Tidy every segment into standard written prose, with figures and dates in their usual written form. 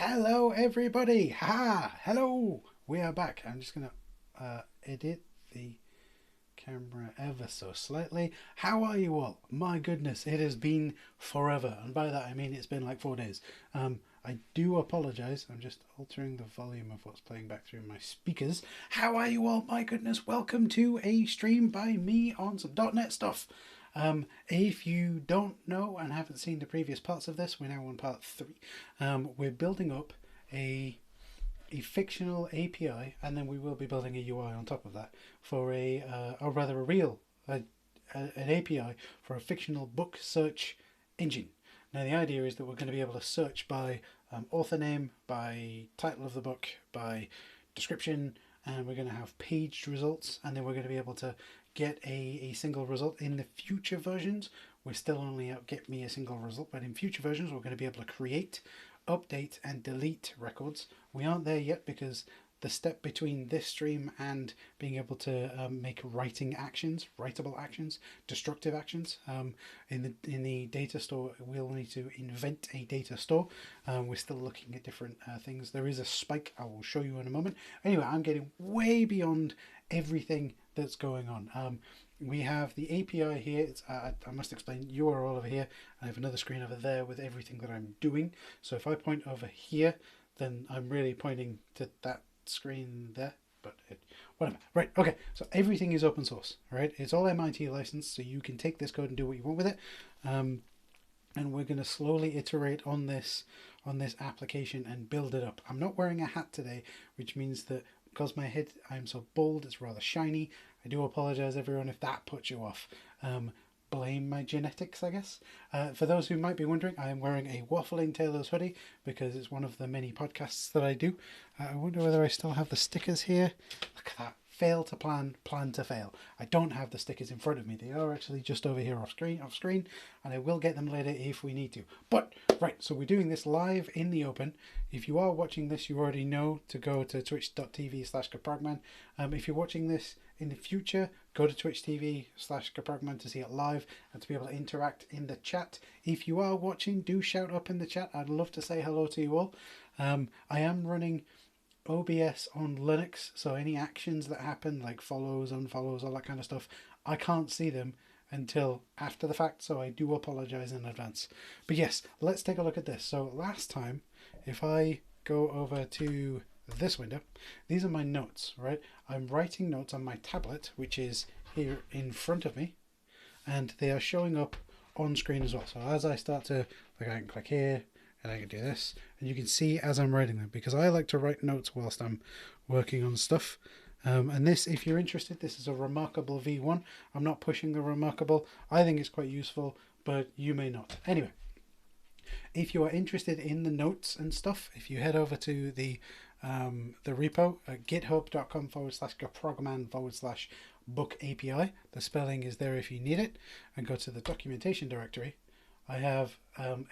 Hello, everybody. Ha! Hello. We are back. I'm just gonna edit the camera ever so slightly. How are you all? My goodness, it has been forever, and by that I mean it's been like 4 days. I do apologize. I'm just altering the volume of what's playing back through my speakers. How are you all? My goodness, welcome to a stream by me on some .NET stuff. If you don't know and haven't seen the previous parts of this, we're now on part 3. We're building up a fictional API, and then we will be building a UI on top of that for or rather a real, an API for a fictional book search engine. Now the idea is that we're going to be able to search by author name, by title of the book, by description, and we're going to have paged results, and then we're going to be able to get a single result. In the future versions, we're still only out get me a single result, but in future versions we're going to be able to create, update and delete records. We aren't there yet because the step between this stream and being able to make writable actions, destructive actions in the data store, we'll need to invent a data store. We're still looking at different things. There is a spike I will show you in a moment. Anyway, I'm getting way beyond everything that's going on. We have the API here. It's, I must explain, you are all over here. I have another screen over there with everything that I'm doing. So if I point over here, then I'm really pointing to that screen there, but whatever. Right, okay, so everything is open source, right? It's all MIT licensed, so you can take this code and do what you want with it. And we're going to slowly iterate on this application and build it up. I'm not wearing a hat today, which means that because my head, I'm so bald, it's rather shiny. I do apologize, everyone, if that puts you off. Blame my genetics, I guess. For those who might be wondering, I am wearing a Waffling Tailors hoodie because it's one of the many podcasts that I do. I wonder whether I still have the stickers here. Look at that. Fail to plan, plan to fail. I don't have the stickers in front of me. They are actually just over here off screen, and I will get them later if we need to. But, right, so we're doing this live in the open. If you are watching this, you already know to go to twitch.tv/kaprogman. If you're watching this in the future, go to twitch.tv/kaprogman to see it live and to be able to interact in the chat. If you are watching, do shout up in the chat. I'd love to say hello to you all. I am running OBS on Linux, so any actions that happen, like follows, unfollows, all that kind of stuff, I can't see them until after the fact, so I do apologize in advance. But yes, let's take a look at this. So last time, if I go over to this window, these are my notes, right? I'm writing notes on my tablet, which is here in front of me, and they are showing up on screen as well. So as I start to, like, I can click here, and I can do this, and you can see as I'm writing them, because I like to write notes whilst I'm working on stuff. And this, if you're interested, this is a Remarkable V1. I'm not pushing the Remarkable. I think it's quite useful, but you may not. Anyway, if you are interested in the notes and stuff, if you head over to the repo at github.com/kaprogman/book API, the spelling is there if you need it, and go to the documentation directory. I have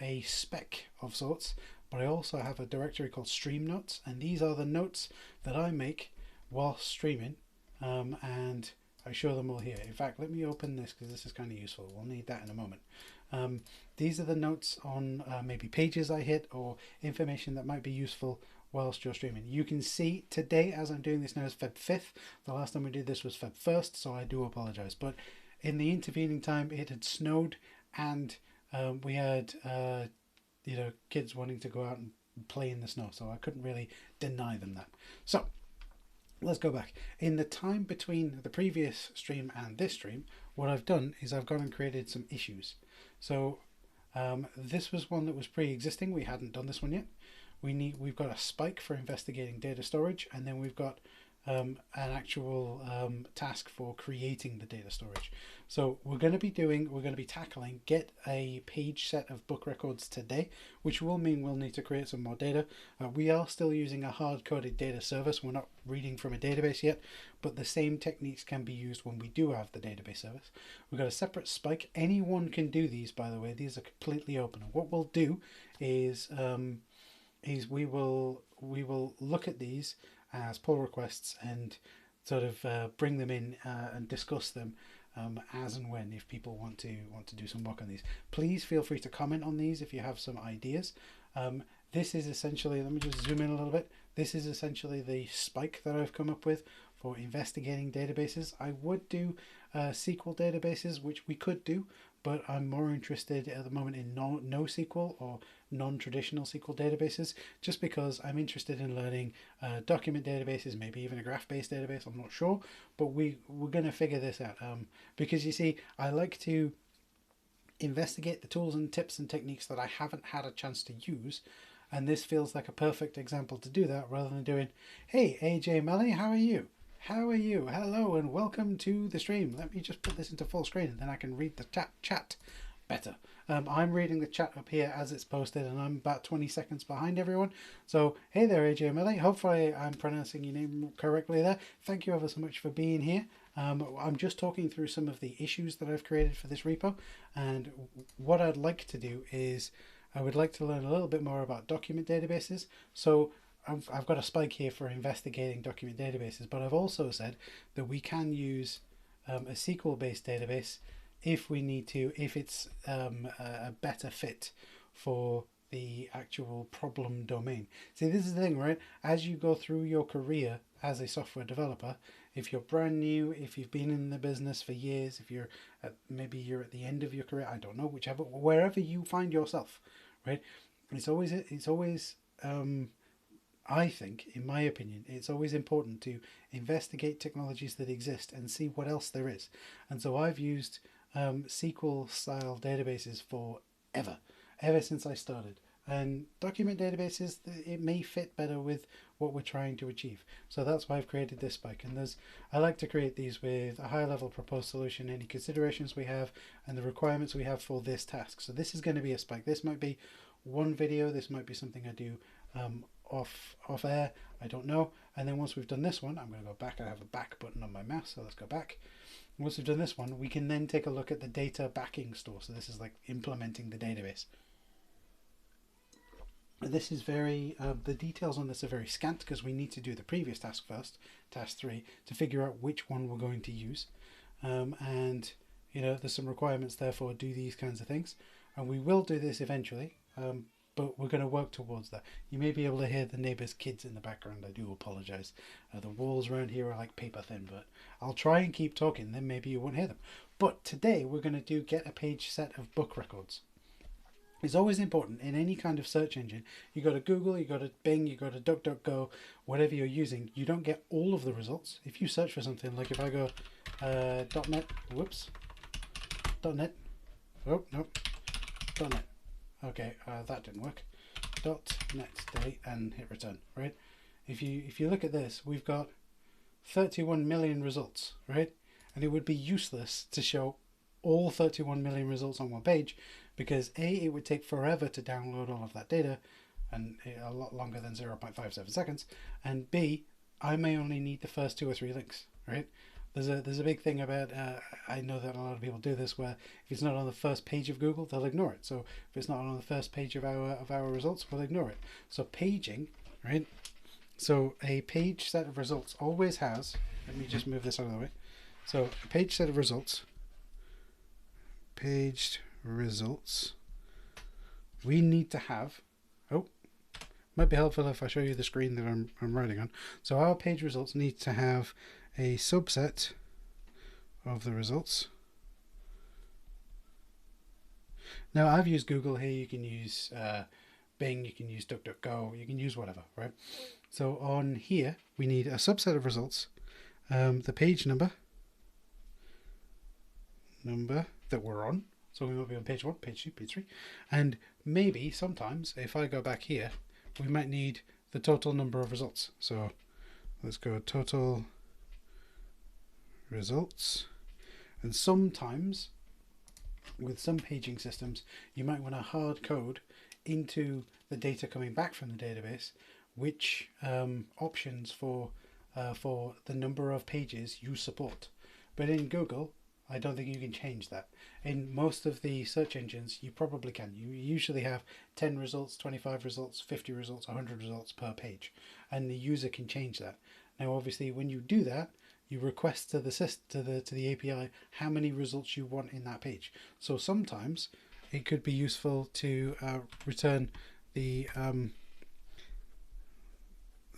a spec of sorts, but I also have a directory called Stream Notes, and these are the notes that I make while streaming, and I show them all here. In fact, let me open this because this is kind of useful. We'll need that in a moment. These are the notes on maybe pages I hit or information that might be useful whilst you're streaming. You can see today, as I'm doing this now, is Feb 5th. The last time we did this was Feb 1st, so I do apologize. But in the intervening time, it had snowed, and we had kids wanting to go out and play in the snow, so I couldn't really deny them that. So let's go back. In the time between the previous stream and this stream, what I've done is I've gone and created some issues. So this was one that was pre-existing. We hadn't done this one yet. We've got a spike for investigating data storage, and then we've got an actual task for creating the data storage. So we're going to be tackling get a page set of book records today, which will mean we'll need to create some more data. We are still using a hard-coded data service. We're not reading from a database yet, but the same techniques can be used when we do have the database service. We've got a separate spike. Anyone can do these, by the way. These are completely open. And what we'll do is we will look at these as pull requests and sort of bring them in and discuss them as and when, if people want to do some work on these. Please feel free to comment on these if you have some ideas. this is essentially, let me just zoom in a little bit. This is essentially the spike that I've come up with for investigating databases. I would do SQL databases, which we could do, but I'm more interested at the moment in NoSQL or non-traditional SQL databases, just because I'm interested in learning document databases, maybe even a graph-based database, I'm not sure, but we're going to figure this out, because you see, I like to investigate the tools and tips and techniques that I haven't had a chance to use, and this feels like a perfect example to do that, rather than doing, hey AJ Melly, how are you? How are you? Hello and welcome to the stream. Let me just put this into full screen and then I can read the chat better. I'm reading the chat up here as it's posted, and I'm about 20 seconds behind everyone. So, hey there, AJ Melly. Hopefully I'm pronouncing your name correctly there. Thank you ever so much for being here. I'm just talking through some of the issues that I've created for this repo, and what I'd like to do is I would like to learn a little bit more about document databases. So I've got a spike here for investigating document databases, but I've also said that we can use a SQL-based database if we need to, if it's a better fit for the actual problem domain. See, this is the thing, right? As you go through your career as a software developer, if you're brand new, if you've been in the business for years, if you're maybe you're at the end of your career, I don't know, wherever you find yourself, right? It's always I think, in my opinion, it's always important to investigate technologies that exist and see what else there is. And so I've used SQL style databases ever since I started. And document databases, it may fit better with what we're trying to achieve. So that's why I've created this spike. And I like to create these with a high level proposed solution, any considerations we have, and the requirements we have for this task. So this is going to be a spike. This might be one video. This might be something I do off air, I don't know. And then once we've done this one, I'm going to go back. I have a back button on my mouse, so let's go back. Once we've done this one, we can then take a look at the data backing store. So this is like implementing the database. This is very, the details on this are very scant because we need to do the previous task first, task 3, to figure out which one we're going to use. And, you know, there's some requirements therefore do these kinds of things. And we will do this eventually. But we're going to work towards that. You may be able to hear the neighbours' kids in the background. I do apologise. The walls around here are like paper thin, but I'll try and keep talking, then maybe you won't hear them. But today we're going to do get a page set of book records. It's always important in any kind of search engine. You go to Google, you go to Bing, you go to DuckDuckGo, whatever you're using, you don't get all of the results. If you search for something, like if I go .net, .net, oh, no, .net. Okay, that didn't work. .net delete and hit return, right? If you look at this, we've got 31 million results, right? And it would be useless to show all 31 million results on one page because A, it would take forever to download all of that data and a lot longer than 0.57 seconds, and B, I may only need the first 2 or 3 links, right? There's a big thing about, I know that a lot of people do this, where if it's not on the first page of Google, they'll ignore it. So if it's not on the first page of our results, we'll ignore it. So paging, right? So a page set of results always has, let me just move this out of the way. So a page set of results, paged results, we need to have, might be helpful if I show you the screen that I'm writing on. So our page results need to have a subset of the results. Now I've used Google here, you can use Bing, you can use DuckDuckGo, you can use whatever, right? So on here we need a subset of results, the page number that we're on, so we might be on page 1, page 2, page 3, and maybe sometimes if I go back here we might need the total number of results. So let's go total results, and sometimes with some paging systems you might want to hard code into the data coming back from the database which options for the number of pages you support. But in Google I don't think you can change that. In most of the search engines you probably can. You usually have 10 results, 25 results, 50 results, 100 results per page, and the user can change that. Now obviously when you do that you request to the API how many results you want in that page. So sometimes it could be useful to return the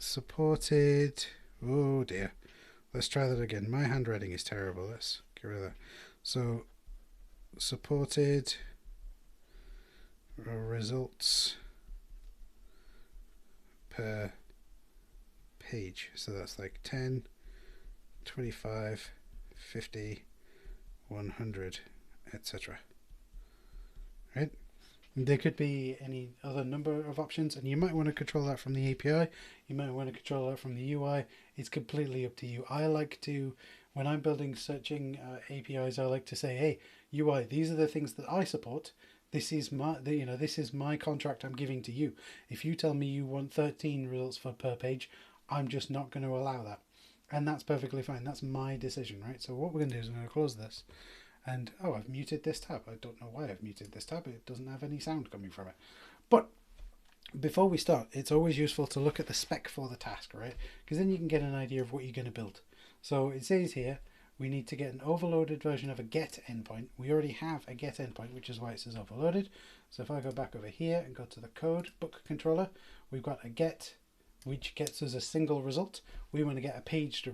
supported. Oh dear. Let's try that again. My handwriting is terrible. Let's get rid of that. So supported results per page. So that's like 10, 25, 50, 100, etc. Right? There could be any other number of options, and you might want to control that from the API. You might want to control that from the UI. It's completely up to you. I like to, when I'm building searching APIs, I like to say, hey, UI, these are the things that I support. This is my, this is my contract I'm giving to you. If you tell me you want 13 results per page, I'm just not going to allow that. And that's perfectly fine. That's my decision, right? So what we're going to do is I'm going to close this. And, oh, I've muted this tab. I don't know why I've muted this tab. It doesn't have any sound coming from it. But before we start, it's always useful to look at the spec for the task, right? Because then you can get an idea of what you're going to build. So it says here, we need to get an overloaded version of a get endpoint. We already have a get endpoint, which is why it says overloaded. So if I go back over here and go to the code book controller, we've got a get, which gets us a single result. We want to get a page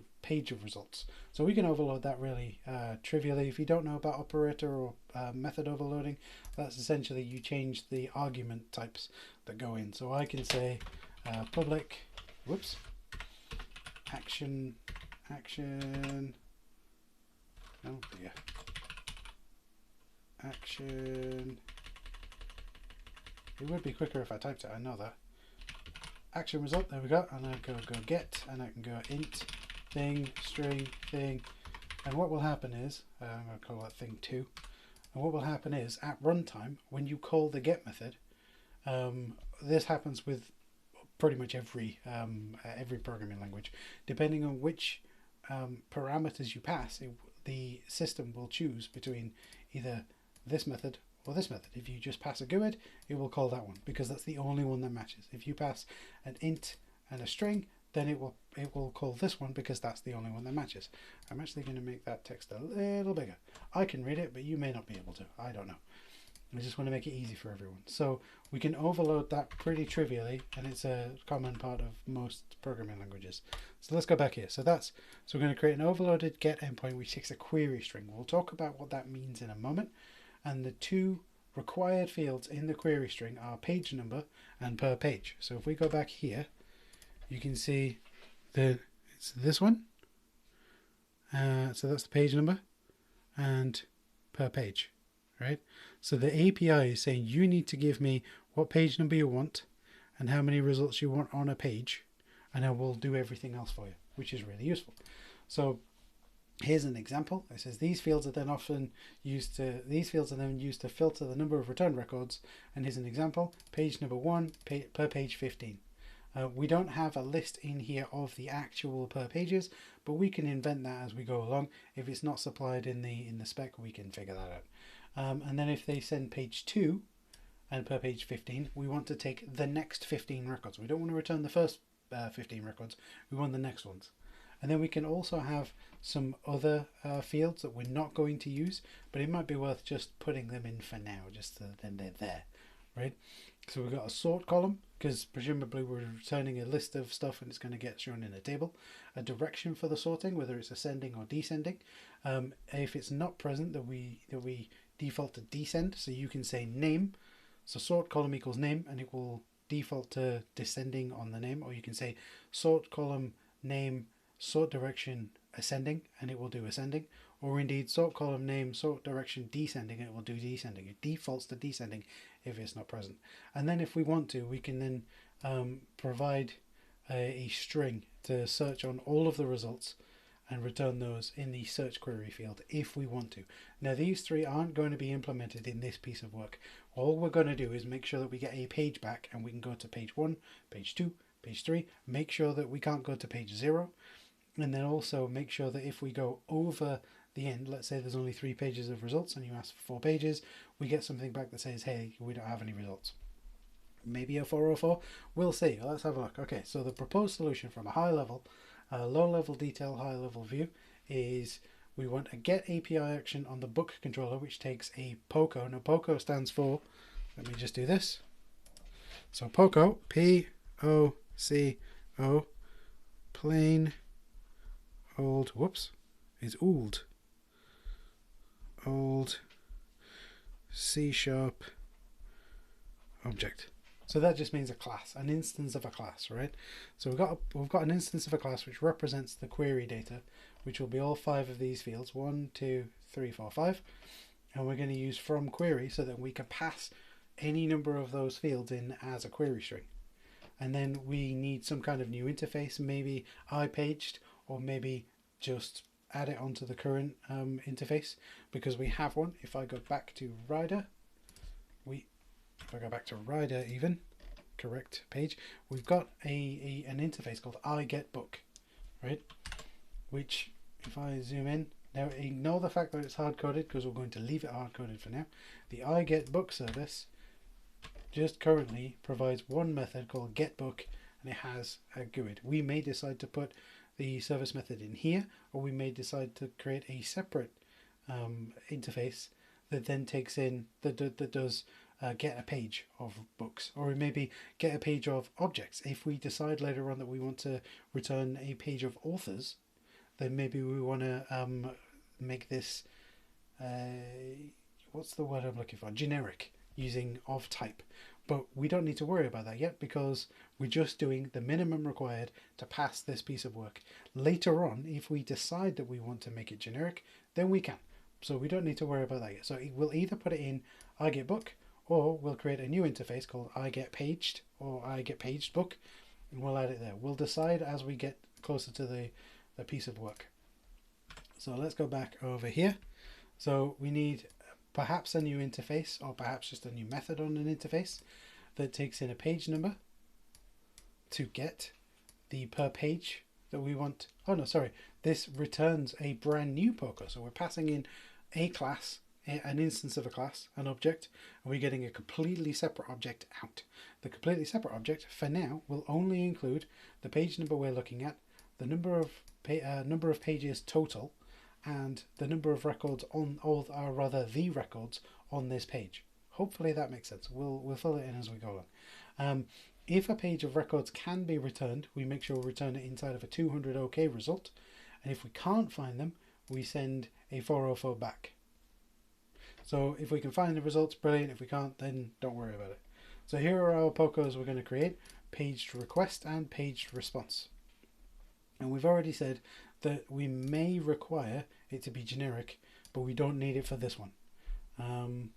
of results. So we can overload that really trivially. If you don't know about operator or method overloading, that's essentially you change the argument types that go in. So I can say public, action, oh dear, action. It would be quicker if I typed it, I know that. Action result, there we go, and I go get, and I can go int, thing, string, thing, and what will happen is, I'm going to call that thing 2, and what will happen is, at runtime, when you call the get method, this happens with pretty much every programming language, depending on which parameters you pass, the system will choose between either this method or this method. If you just pass a GUID, it will call that one because that's the only one that matches. If you pass an int and a string, then it will call this one because that's the only one that matches. I'm actually going to make that text a little bigger. I can read it, but you may not be able to. I don't know. I just want to make it easy for everyone. So we can overload that pretty trivially, and it's a common part of most programming languages. So let's go back here. So we're going to create an overloaded get endpoint which takes a query string. We'll talk about what that means in a moment. And the two required fields in the query string are page number and per page. So if we go back here, you can see that it's this one. So that's the page number and per page, right? So the API is saying you need to give me what page number you want and how many results you want on a page, and I will do everything else for you, which is really useful. So here's an example. It says these fields are then used to filter the number of return records. And here's an example: page number 1 per page 15. We don't have a list in here of the actual per pages, but we can invent that as we go along. If it's not supplied in the spec, we can figure that out. And then if they send page 2 and per page 15, we want to take the next 15 records. We don't want to return the first 15 records. We want the next ones. And then we can also have some other fields that we're not going to use, but it might be worth just putting them in for now, just so then they're there, right? So we've got a sort column, because presumably we're returning a list of stuff and it's going to get shown in a table. A direction for the sorting, whether it's ascending or descending. If it's not present, that we default to descend, so you can say name. So sort column equals name, and it will default to descending on the name, or you can say sort column name sort direction ascending, and it will do ascending, or indeed sort column name sort direction descending, and it will do descending. It defaults to descending if it's not present. And then if we want to, we can then provide a string to search on all of the results and return those in the search query field if we want to. Now these three aren't going to be implemented in this piece of work. All we're going to do is make sure that we get a page back, and we can go to page 1, page 2, page 3, make sure that we can't go to page 0, and then also make sure that if we go over the end, let's say there's only 3 pages of results and you ask for 4 pages, we get something back that says, hey, we don't have any results. Maybe a 404, we'll see. Let's have a look. Okay, so the proposed solution from a high level, low level detail, high level view is we want a get API action on the book controller, which takes a POCO. Now POCO stands for, let me just do this. So POCO, P-O-C-O, plain old, whoops, is old C# object. So that just means a class, an instance of a class, right? So we've got an instance of a class which represents the query data, which will be all 5 of these fields, 1, 2, 3, 4, 5, and we're going to use from query so that we can pass any number of those fields in as a query string. And then we need some kind of new interface, maybe iPaged, or maybe just add it onto the current interface, because we have one. If I go back to Rider, if I go back to Rider even, correct page, we've got an interface called iGetBook, right? Which, if I zoom in, now ignore the fact that it's hard-coded because we're going to leave it hard-coded for now. The iGetBook service just currently provides one method called getBook, and it has a GUID. We may decide to put the service method in here, or we may decide to create a separate interface that then takes in, that does get a page of books, or maybe get a page of objects. If we decide later on that we want to return a page of authors, then maybe we want to make this, what's the word I'm looking for? Generic, using of type. But we don't need to worry about that yet because we're just doing the minimum required to pass this piece of work. Later on, if we decide that we want to make it generic, then we can. So we don't need to worry about that yet. So we'll either put it in iGetBook, or we'll create a new interface called iGetPaged or iGetPagedBook, and we'll add it there. We'll decide as we get closer to the piece of work. So let's go back over here. So we need perhaps a new interface, or perhaps just a new method on an interface that takes in a page number to get the per page that we want. Oh no, sorry. This returns a brand new poker. So we're passing in a class, an instance of a class, an object, and we're getting a completely separate object out. The completely separate object for now will only include the page number we're looking at, the number of pages total, and the number of records on, or rather the records on this page. Hopefully that makes sense. We'll fill it in as we go along. If a page of records can be returned, we make sure we return it inside of a 200 OK result, and if we can't find them, we send a 404 back. So if we can find the results, brilliant. If we can't, then don't worry about it. So here are our POCOs we're going to create: paged request and paged response. And we've already said that we may require it to be generic, but we don't need it for this one. And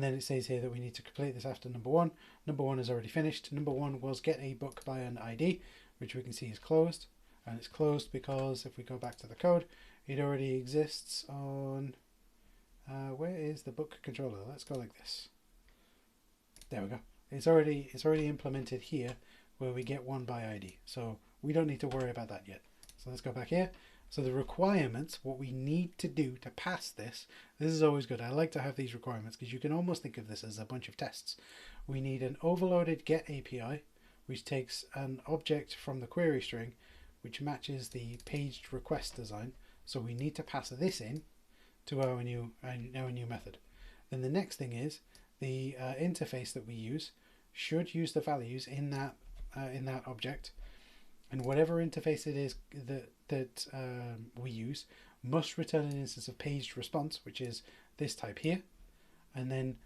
then it says here that we need to complete this after number 1. Number 1 is already finished. Number 1 was get a book by an ID, which we can see is closed. And it's closed because if we go back to the code, it already exists on, where is the book controller? Let's go like this. There we go. It's already implemented here where we get one by ID. So we don't need to worry about that yet. So let's go back here. So the requirements, what we need to do to pass this is always good. I like to have these requirements because you can almost think of this as a bunch of tests. We need an overloaded get API, which takes an object from the query string, which matches the paged request design. So we need to pass this in to our new method. Then the next thing is the interface that we use should use the values in that object. And whatever interface it is that we use must return an instance of paged response, which is this type here. And then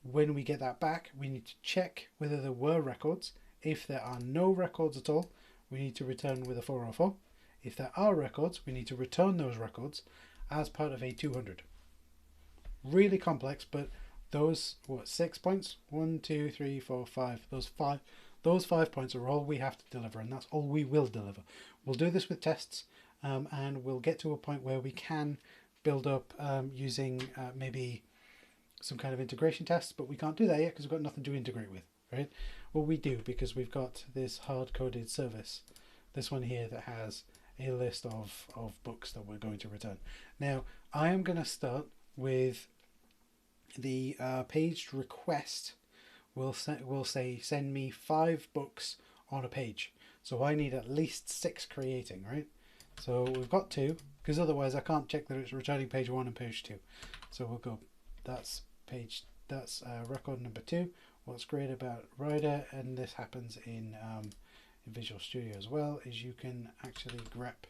when we get that back, we need to check whether there were records. If there are no records at all, we need to return with a 404. If there are records, we need to return those records as part of a 200. Really complex, but those 6 points? 1, 2, 3, 4, 5. Those 5 points are all we have to deliver, and that's all we will deliver. We'll do this with tests, and we'll get to a point where we can build up using maybe some kind of integration tests, but we can't do that yet because we've got nothing to integrate with, right? Well, we do, because we've got this hard-coded service, this one here, that has a list of books that we're going to return. Now, I am going to start with the paged request. We'll say send me 5 books on a page. So I need at least 6 creating, right? So we've got 2, because otherwise I can't check that it's returning page 1 and page 2. So we'll go, that's record number 2. What's great about Rider, and this happens in in Visual Studio as well is you can actually grep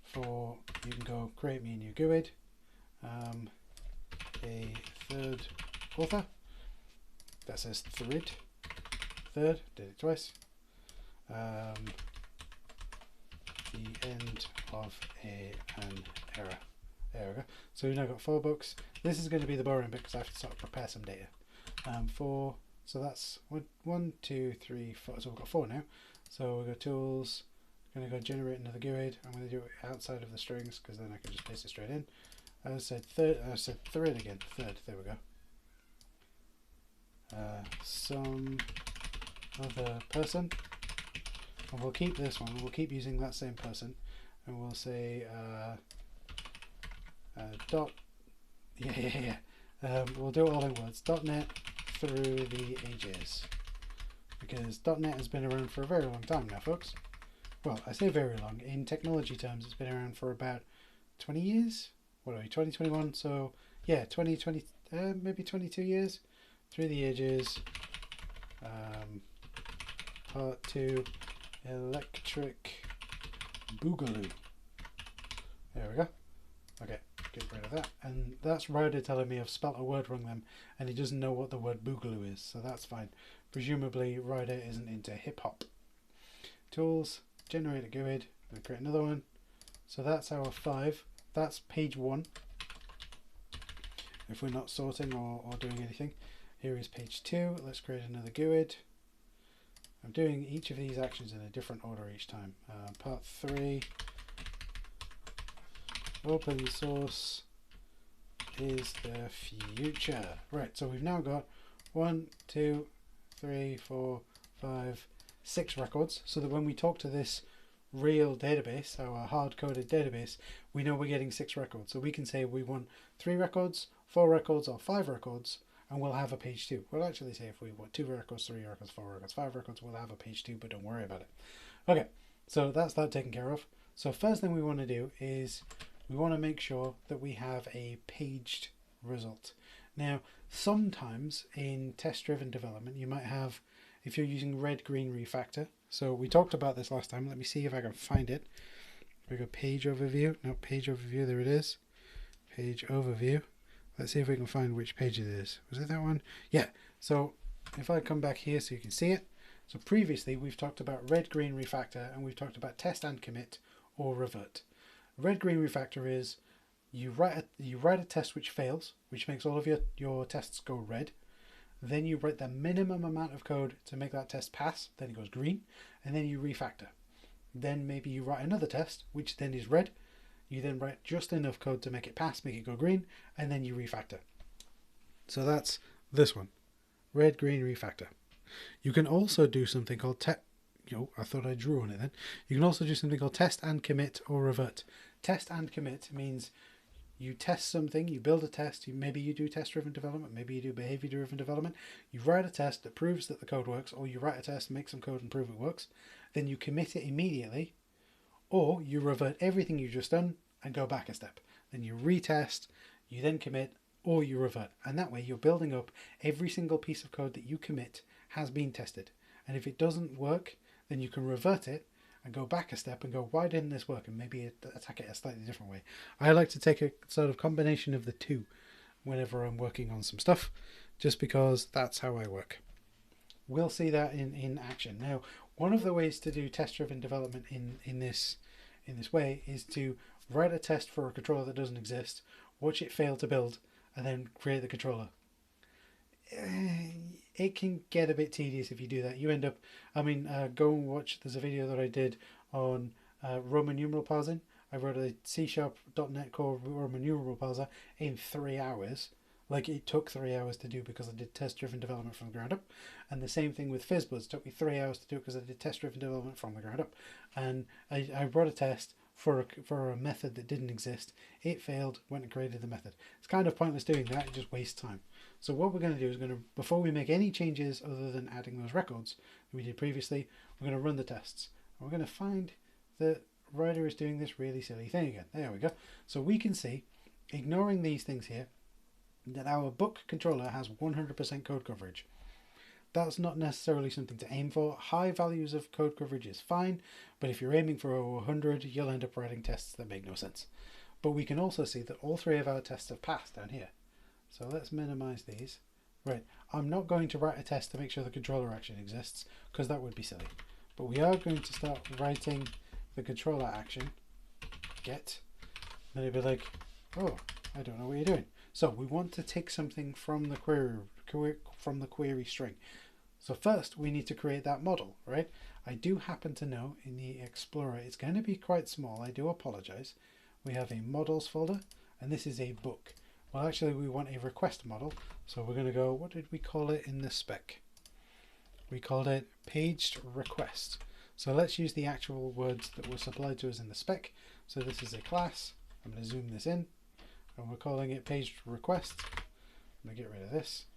for, you can go create me a new GUID, a third author that says third, did it twice, the end of an error. There we go. So we've now got 4 books. This is going to be the boring bit because I have to sort of prepare some data. 4, so that's 1, 2, 3, 4. So we've got 4 now. So we've got tools. I'm going to go generate another GUID. I'm going to do it outside of the strings because then I can just paste it straight in. I said third. I said third again. Third. There we go. Some other person. And we'll keep this one. We'll keep using that same person, and we'll say dot. We'll do it all in words. .NET through the ages, because .NET has been around for a very long time now, folks. Well, I say very long. In technology terms, it's been around for about 20 years. What are we? 2021. So yeah, 20, maybe 22 years. Through the ages. Part 2. Electric Boogaloo. There we go. Okay, get rid of that. And that's Ryder telling me I've spelt a word wrong then, and he doesn't know what the word Boogaloo is, so that's fine. Presumably Ryder isn't into hip hop. Tools, generate a GUID, and create another one. So that's our 5. That's page 1. If we're not sorting or doing anything. Here is page 2. Let's create another GUID. I'm doing each of these actions in a different order each time. Part 3, open source is the future. Right, so we've now got 1, 2, 3, 4, 5, 6 records, so that when we talk to this real database, our hard-coded database, we know we're getting 6 records. So we can say we want 3 records, 4 records, or 5 records, and we'll have a page 2. We'll actually say if we want 2 records, 3 records, 4 records, 5 records, we'll have a page 2, but don't worry about it. Okay, so that's that taken care of. So first thing we want to do is we want to make sure that we have a paged result. Now, sometimes in test-driven development, you might have, if you're using red-green refactor, so we talked about this last time. Let me see if I can find it. We go page overview. No, page overview. There it is. Page overview. Let's see if we can find which page it is. Was it that one? Yeah. So if I come back here so you can see it. So previously we've talked about red-green refactor, and we've talked about test and commit or revert. Red-green refactor is you write a test which fails, which makes all of your tests go red. Then you write the minimum amount of code to make that test pass, then it goes green, and then you refactor. Then maybe you write another test, which then is red. You then write just enough code to make it pass, make it go green, and then you refactor. So that's this one, red-green refactor. You can also do something called I thought I drew on it then. You can also do something called test and commit or revert. Test and commit means you test something, you build a test, maybe you do test-driven development, maybe you do behavior-driven development. You write a test that proves that the code works, or you write a test, make some code and prove it works. Then you commit it immediately, or you revert everything you've just done and go back a step. Then you retest, you then commit, or you revert. And that way you're building up every single piece of code that you commit has been tested. And if it doesn't work, then you can revert it and go back a step and go, why didn't this work? And maybe attack it a slightly different way. I like to take a sort of combination of the two whenever I'm working on some stuff, just because that's how I work. We'll see that in action. Now, one of the ways to do test-driven development in this way is to write a test for a controller that doesn't exist, watch it fail to build, and then create the controller. It can get a bit tedious if you do that. You end up, go and watch, there's a video that I did on Roman numeral parsing. I wrote a C#.NET Core Roman numeral parser in 3 hours. Like, it took 3 hours to do because I did test-driven development from the ground up. And the same thing with Fizzbuzz. It took me 3 hours to do it because I did test-driven development from the ground up. And I wrote a test for a method that didn't exist. It failed, went and created the method. It's kind of pointless doing that. It just wastes time. So what we're going to do is before we make any changes other than adding those records that we did previously, we're going to run the tests. And we're going to find that Ryder is doing this really silly thing again. There we go. So we can see, ignoring these things here, that our book controller has 100% code coverage. That's not necessarily something to aim for. High values of code coverage is fine, but if you're aiming for over 100, you'll end up writing tests that make no sense. But we can also see that all 3 of our tests have passed down here. So let's minimize these. Right, I'm not going to write a test to make sure the controller action exists, because that would be silly. But we are going to start writing the controller action, get, and it'll be like, oh, I don't know what you're doing. So we want to take something from the query string. So first we need to create that model, right? I do happen to know in the Explorer it's going to be quite small. I do apologize. We have a models folder, and this is a book. Well, actually we want a request model. So we're going to go, what did we call it in the spec? We called it paged request. So let's use the actual words that were supplied to us in the spec. So this is a class. I'm going to zoom this in, and we're calling it paged request. I'm going to get rid of this.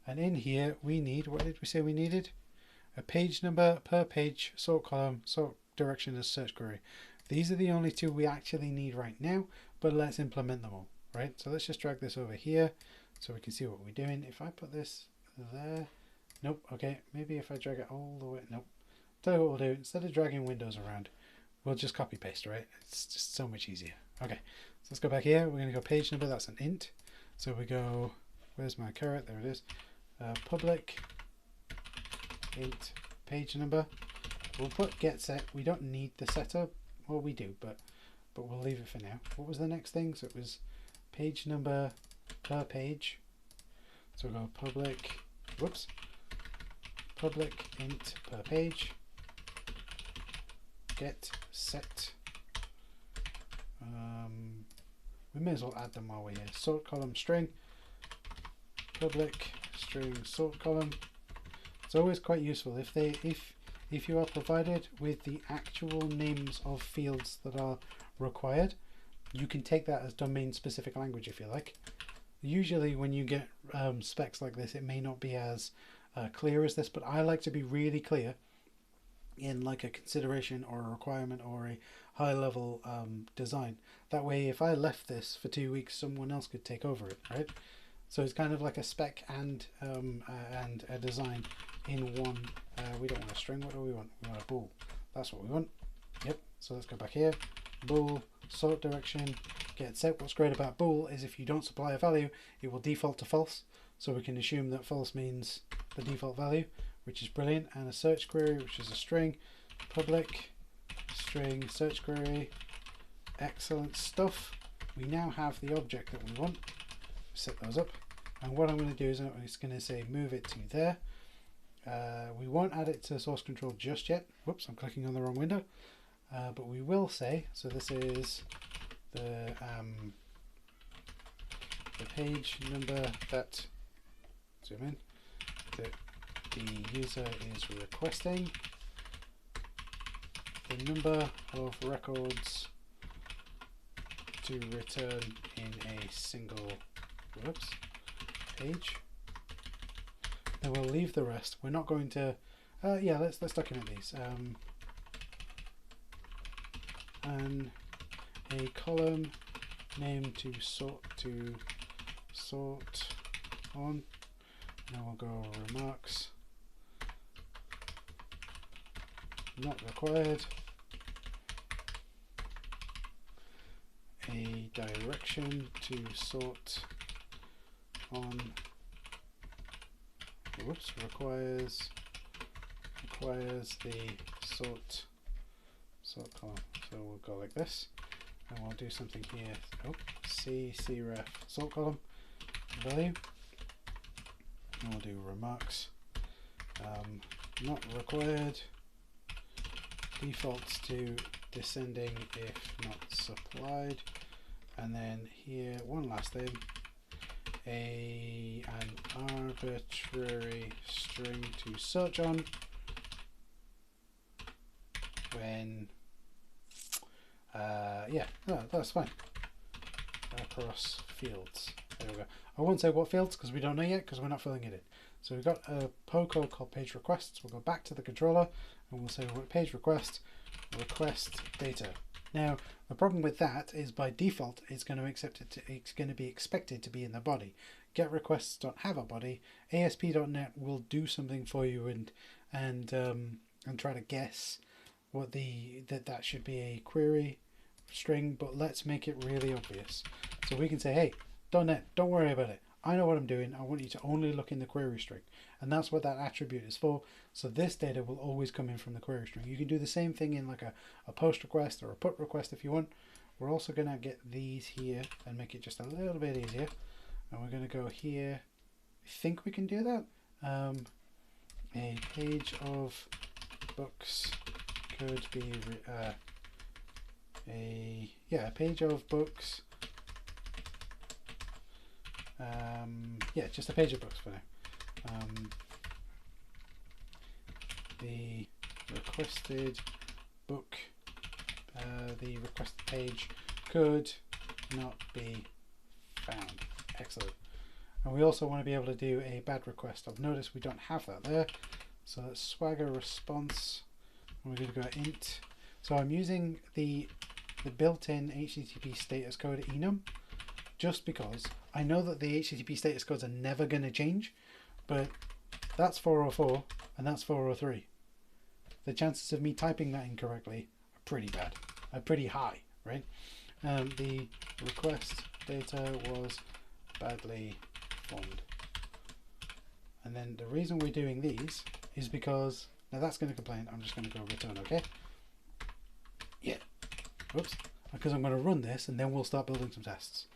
And in here we need, what did we say we needed? A page number per page, sort column, sort direction as search query. These are the only 2 we actually need right now, but let's implement them all, right? So let's just drag this over here so we can see what we're doing. If I put this there, nope, okay, maybe if I drag it all the way, nope. Tell you what we'll do, instead of dragging windows around, we'll just copy paste, right? It's just so much easier. Okay, so let's go back here. We're going to go page number, that's an int. So we go, where's my caret? There it is. Public int page number. We'll put get set. We don't need the setup. Well, we do, but we'll leave it for now. What was the next thing? So it was page number per page. So we'll go public, whoops, public int per page, get set. We may as well add them while we're here. Sort column string, public string sort column. It's always quite useful if you are provided with the actual names of fields that are required. You can take that as domain specific language if you like. Usually when you get specs like this, it may not be as clear as this, but I like to be really clear in like a consideration or a requirement or a high level design. That way if I left this for 2 weeks, someone else could take over it, right? So it's kind of like a spec and a design in one. We don't want a string. What do we want? We want a bool. That's what we want. Yep. So let's go back here. Bool, sort direction, get set. What's great about bool is if you don't supply a value, it will default to false. So we can assume that false means the default value, which is brilliant. And a search query, which is a string, public string search query. Excellent stuff. We now have the object that we want. Set those up, and what I'm going to do is I'm just going to say move it to there. We won't add it to source control just yet. Whoops, I'm clicking on the wrong window. But we will say, so this is the page number that, zoom in, that the user is requesting, the number of records to return in a single page. Then we'll leave the rest. We're not going to yeah, let's document these. And a column name to sort on. Now we'll go remarks not required. A direction to sort on, whoops, requires the sort column. So we'll go like this, and we'll do something here. Oh, cref sort column value, and we'll do remarks not required, defaults to descending if not supplied, and then here one last thing, an arbitrary string to search on when yeah, no, that's fine, across fields. There we go. I won't say what fields because we don't know yet because we're not filling it in. So we've got a code called page requests. We'll go back to the controller and we'll say page request data. Now the problem with that is by default it's going to be expected to be in the body. get requests don't have a body, ASP.NET will do something for you and try to guess what that should be a query string, but let's make it really obvious. So we can say, hey, .NET, don't worry about it. I know what I'm doing. I want you to only look in the query string. And that's what that attribute is for. So this data will always come in from the query string. You can do the same thing in like a post request or a put request if you want. We're also going to get these here and make it just a little bit easier. And we're going to go here. I think we can do that. A page of books could be a page of books. Yeah, just a page of books for now. The requested book, the requested page could not be found. Excellent. And we also want to be able to do a bad request. I've noticed we don't have that there. So let's Swagger response. And we're going to go int. So I'm using the built-in HTTP status code enum just because I know that the HTTP status codes are never going to change, but that's 404 and that's 403. The chances of me typing that incorrectly are pretty bad, are pretty high, right? The request data was badly formed. And then the reason we're doing these is because, now that's going to complain, I'm just going to go return okay. Yeah, whoops, because I'm going to run this and then we'll start building some tests.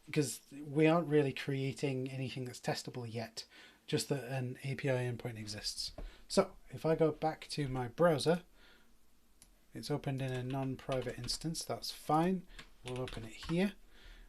Because we aren't really creating anything that's testable yet, just that an API endpoint exists. So if I go back to my browser, it's opened in a non-private instance, that's fine. We'll open it here.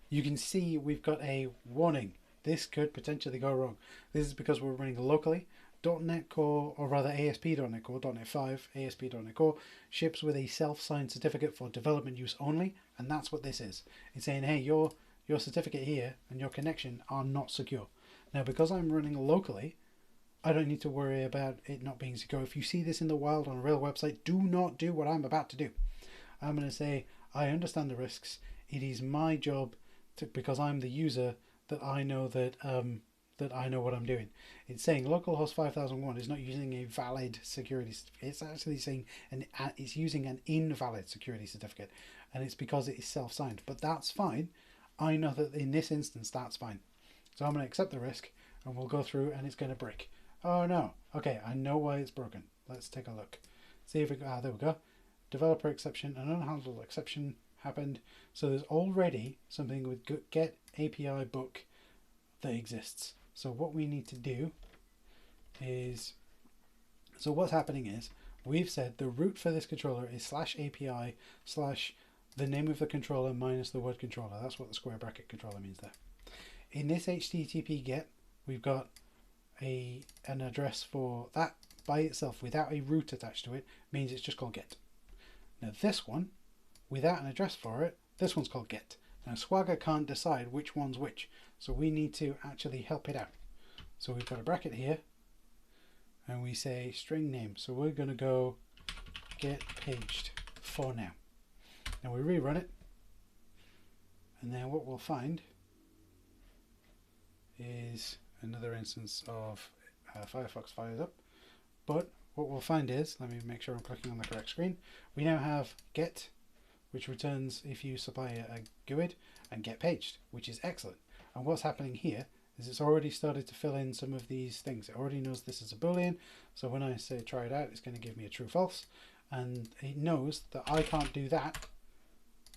You can see we've got a warning. This could potentially go wrong. This is because we're running locally. .NET Core, or rather ASP.NET Core, .NET 5, ASP.NET Core, ships with a self-signed certificate for development use only, and that's what this is. It's saying, hey, your certificate here and your connection are not secure. Now, because I'm running locally, I don't need to worry about it not being secure. If you see this in the wild on a real website, do not do what I'm about to do. I'm going to say, I understand the risks. It is my job, because I'm the user, that I know that I know what I'm doing. It's saying localhost 5001 is not using a valid security. It's actually saying it's using an invalid security certificate, and it's because it is self-signed. But that's fine. I know that in this instance that's fine. So I'm going to accept the risk, and we'll go through, and it's going to break. Oh no. Okay, I know why it's broken. Let's take a look. See if there we go. Developer exception, an unhandled exception happened. So there's already something with get API book that exists. So what we need to do is, so what's happening is we've said the root for this controller is /API/ the name of the controller minus the word controller. That's what the square bracket controller means there. In this HTTP GET, we've got an address for that by itself without a root attached to it, means it's just called GET. Now this one, without an address for it, this one's called GET. Now Swagger can't decide which one's which, so we need to actually help it out. So we've got a bracket here, and we say string name. So we're going to go get paged for now. Now we rerun it, and then what we'll find is another instance of Firefox fires up. But what we'll find is, let me make sure I'm clicking on the correct screen. We now have get, which returns if you supply a GUID, and get paged, which is excellent. And what's happening here is it's already started to fill in some of these things. It already knows this is a boolean, so when I say try it out, it's going to give me a true false, and it knows that I can't do that.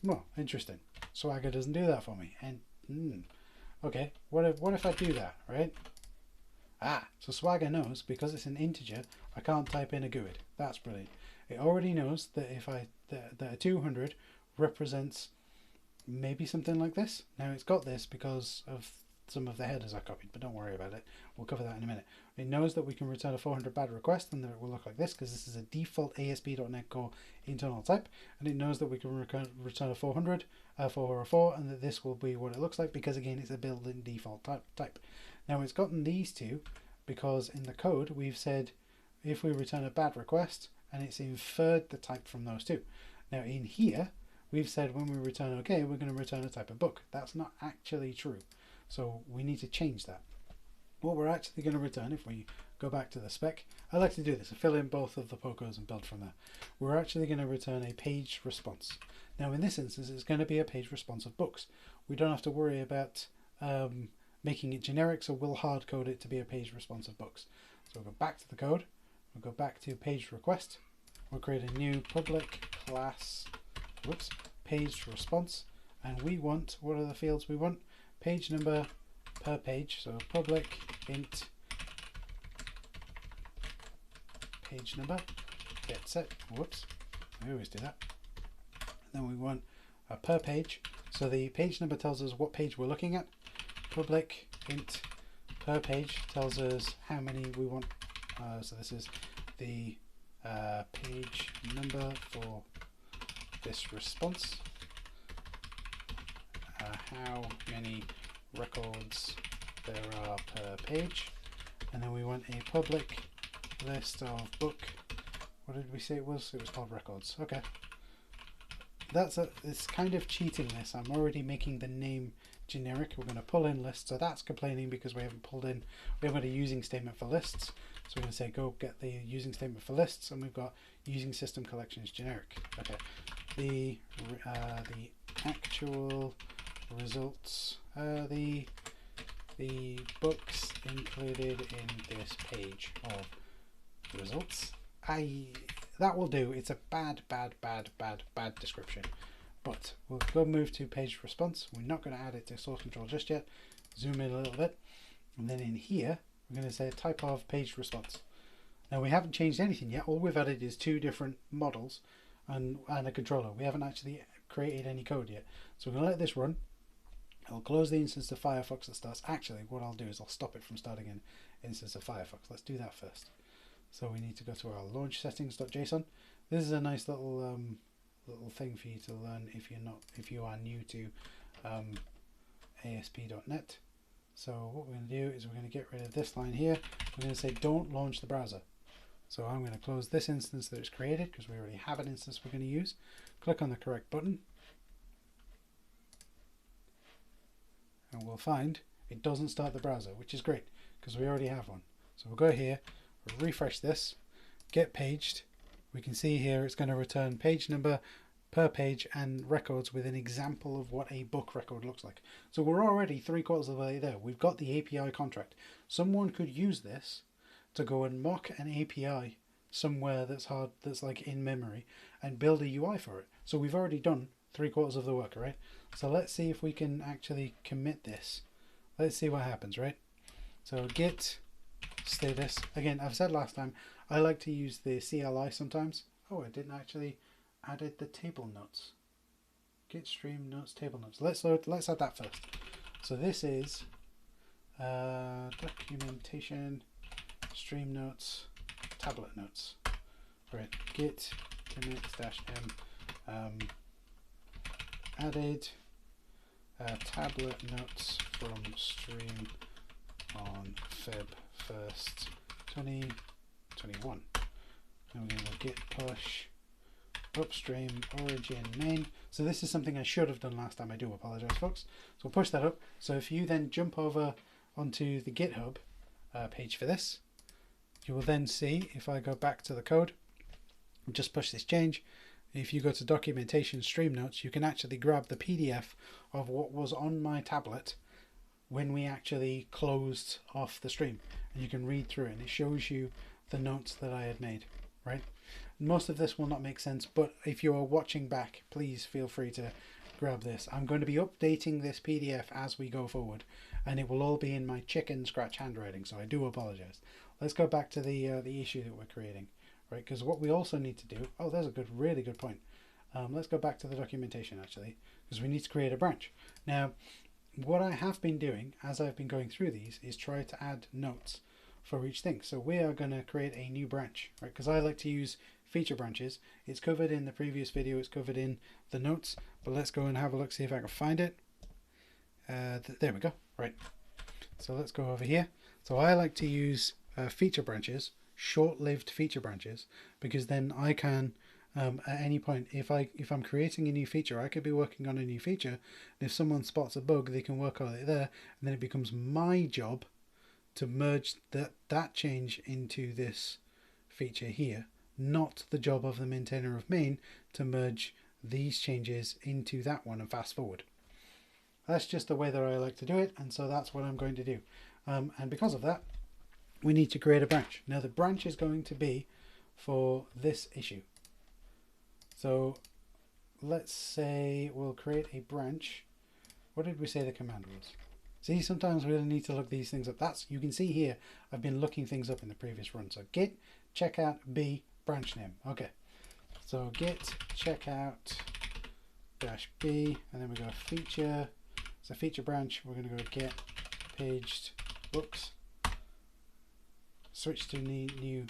Well, interesting. Swagger doesn't do that for me. And okay, what if I do that, right? So Swagger knows because it's an integer, I can't type in a GUID. That's brilliant. It already knows that if that a 200 represents maybe something like this. Now it's got this because of some of the headers I copied, but don't worry about it. We'll cover that in a minute. It knows that we can return a 400 bad request, and that it will look like this because this is a default ASP.NET Core internal type, and it knows that we can return a 400, 404, and that this will be what it looks like because again it's a built-in default type. Now it's gotten these two because in the code we've said if we return a bad request, and it's inferred the type from those two. Now in here we've said when we return OK, we're going to return a type of book. That's not actually true. So we need to change that. What we're actually going to return, if we go back to the spec, I like to do this, I fill in both of the POCOs and build from there. We're actually going to return a page response. Now in this instance, it's going to be a page response of books. We don't have to worry about making it generic, so we'll hard code it to be a page response of books. So we'll go back to the code, we'll go back to page request, we'll create a new public class, page response, and we want, what are the fields we want? Page number per page, so public int page number, get set, I always do that. And then we want a per page, so the page number tells us what page we're looking at. Public int per page tells us how many we want, so this is the page number for this response, how many records there are per page, and then we want a public list of book, what did we say it was? It was called records. Okay, it's kind of cheating this. I'm already making the name generic. We're going to pull in lists, so that's complaining because we haven't got a using statement for lists. So we're going to say go get the using statement for lists, and we've got using system collections generic. Okay, the actual results, the books included in this page of results. That will do. It's a bad description, but we'll go move to page response. We're not going to add it to source control just yet. Zoom in a little bit, and then in here we're going to say type of page response. Now we haven't changed anything yet. All we've added is two different models and a controller. We haven't actually created any code yet, so we're going to let this run. I'll close the instance of Firefox that starts. Actually, what I'll do is I'll stop it from starting an instance of Firefox. Let's do that first. So we need to go to our launch settings.json. This is a nice little thing for you to learn if you are new to ASP.NET. So what we're going to do is we're going to get rid of this line here. We're going to say don't launch the browser. So I'm going to close this instance that is created because we already have an instance we're going to use. Click on the correct button, and we'll find it doesn't start the browser, which is great because we already have one. So we'll go here, we'll refresh this, get paged. We can see here it's going to return page number per page and records with an example of what a book record looks like. So we're already 3/4 of the way there. We've got the API contract. Someone could use this to go and mock an API somewhere that's like in memory and build a UI for it. So we've already done 3/4 of the work, right? So let's see if we can actually commit this. Let's see what happens, right? So git status. Again, I've said last time, I like to use the CLI sometimes. Oh, I didn't actually added the table notes. Git stream notes, table notes. Let's add that first. So this is documentation, stream notes, tablet notes. Right, git commit -m added tablet notes from stream on Feb 1st, 2021. And we're going to go git push upstream origin main. So this is something I should have done last time. I do apologize, folks. So we'll push that up. So if you then jump over onto the GitHub page for this, you will then see, if I go back to the code and just push this change, if you go to documentation stream notes, you can actually grab the PDF of what was on my tablet when we actually closed off the stream, and you can read through it, and it shows you the notes that I had made, right? Most of this will not make sense, but if you are watching back, please feel free to grab this. I'm going to be updating this PDF as we go forward, and it will all be in my chicken scratch handwriting, so I do apologize. Let's go back to the issue that we're creating, right? Because what we also need to do, oh, there's a really good point. Let's go back to the documentation actually, because we need to create a branch. Now, what I have been doing as I've been going through these is try to add notes for each thing. So we are going to create a new branch, right? Because I like to use feature branches. It's covered in the previous video, it's covered in the notes, but let's go and have a look, see if I can find it. There we go, right. So let's go over here. So I like to use feature branches, short-lived feature branches, because then I can at any point. If I'm creating a new feature, I could be working on a new feature, and if someone spots a bug, they can work on it there, and then it becomes my job to merge that change into this feature here, not the job of the maintainer of main to merge these changes into that one and fast forward. That's just the way that I like to do it, and so that's what I'm going to do. And because of that, we need to create a branch. Now the branch is going to be for this issue. So let's say we'll create a branch. What did we say the command was? See, sometimes we really need to look these things up. You can see here, I've been looking things up in the previous run. So git checkout b branch name. Okay. So git checkout dash b, and then we go feature. It's a feature branch. We're going to go get paged books. Switch to new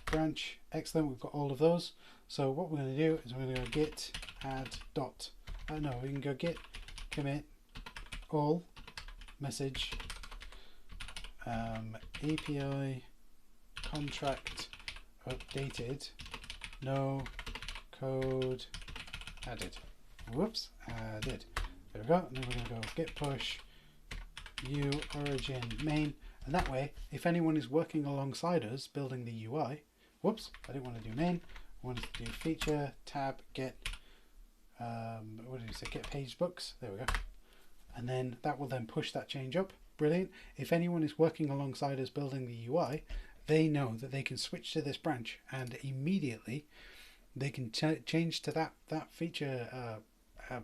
branch. Excellent. We've got all of those. So what we're going to do is we're going to go git add dot. No, we can go git commit all message API contract updated, no code added. Whoops, added. There we go. And then we're going to go git push u origin main, and that way if anyone is working alongside us building the UI, whoops, I didn't want to do main, I wanted to do feature tab get what did you say, get page books, there we go, and then that will then push that change up. Brilliant. If anyone is working alongside us building the UI, they know that they can switch to this branch and immediately they can change to that feature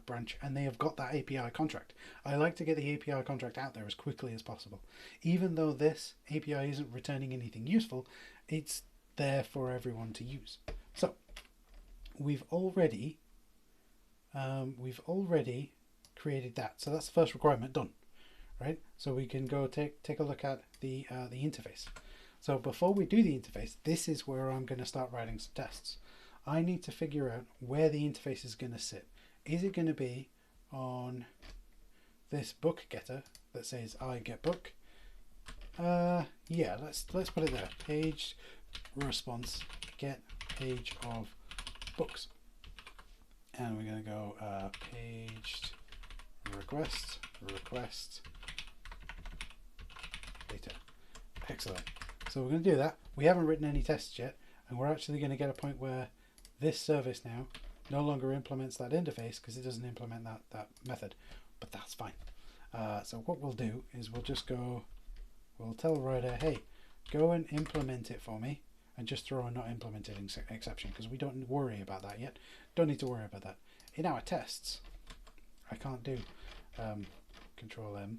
branch, and they have got that API contract. I like to get the API contract out there as quickly as possible. Even though this API isn't returning anything useful, it's there for everyone to use. So we've already created that. So that's the first requirement done, right? So we can go take a look at the interface. So before we do the interface, this is where I'm going to start writing some tests. I need to figure out where the interface is going to sit. Is it going to be on this book getter that says I get book? Yeah, let's put it there. Page response get page of books, and we're going to go paged request data. Excellent. So we're going to do that. We haven't written any tests yet, and we're actually going to get a point where this service now no longer implements that interface because it doesn't implement that method, but that's fine. So what we'll do is we'll tell Rider, hey, go and implement it for me, and just throw a not implemented exception because we don't worry about that yet. Don't need to worry about that. In our tests, I can't do Control M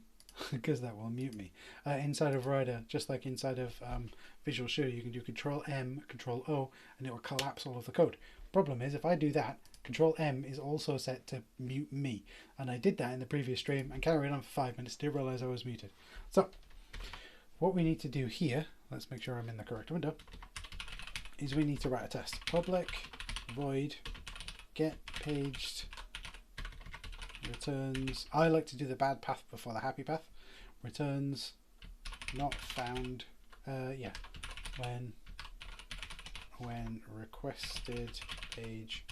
because that will mute me. Inside of Rider, just like inside of Visual Studio, you can do Control M, Control O, and it will collapse all of the code. Problem is, if I do that, Control M is also set to mute me, and I did that in the previous stream and carried on for 5 minutes. Didn't realize I was muted. So what we need to do here, let's make sure I'm in the correct window, is we need to write a test. Public void get paged returns. I like to do the bad path before the happy path. Returns not found. Yeah, when requested page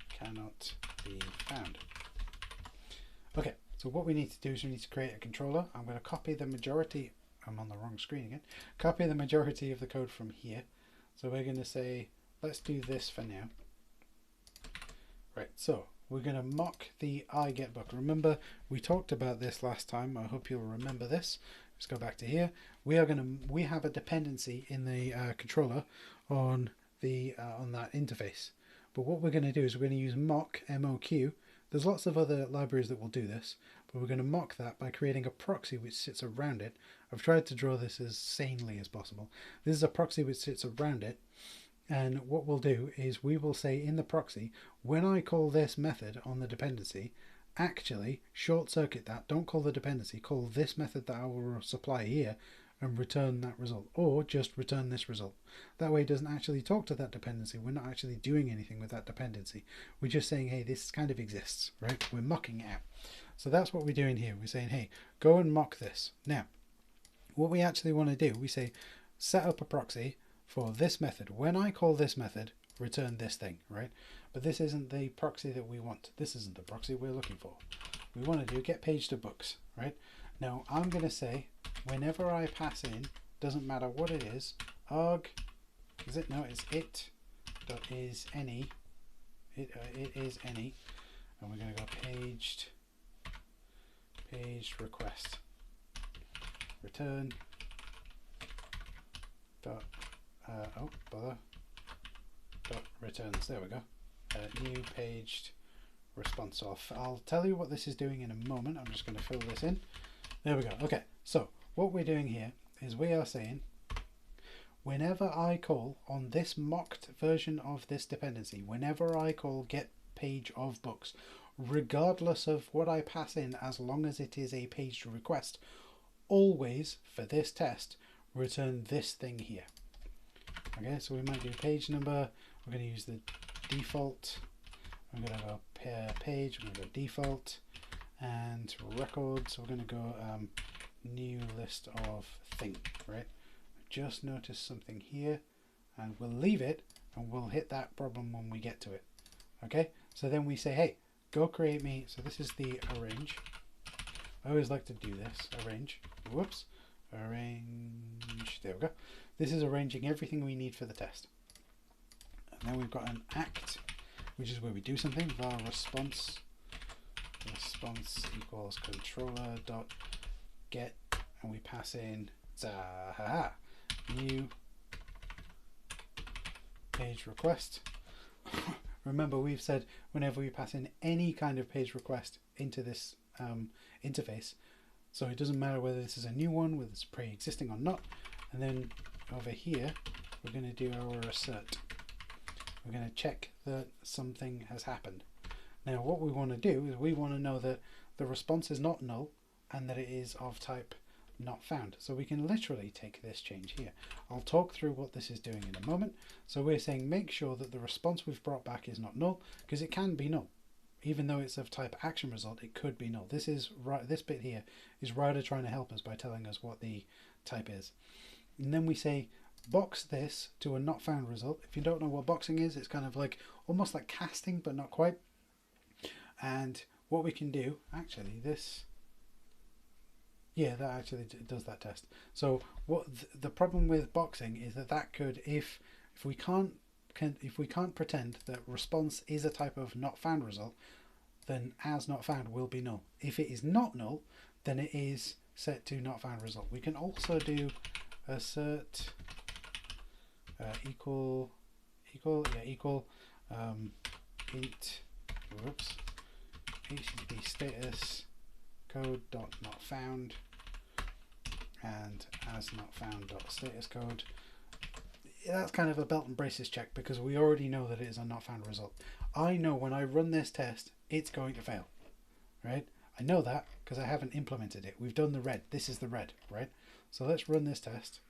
cannot be found. Okay, so what we need to do is we need to create a controller. I'm going to copy the majority. I'm on the wrong screen again. Copy the majority of the code from here. So we're going to say, let's do this for now. Right, so we're going to mock the iGetBook. Remember, we talked about this last time. I hope you'll remember this. Let's go back to here. We have a dependency in the controller on that interface. But what we're going to do is we're going to use mock MOQ. There's lots of other libraries that will do this, but we're going to mock that by creating a proxy which sits around it. I've tried to draw this as sanely as possible. This is a proxy which sits around it, and what we'll do is we will say in the proxy, when I call this method on the dependency, actually short circuit that, don't call the dependency, call this method that I will supply here and return that result, or just return this result. That way it doesn't actually talk to that dependency. We're not actually doing anything with that dependency. We're just saying, hey, this kind of exists, right? We're mocking it out. So that's what we're doing here. We're saying, hey, go and mock this. Now, what we actually want to do, we say set up a proxy for this method. When I call this method, return this thing, right? But this isn't the proxy that we want. This isn't the proxy we're looking for. We want to do get page to books, right? Now I'm going to say whenever I pass in, doesn't matter what it is, arg, is it? No, it's it dot is any. It is any, and we're going to go page request return dot bother dot returns. There we go. New paged response. So I'll tell you what this is doing in a moment. I'm just going to fill this in. There we go. Okay, so what we're doing here is we are saying whenever I call on this mocked version of this dependency, whenever I call get page of books, regardless of what I pass in, as long as it is a page request, always for this test return this thing here. Okay, so we might do page number. We're going to use the default. I'm going to go page. I'm going to go default and records. We're going to go new list of thing, right? Just noticed something here, and we'll leave it and we'll hit that problem when we get to it. Okay, so then we say, hey, go create me. So this is the arrange. I always like to do this. Arrange. Whoops. Arrange. There we go. This is arranging everything we need for the test. And then we've got an act, which is where we do something. Var response. Response equals controller dot get, and we pass in new page request. Remember, we've said whenever we pass in any kind of page request into this interface, so it doesn't matter whether this is a new one, whether it's pre-existing or not. And then over here, we're going to do our assert. We're going to check that something has happened. Now, what we want to do is we want to know that the response is not null and that it is of type not found. So we can literally take this change here. I'll talk through what this is doing in a moment. So we're saying make sure that the response we've brought back is not null, because it can be null. Even though it's of type action result, it could be null. This is right. This bit here is Router trying to help us by telling us what the type is. And then we say box this to a not found result. If you don't know what boxing is, it's kind of like almost like casting, but not quite. And what we can do, actually, this, yeah, that actually does that test. So what the problem with boxing is that could, if we can't pretend that response is a type of not found result, then as not found will be null. If it is not null, then it is set to not found result. We can also do assert equal int http status code dot not found and as not found dot status code. That's kind of a belt and braces check because we already know that it is a not found result. I know when I run this test it's going to fail, right? I know that because I haven't implemented it. We've done the red. This is the red, right? So let's run this test.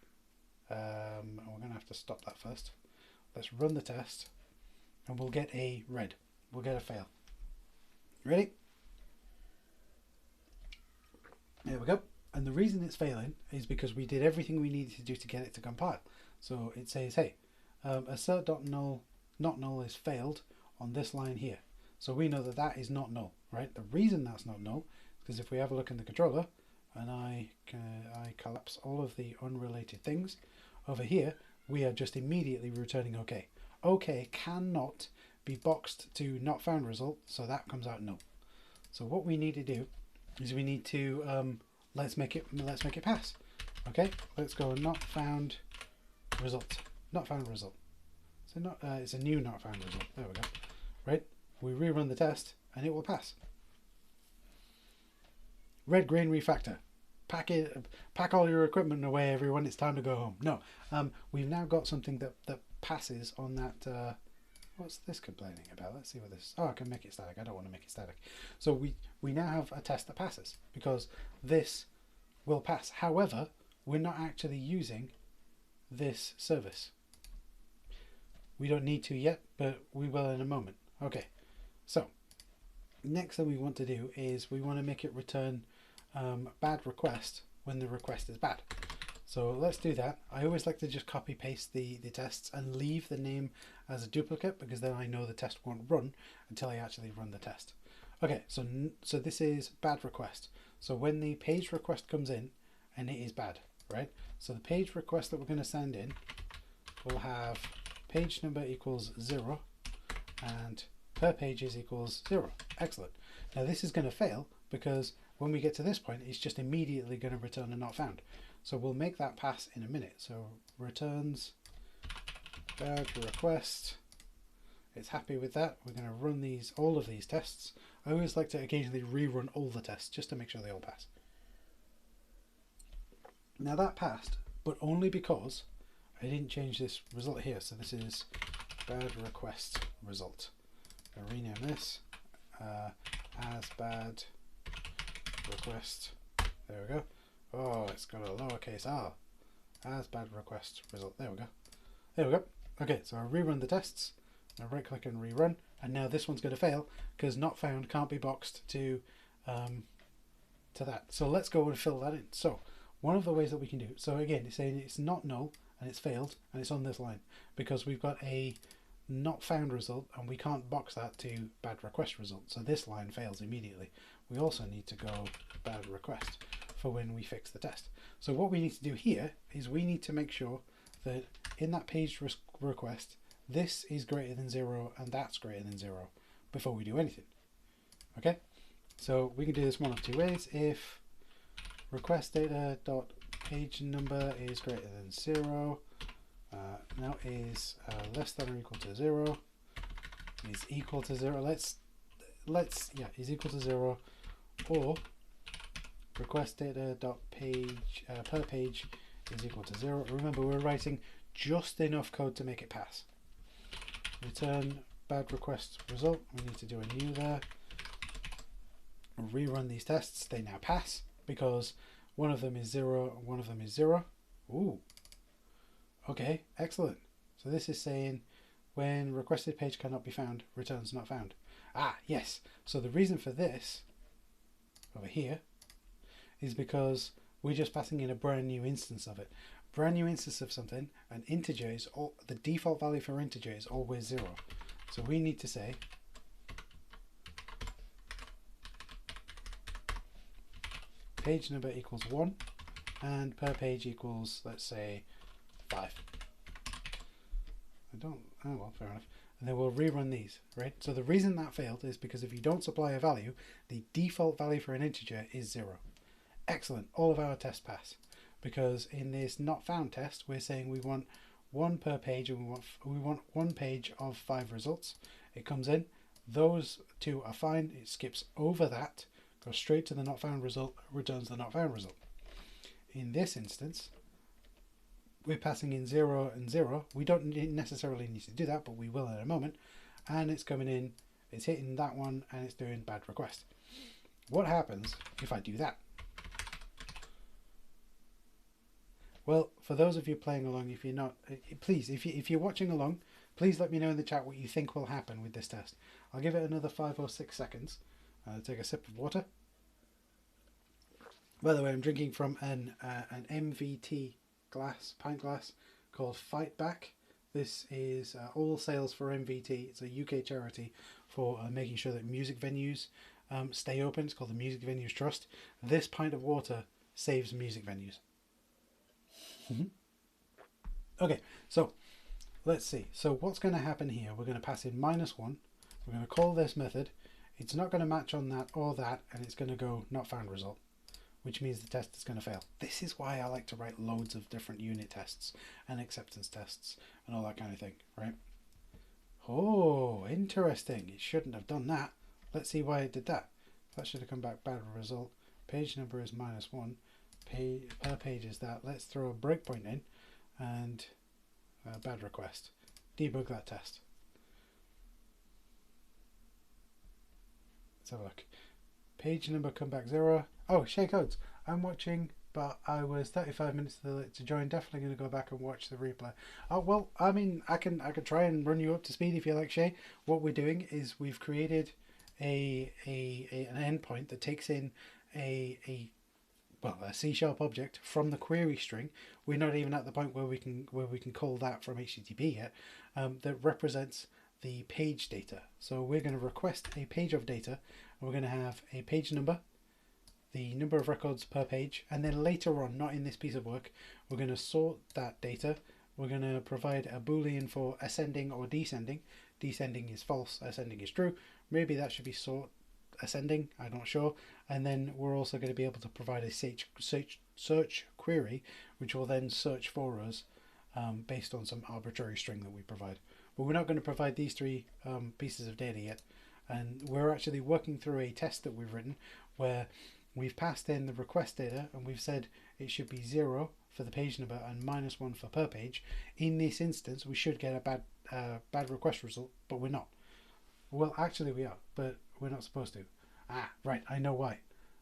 We're going to have to stop that first. Let's run the test and we'll get a red. We'll get a fail. Ready? There we go. And the reason it's failing is because we did everything we needed to do to get it to compile. So it says, hey, assert.null not null is failed on this line here. So we know that that is not null, right? The reason that's not null is because if we have a look in the controller and I collapse all of the unrelated things over here, we are just immediately returning OK. OK cannot be boxed to not found result, so that comes out null. So what we need to do is we need to let's make it pass. Okay, let's go not found result. Not found result. So it's a new not found result. There we go. Right? We rerun the test and it will pass. Red green refactor. Pack all your equipment away, everyone. It's time to go home. No, we've now got something that passes on that. What's this complaining about? Let's see what this. Oh, I can make it static. I don't want to make it static. So we now have a test that passes because this will pass. However, we're not actually using this service. We don't need to yet, but we will in a moment. Okay, so next thing we want to do is we want to make it return bad request when the request is bad. So let's do that. I always like to just copy paste the tests and leave the name as a duplicate, because then I know the test won't run until I actually run the test. Okay, so this is bad request. So when the page request comes in, and it is bad, right? So the page request that we're going to send in will have page number equals 0 and per pages equals 0. Excellent. Now this is going to fail because when we get to this point, it's just immediately going to return a not found. So we'll make that pass in a minute. So returns bad request. It's happy with that. We're going to run all of these tests. I always like to occasionally rerun all the tests just to make sure they all pass. Now that passed, but only because I didn't change this result here. So this is bad request result. I'll rename this as bad request. There we go. Oh, it's got a lowercase r. As bad request result. There we go. There we go. Okay, so I'll rerun the tests. I'll right click and rerun, and now this one's going to fail because not found can't be boxed to that. So let's go and fill that in. So one of the ways that we can do, so again, it's saying it's not null and it's failed and it's on this line because we've got a not found result and we can't box that to bad request result. So this line fails immediately. We also need to go bad request for when we fix the test. So what we need to do here is we need to make sure that in that page request, this is greater than 0 and that's greater than 0 before we do anything. Okay, so we can do this one of two ways. If request data dot page number is greater than 0, now is less than or equal to 0, is equal to 0. Is equal to 0, or request data dot page per page is equal to 0. Remember, we're writing just enough code to make it pass. Return bad request result. We need to do a new there. Rerun these tests. They now pass because one of them is 0 and one of them is 0. Ooh. Okay, excellent. So this is saying when requested page cannot be found, returns not found. Ah, yes. So the reason for this over here is because we're just passing in a brand new instance of it. Brand new instance of something, and integer is the default value for integer is always 0. So we need to say page number equals 1 and per page equals, let's say, 5. Oh well, fair enough. And then we'll rerun these, right? So the reason that failed is because if you don't supply a value, the default value for an integer is 0. Excellent, all of our tests pass. Because in this not found test, we're saying we want 1 per page and we want 1 page of 5 results. It comes in, those 2 are fine, it skips over that, goes straight to the not found result, returns the not found result. In this instance, we're passing in 0 and 0. We don't necessarily need to do that, but we will in a moment. And it's coming in, it's hitting that one, and it's doing bad request. What happens if I do that? Well, for those of you playing along, if you're not, please, if you're watching along, please let me know in the chat what you think will happen with this test. I'll give it another 5 or 6 seconds. Take a sip of water. By the way, I'm drinking from an MVT pint glass called Fight Back. This is all sales for MVT. It's a UK charity for making sure that music venues stay open. It's called the Music Venues Trust. This pint of water saves music venues. Okay, so let's see. So what's going to happen here? We're going to pass in -1. We're going to call this method. It's not going to match on that or that, and it's going to go not found result, which means the test is going to fail. This is why I like to write loads of different unit tests and acceptance tests and all that kind of thing, right? Oh, interesting. It shouldn't have done that. Let's see why it did that. That should have come back bad result. Page number is -1. Per page is that. Let's throw a breakpoint in and bad request. Debug that test. Let's have a look. Page number come back 0. Oh, Shay Codes. I'm watching, but I was 35 minutes too late to join. Definitely going to go back and watch the replay. Oh well, I mean, I can try and run you up to speed if you like, Shay. What we're doing is we've created an endpoint that takes in a well, a C# object from the query string. We're not even at the point where we can call that from HTTP yet. That represents the page data. So we're going to request a page of data, and we're going to have a page number, the number of records per page, and then later on, not in this piece of work, we're going to sort that data. We're going to provide a boolean for ascending or descending. Descending is false, ascending is true. Maybe that should be sort ascending, I'm not sure. And then we're also going to be able to provide a search query, which will then search for us based on some arbitrary string that we provide. But we're not going to provide these three pieces of data yet. And we're actually working through a test that we've written where we've passed in the request data and we've said it should be 0 for the page number and -1 for per page. In this instance, we should get a bad request result, but we're not. Well, actually we are, but we're not supposed to. Right, I know why.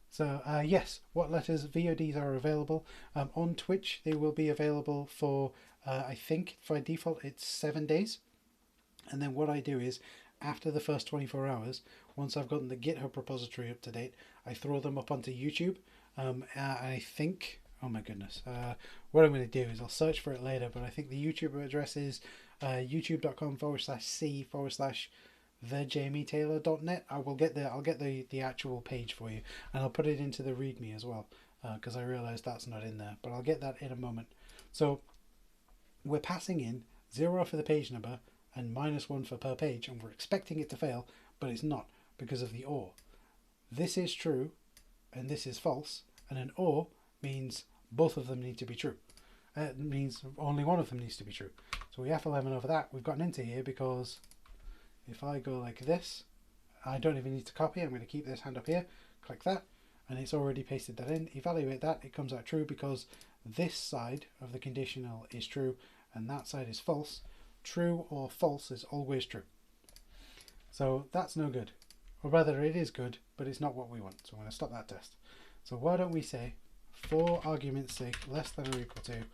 So yes, what letters VODs are available. On Twitch, they will be available for, I think by default, it's 7 days. And then what I do is, after the first 24 hours, once I've gotten the GitHub repository up to date, I throw them up onto YouTube. I think, oh my goodness, what I'm going to do is I'll search for it later, but I think the YouTube address is youtube.com/c/thejamietaylor.net. I'll get the actual page for you, and I'll put it into the README as well, because I realized that's not in there, but I'll get that in a moment. So we're passing in 0 for the page number and -1 for per page, and we're expecting it to fail, but it's not because of the OR. This is true and this is false, and an OR means both of them need to be true. It means only one of them needs to be true. So we F11 over that. We've gotten into here because if I go like this, I don't even need to copy. I'm going to keep this hand up here, click that, and it's already pasted that in. Evaluate that, it comes out true because this side of the conditional is true and that side is false. True or false is always true. So that's no good. Or rather, it is good, but it's not what we want. So I'm going to stop that test. So why don't we say, for argument's sake, less than or equal to,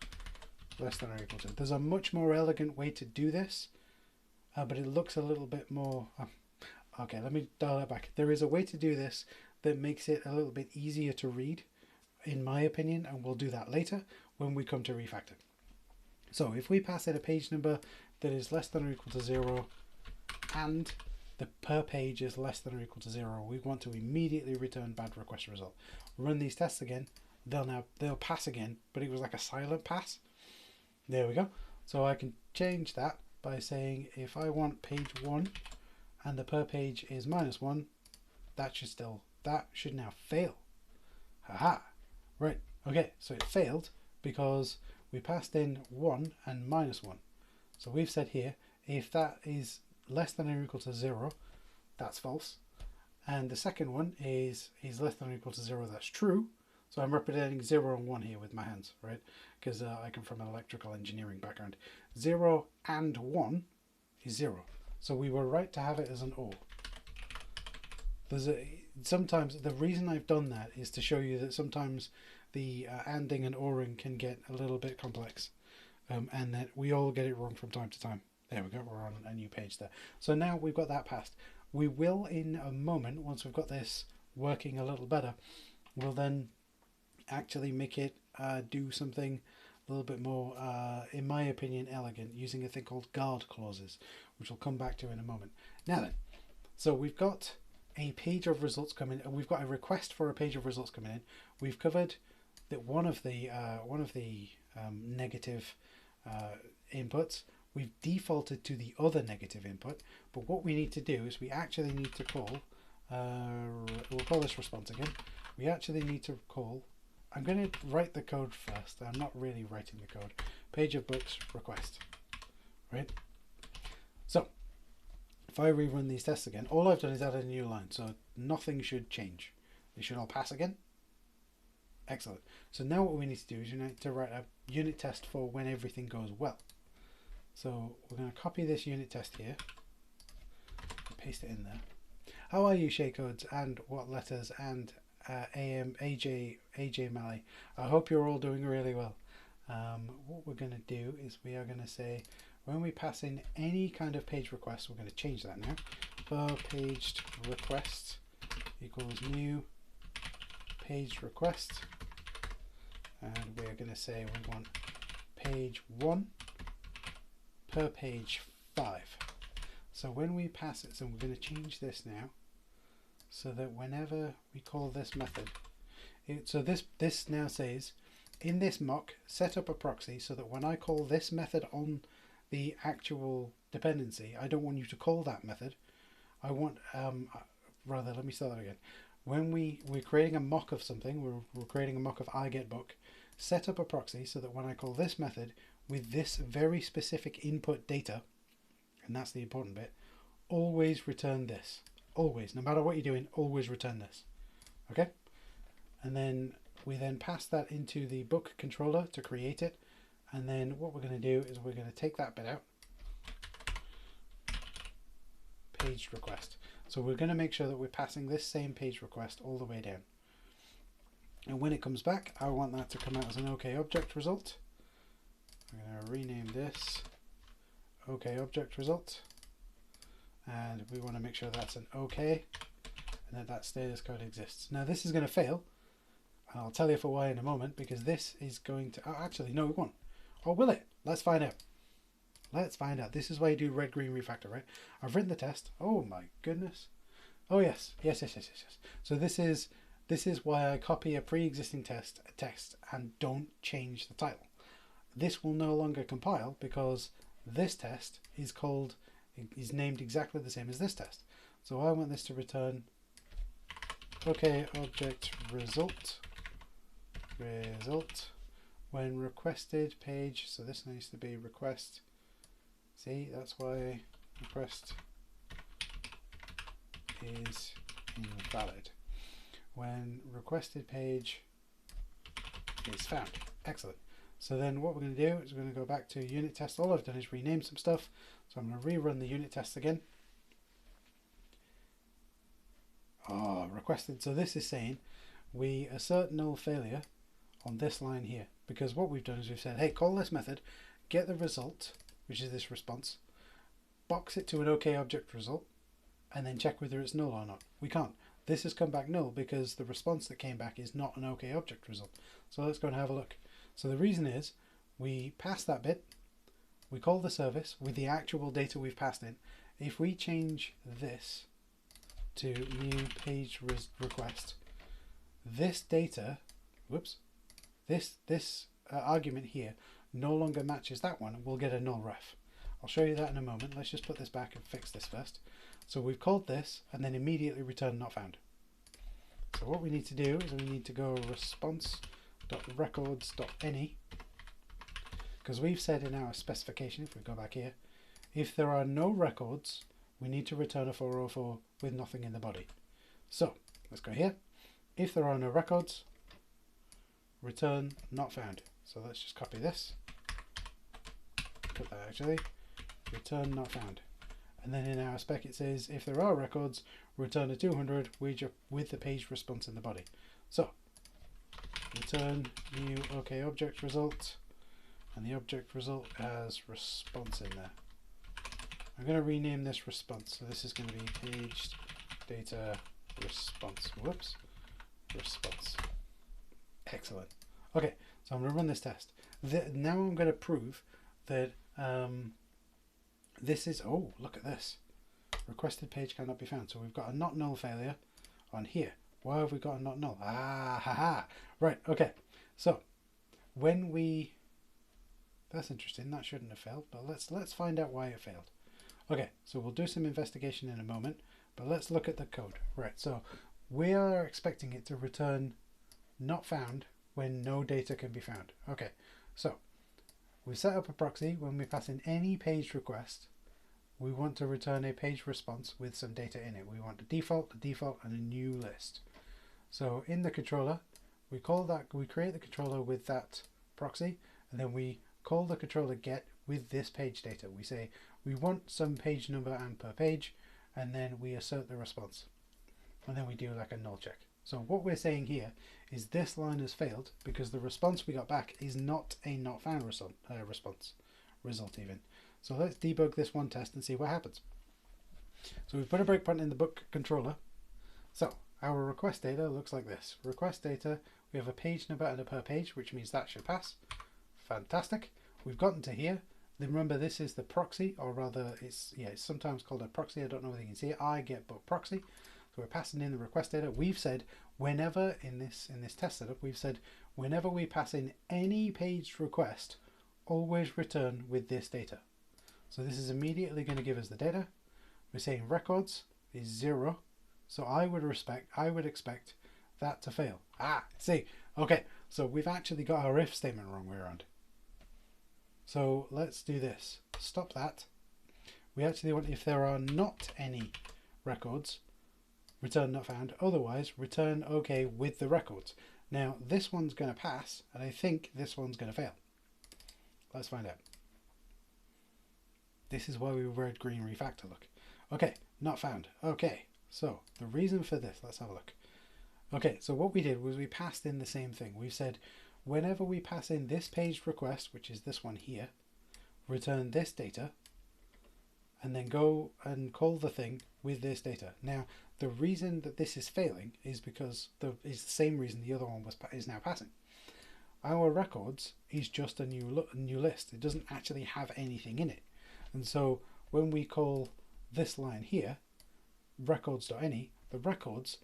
less than or equal to. There's a much more elegant way to do this, but it looks a little bit more... okay, let me dial that back. There is a way to do this that makes it a little bit easier to read, in my opinion, and we'll do that later when we come to refactor. So if we pass in a page number that is less than or equal to 0 and the per page is less than or equal to 0, we want to immediately return bad request result. Run these tests again. They'll pass again, but it was like a silent pass. There we go. So I can change that by saying if I want page 1 and the per page is -1, that should now fail. Haha. Right. Okay. So it failed because we passed in 1 and -1. So we've said here, if that is less than or equal to 0, that's false. And the second one is less than or equal to 0, that's true. So I'm representing 0 and 1 here with my hands, right? Because I come from an electrical engineering background. 0 and 1 is 0. So we were right to have it as an OR. Sometimes the reason I've done that is to show you that sometimes the anding and oring can get a little bit complex, and that we all get it wrong from time to time. There we go, we're on a new page there. So now we've got that passed. We will, in a moment, once we've got this working a little better, we'll then actually make it do something a little bit more, in my opinion, elegant, using a thing called guard clauses, which we'll come back to in a moment. Now then, so we've got a page of results coming, and we've got a request for a page of results coming in. We've covered that one of the negative inputs. We've defaulted to the other negative input, but what we need to do is we actually need to call, we'll call this response again. We actually need to call, I'm going to write the code first. I'm not really writing the code. Page of books request, right? So if I rerun these tests again, all I've done is added a new line, so nothing should change. They should all pass again. Excellent. So now what we need to do is we need to write a unit test for when everything goes well. So we're going to copy this unit test here, paste it in there. How are you, Shaycodes, and what letters, and AJ Malley? I hope you're all doing really well. What we're going to do is we are going to say when we pass in any kind of page request, we're going to change that now. For paged request equals new page request. and we're going to say we want page 1 per page 5. So when we pass it, so we're going to change this now so that whenever we call this method, so this now says, in this mock, set up a proxy so that when I call this method on the actual dependency, I don't want you to call that method. I want, rather, let me start that again. When we're creating a mock of something, we're creating a mock of iGetBook, set up a proxy so that when I call this method with this very specific input data, and that's the important bit, always return this. Always, no matter what you're doing, always return this. Okay? And then we then pass that into the book controller to create it. And then what we're going to do is we're going to take that bit out. Page request. So we're going to make sure that we're passing this same page request all the way down. And when it comes back, I want that to come out as an OK object result. I'm going to rename this OK object result. And we want to make sure that's an OK and that status code exists. Now this is going to fail. And I'll tell you for why in a moment, because this is going to, oh, actually, no, it won't. Or will it? Let's find out. Let's find out. This is why you do red, green refactor, right? I've written the test. Oh my goodness. Oh yes. Yes. So this is why I copy a pre-existing text and don't change the title. This will no longer compile because this test is named exactly the same as this test. So I want this to return OK object result when requested page. So this needs to be request. See, that's why request is invalid. When requested page is found. Excellent. So then what we're going to do is we're going to go back to unit test. All I've done is rename some stuff. So I'm going to rerun the unit test again. Requested. So this is saying we assert null failure on this line here, because what we've done is we've said, hey, call this method, get the result, which is this response, box it to an OK object result, and then check whether it's null or not. We can't. This has come back null because the response that came back is not an OK object result. So let's go and have a look. So the reason is we pass that bit, we call the service with the actual data we've passed in. If we change this to new page request, this data, this argument here no longer matches that one, and we'll get a null ref. I'll show you that in a moment. Let's just put this back and fix this first. So we've called this and then immediately return not found. So what we need to do is we need to go response.records.any, because we've said in our specification, if we go back here, if there are no records, we need to return a 404 with nothing in the body. So let's go here. If there are no records, return not found. So let's just copy this, put that actually, return not found. And then in our spec it says if there are records, return a 200 with the page response in the body. So return new OK object result, and the object result has response in there. I'm going to rename this response. So this is going to be page data response. Whoops. Response. Excellent. Okay, so I'm going to run this test. Now I'm going to prove that this is, oh, look at this. Requested page cannot be found. So we've got a not null failure on here. Why have we got a not null? Ah, haha. Right, okay. So when we, that's interesting. That shouldn't have failed, but let's find out why it failed. Okay, so we'll do some investigation in a moment, but let's look at the code. Right, so we are expecting it to return not found when no data can be found. Okay, so we set up a proxy. When we pass in any page request, we want to return a page response with some data in it. We want a default, and a new list. So in the controller, we create the controller with that proxy, and then we call the controller get with this page data. We say we want some page number and per page, and then we assert the response. And then we do like a null check. So what we're saying here is this line has failed because the response we got back is not a not found result even. So let's debug this one test and see what happens. So we've put a breakpoint in the book controller. So our request data looks like this. Request data, We have a page number and a per page, which means that should pass. Fantastic. We've gotten to here. Then remember, this is the proxy, or rather, it's sometimes called a proxy. I don't know whether you can see it. I get book proxy. So we're passing in the request data. We've said whenever in this test setup, we've said whenever we pass in any page request, always return with this data. So this is immediately going to give us the data. We're saying records is 0. So I would expect that to fail. See, okay. So we've actually got our if statement wrong way around. So let's do this. Stop that. We actually want, if there are not any records, return not found. Otherwise, return OK with the records. Now, this one's going to pass, and I think this one's going to fail. Let's find out. This is why we red, green, refactor. Look. Okay, not found. Okay, so the reason for this, let's have a look. Okay, so what we did was we passed in the same thing. We said, whenever we pass in this page request, which is this one here, return this data, and then go and call the thing with this data. Now, the reason that this is failing is because it's the same reason the other one is now passing. Our records is just a new list. It doesn't actually have anything in it. And so when we call this line here, records.any, the records,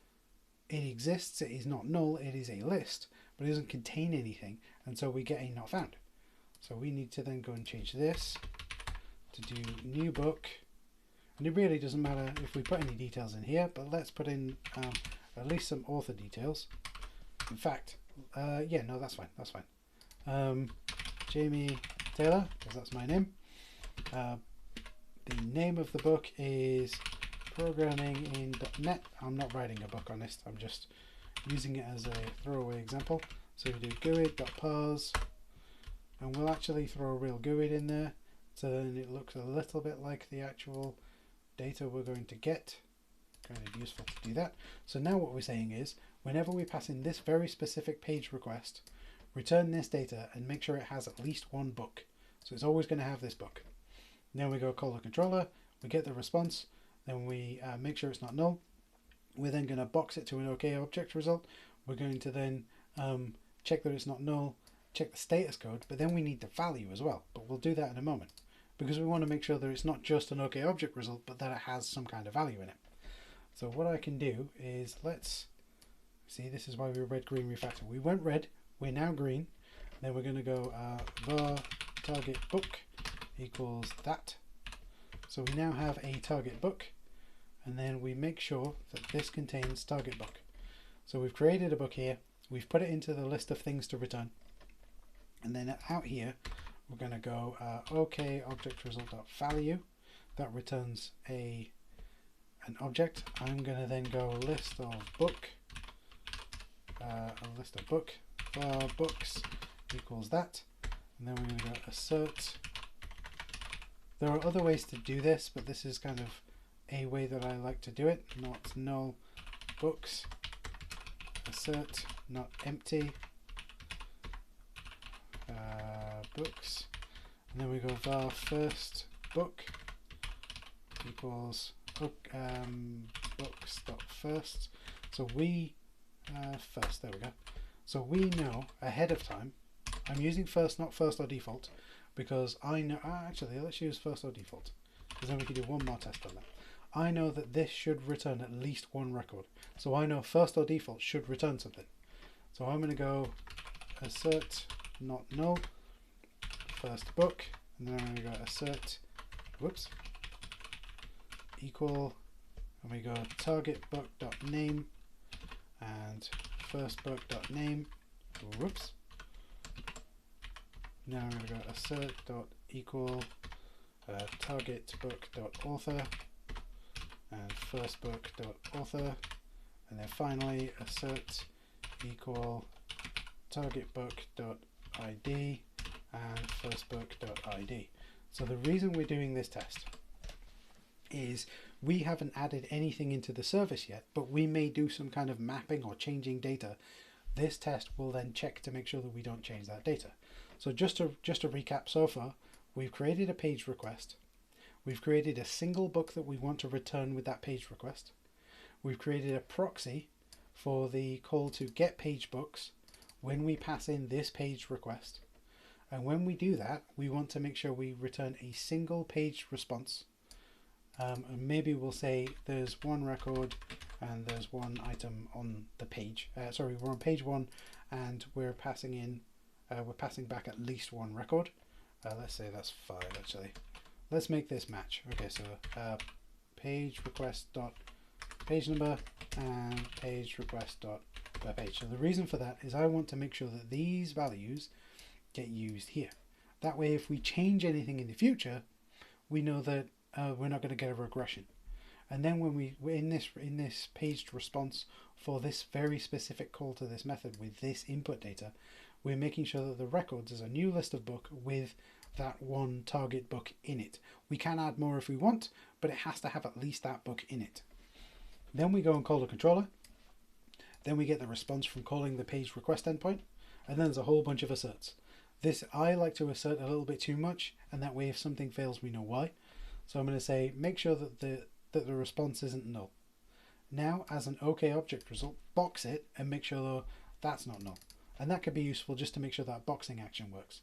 it exists, it is not null, it is a list, but it doesn't contain anything, and so we get a not found. So we need to then go and change this to do new book, and it really doesn't matter if we put any details in here, but let's put in at least some author details. In fact, yeah, no, that's fine. Jamie Taylor, because that's my name. The name of the book is Programming in .NET. I'm not writing a book on this, I'm just using it as a throwaway example. So we do GUID.parse, and we'll actually throw a real GUID in there, so then it looks a little bit like the actual data we're going to get. Kind of useful to do that. So now what we're saying is, whenever we pass in this very specific page request, return this data and make sure it has at least one book. So it's always going to have this book. Then we go call the controller, we get the response, then we make sure it's not null. We're then going to box it to an OK object result. We're going to then check that it's not null, check the status code, but then we need the value as well. But we'll do that in a moment, because we want to make sure that it's not just an OK object result, but that it has some kind of value in it. So what I can do is, let's see, this is why we were red, green, refactor. We went red, we're now green. Then we're going to go var target book equals that. So we now have a target book, and then we make sure that this contains target book. So we've created a book here, we've put it into the list of things to return, and then out here we're going to go OK object result.value. That returns an object. I'm going to then go list of book, var books equals that, and then we're going to go assert. There are other ways to do this, but this is kind of a way that I like to do it. Not null books, assert not empty books, and then we go var first book equals books dot first. So we first, there we go. So we know ahead of time, I'm using first, not first or default, because I know, actually let's use first or default, because then we can do one more test on that. I know that this should return at least one record. So I know first or default should return something. So I'm going to go assert not null, first book, and then I'm going to go assert, whoops, equal, and we go target book dot name and first book dot name, whoops. Now I'm going to go assert dot equal target book dot author and first book dot author, and then finally assert equal target book dot id and first book dot id. So the reason we're doing this test is we haven't added anything into the service yet, but we may do some kind of mapping or changing data. This test will then check to make sure that we don't change that data. So just to recap so far, we've created a page request. We've created a single book that we want to return with that page request. We've created a proxy for the call to get page books, when we pass in this page request. And when we do that, we want to make sure we return a single page response. And maybe we'll say there's one record and there's one item on the page. Sorry, we're on page 1 and we're passing back at least one record. Let's say that's 5 actually. Let's make this match. Okay, so page request dot page number and page request dot per page. So the reason for that is I want to make sure that these values get used here. That way, if we change anything in the future, we know that we're not going to get a regression. And then when we're in this paged response for this very specific call to this method with this input data, we're making sure that the records is a new list of book with that one target book in it. We can add more if we want, but it has to have at least that book in it. Then we go and call the controller. Then we get the response from calling the page request endpoint, and then there's a whole bunch of asserts. This I like to assert a little bit too much, and that way if something fails we know why. So I'm going to say make sure that the response isn't null. Now as an OK object result, box it and make sure though that's not null. And that could be useful just to make sure that boxing action works.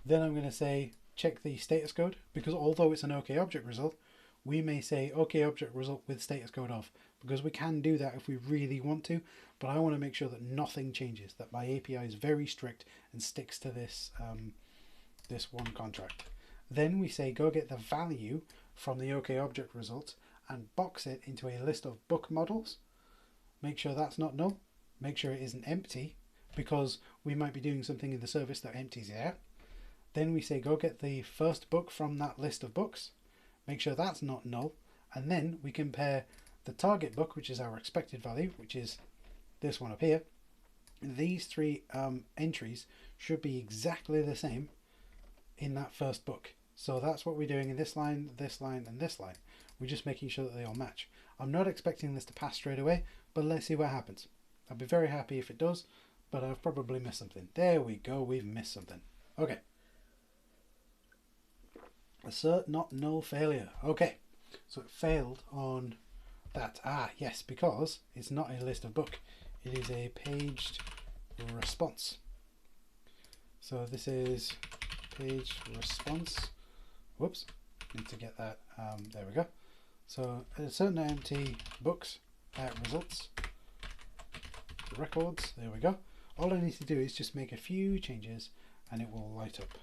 Then I'm going to say check the status code, because although it's an OK object result, we may say OK object result with status code off, because we can do that if we really want to, but I want to make sure that nothing changes, that my API is very strict and sticks to this this one contract. Then we say go get the value from the OK object result and box it into a list of book models. Make sure that's not null. Make sure it isn't empty, because we might be doing something in the service that empties it out. Then we say go get the first book from that list of books. Make sure that's not null. And then we compare the target book, which is our expected value, which is this one up here. These three entries should be exactly the same in that first book. So that's what we're doing in this line, and this line. We're just making sure that they all match. I'm not expecting this to pass straight away, but let's see what happens. I'll be very happy if it does, but I've probably missed something. There we go, we've missed something. Okay. Assert not null failure. Okay, so it failed on that. Yes, because it's not a list of book. It is a paged response. So this is page response. Whoops, need to get that. There we go. So assert not empty books results records. There we go. All I need to do is just make a few changes and it will light up.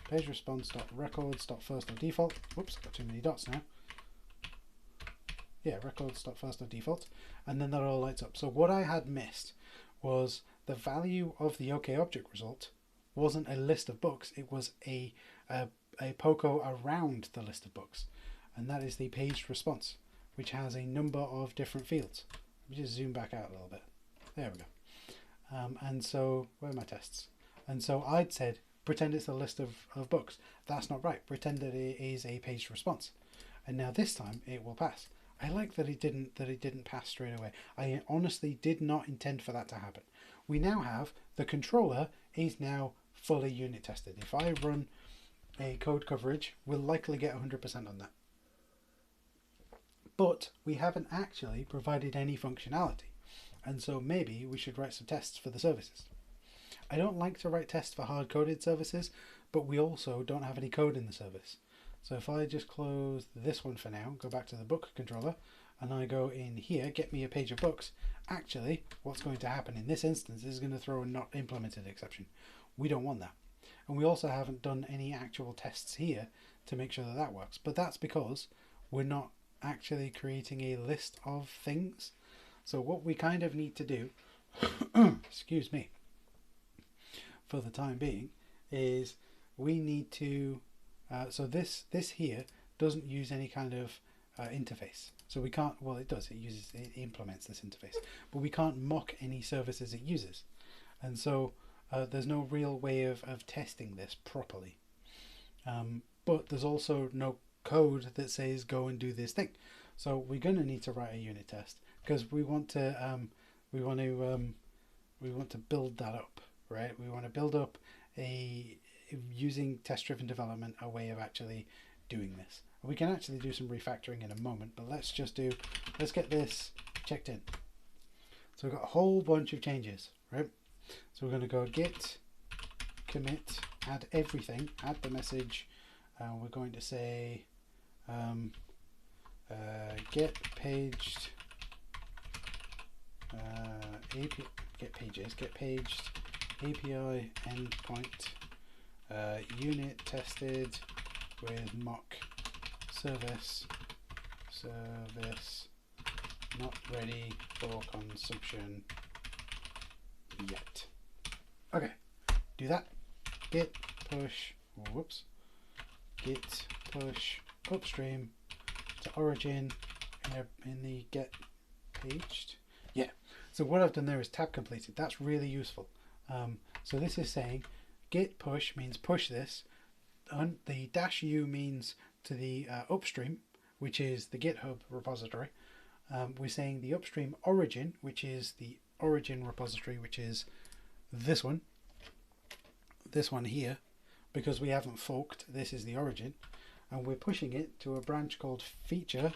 Page response.records.first.default. Whoops, got too many dots now. Yeah, records.first.default, and then that all lights up. So what I had missed was the value of the OK object result wasn't a list of books, it was a POCO around the list of books, and that is the paged response, which has a number of different fields. Let me just zoom back out a little bit. There we go. And so, where are my tests? And so I'd said, pretend it's a list of books. That's not right. Pretend that it is a paged response. And now this time it will pass. I like that it didn't pass straight away. I honestly did not intend for that to happen. We now have the controller is now fully unit tested. If I run a code coverage, we'll likely get 100% on that. But we haven't actually provided any functionality. And so maybe we should write some tests for the services. I don't like to write tests for hard-coded services, but we also don't have any code in the service. So if I just close this one for now, go back to the book controller, and I go in here, get me a page of books, actually what's going to happen in this instance is going to throw a not implemented exception. We don't want that. And we also haven't done any actual tests here to make sure that that works. But that's because we're not actually creating a list of things. So what we kind of need to do, excuse me, for the time being, is we need to, so this here doesn't use any kind of interface. So we can't, well it does, it implements this interface, but we can't mock any services it uses. And so there's no real way of testing this properly. But there's also no code that says go and do this thing. So we're going to need to write a unit test, because we want to build that up, right? We want to build up using test-driven development, a way of actually doing this. We can actually do some refactoring in a moment, but let's get this checked in. So we've got a whole bunch of changes, right? So we're going to go git commit, add everything, add the message. We're going to say get paged get paged API endpoint unit tested with mock service not ready for consumption yet. Okay, do that. Git push upstream to origin in the get paged. Yeah, so what I've done there is tab completed. That's really useful. So this is saying git push means push this, and the -u means to the upstream, which is the GitHub repository. We're saying the upstream origin, which is the origin repository, which is this one here, because we haven't forked. This is the origin, and we're pushing it to a branch called feature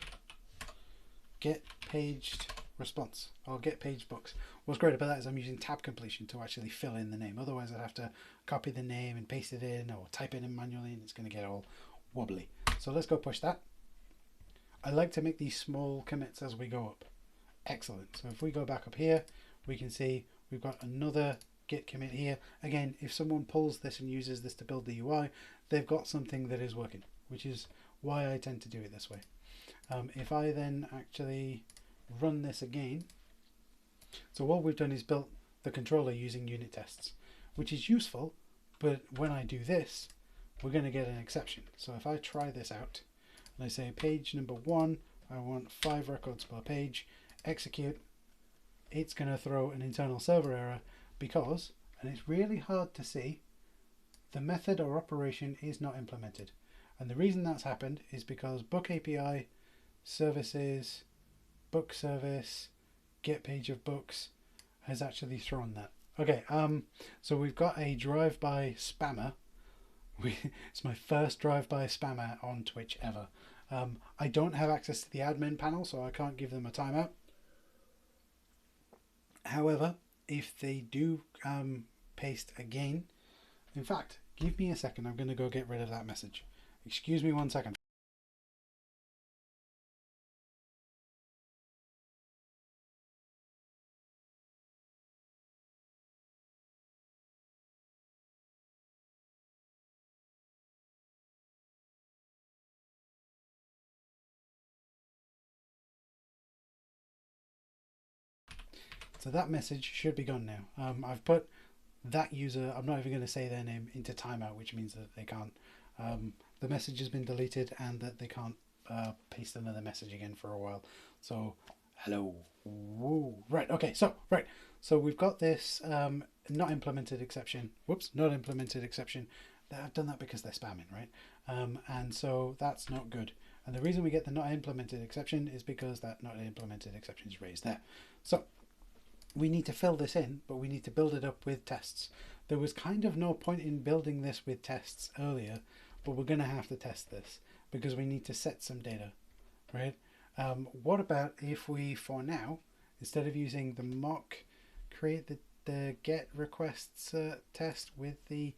get paged response or get paged books. What's great about that is I'm using tab completion to actually fill in the name. Otherwise I'd have to copy the name and paste it in or type it in manually, and it's going to get all wobbly. So let's go push that. I like to make these small commits as we go up. Excellent. So if we go back up here, we can see we've got another git commit here. Again, if someone pulls this and uses this to build the UI, they've got something that is working, which is why I tend to do it this way. If I then actually run this again, so what we've done is built the controller using unit tests, which is useful, but when I do this, we're going to get an exception. So if I try this out and I say page number 1, I want 5 records per page, execute, it's going to throw an internal server error because, and it's really hard to see, the method or operation is not implemented. And the reason that's happened is because book API, services, book service, get page of books has actually thrown that. Okay, so we've got a drive-by spammer. It's my first drive-by spammer on Twitch ever. I don't have access to the admin panel, so I can't give them a timeout. However, if they do paste again, in fact, give me a second, I'm going to go get rid of that message. Excuse me 1 second. So that message should be gone now. I've put that user, I'm not even going to say their name, into timeout, which means that they can't, the message has been deleted and that they can't paste another message again for a while. So hello. Whoa. Right, okay, so we've got this not implemented exception. Whoops, not implemented exception. I've done that because they're spamming, right? And so that's not good. And the reason we get the not implemented exception is because that not implemented exception is raised there. So we need to fill this in, but we need to build it up with tests. There was kind of no point in building this with tests earlier, but we're going to have to test this because we need to set some data, right? What about if we, for now, instead of using the mock, create the get requests test with the,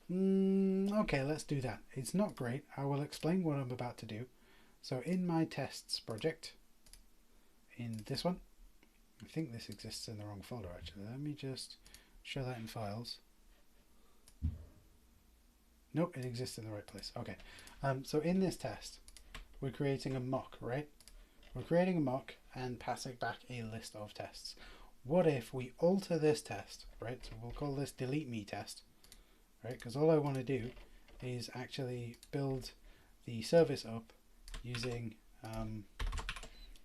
okay, let's do that. It's not great. I will explain what I'm about to do. So in my tests project, in this one, I think this exists in the wrong folder actually. Let me just show that in files. Nope, it exists in the right place. Okay, so in this test, we're creating a mock, right? We're creating a mock and passing back a list of tests. What if we alter this test, right? So we'll call this delete me test, right? Because all I want to do is actually build the service up using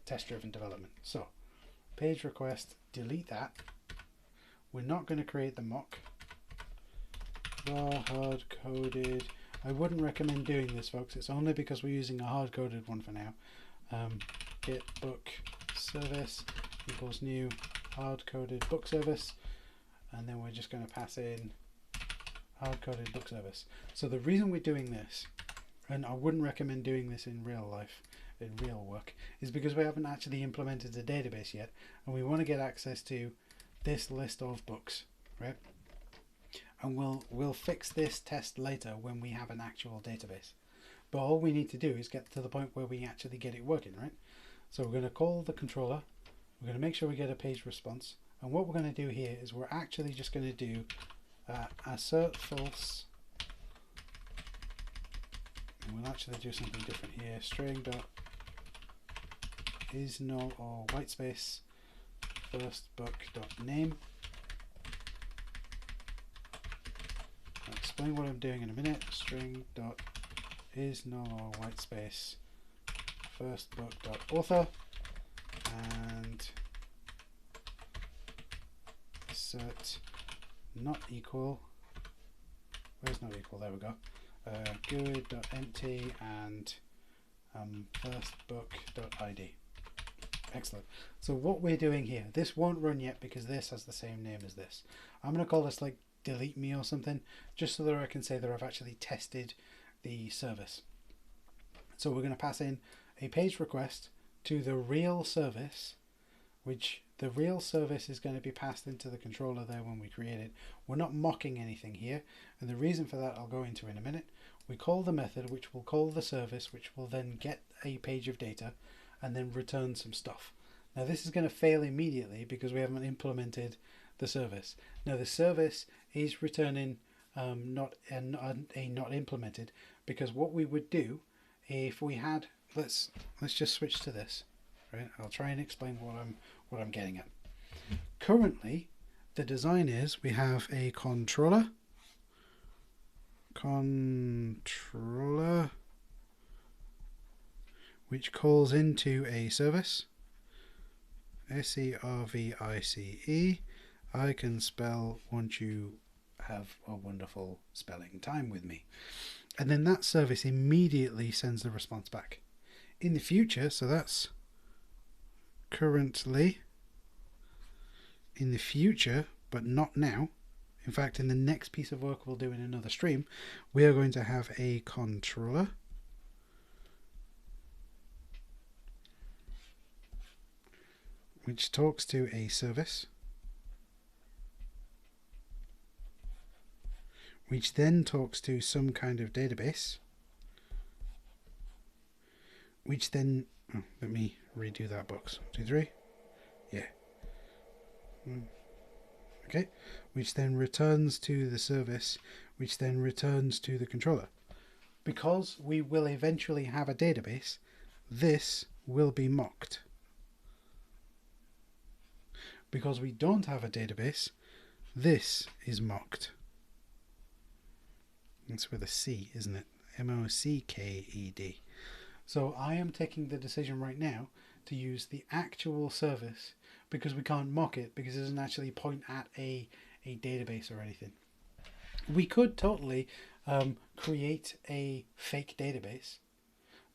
test-driven development. So page request, delete that. We're not going to create the mock. Raw hard-coded. I wouldn't recommend doing this, folks. It's only because we're using a hard-coded one for now. Get book service equals new hard-coded book service, and then we're just going to pass in hard-coded book service. So the reason we're doing this, and I wouldn't recommend doing this in real life, in real work, is because we haven't actually implemented the database yet, and we want to get access to this list of books, right? And we'll fix this test later when we have an actual database. But all we need to do is get to the point where we actually get it working, right? So we're going to call the controller. We're going to make sure we get a page response. And what we're going to do here is we're actually just going to do assert false. And we'll actually do something different here. String dot is null or white space first book dot name. I'll explain what I'm doing in a minute. String dot is null or white space first book dot author, and assert not equal. Where's not equal? There we go. GUID.empty and firstbook.id. Excellent. So what we're doing here, this won't run yet because this has the same name as this. I'm going to call this like delete me or something, just so that I can say that I've actually tested the service. So we're going to pass in a page request to the real service, which the real service is going to be passed into the controller there when we create it. We're not mocking anything here, and the reason for that I'll go into in a minute. We call the method, which will call the service, which will then get a page of data and then return some stuff. Now this is going to fail immediately because we haven't implemented the service. Now the service is returning not implemented, because what we would do if we had, let's just switch to this, right? I'll try and explain what I'm getting at. Currently, the design is we have a controller, which calls into a service, service. I can spell once you have a wonderful spelling time with me. And then that service immediately sends the response back. In the future, so that's currently, in the future, but not now. In fact, in the next piece of work we'll do in another stream, we are going to have a controller which talks to a service, which then talks to some kind of database, which then, oh, let me redo that box. 2, 3, yeah. Okay, which then returns to the service, which then returns to the controller. Because we will eventually have a database, this will be mocked. Because we don't have a database, this is mocked. It's with a C, isn't it? M-O-C-K-E-D. So I am taking the decision right now to use the actual service, because we can't mock it because it doesn't actually point at a database or anything. We could totally create a fake database,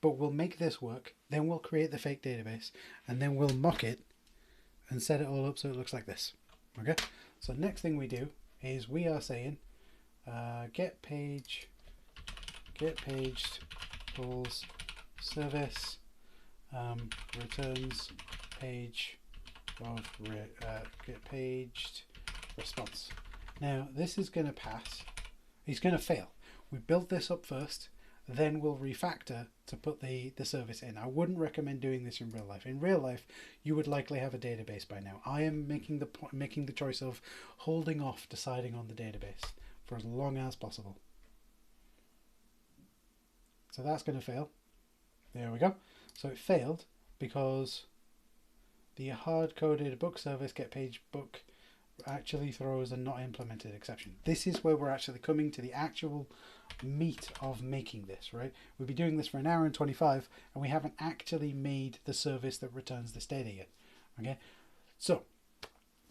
but we'll make this work, then we'll create the fake database, and then we'll mock it and set it all up so it looks like this. Okay, so next thing we do is we are saying get page calls service returns page of get paged response. Now this is going to pass. It's going to fail. We built this up first, then we'll refactor to put the service in. I wouldn't recommend doing this in real life. In real life, you would likely have a database by now. I am making the choice of holding off deciding on the database for as long as possible. So that's going to fail. There we go. So it failed because the hard-coded book service get page book actually throws a not implemented exception. This is where we're actually coming to the actual meat of making this, right? We'll be doing this for 1 hour and 25 and we haven't actually made the service that returns this data yet. Okay, so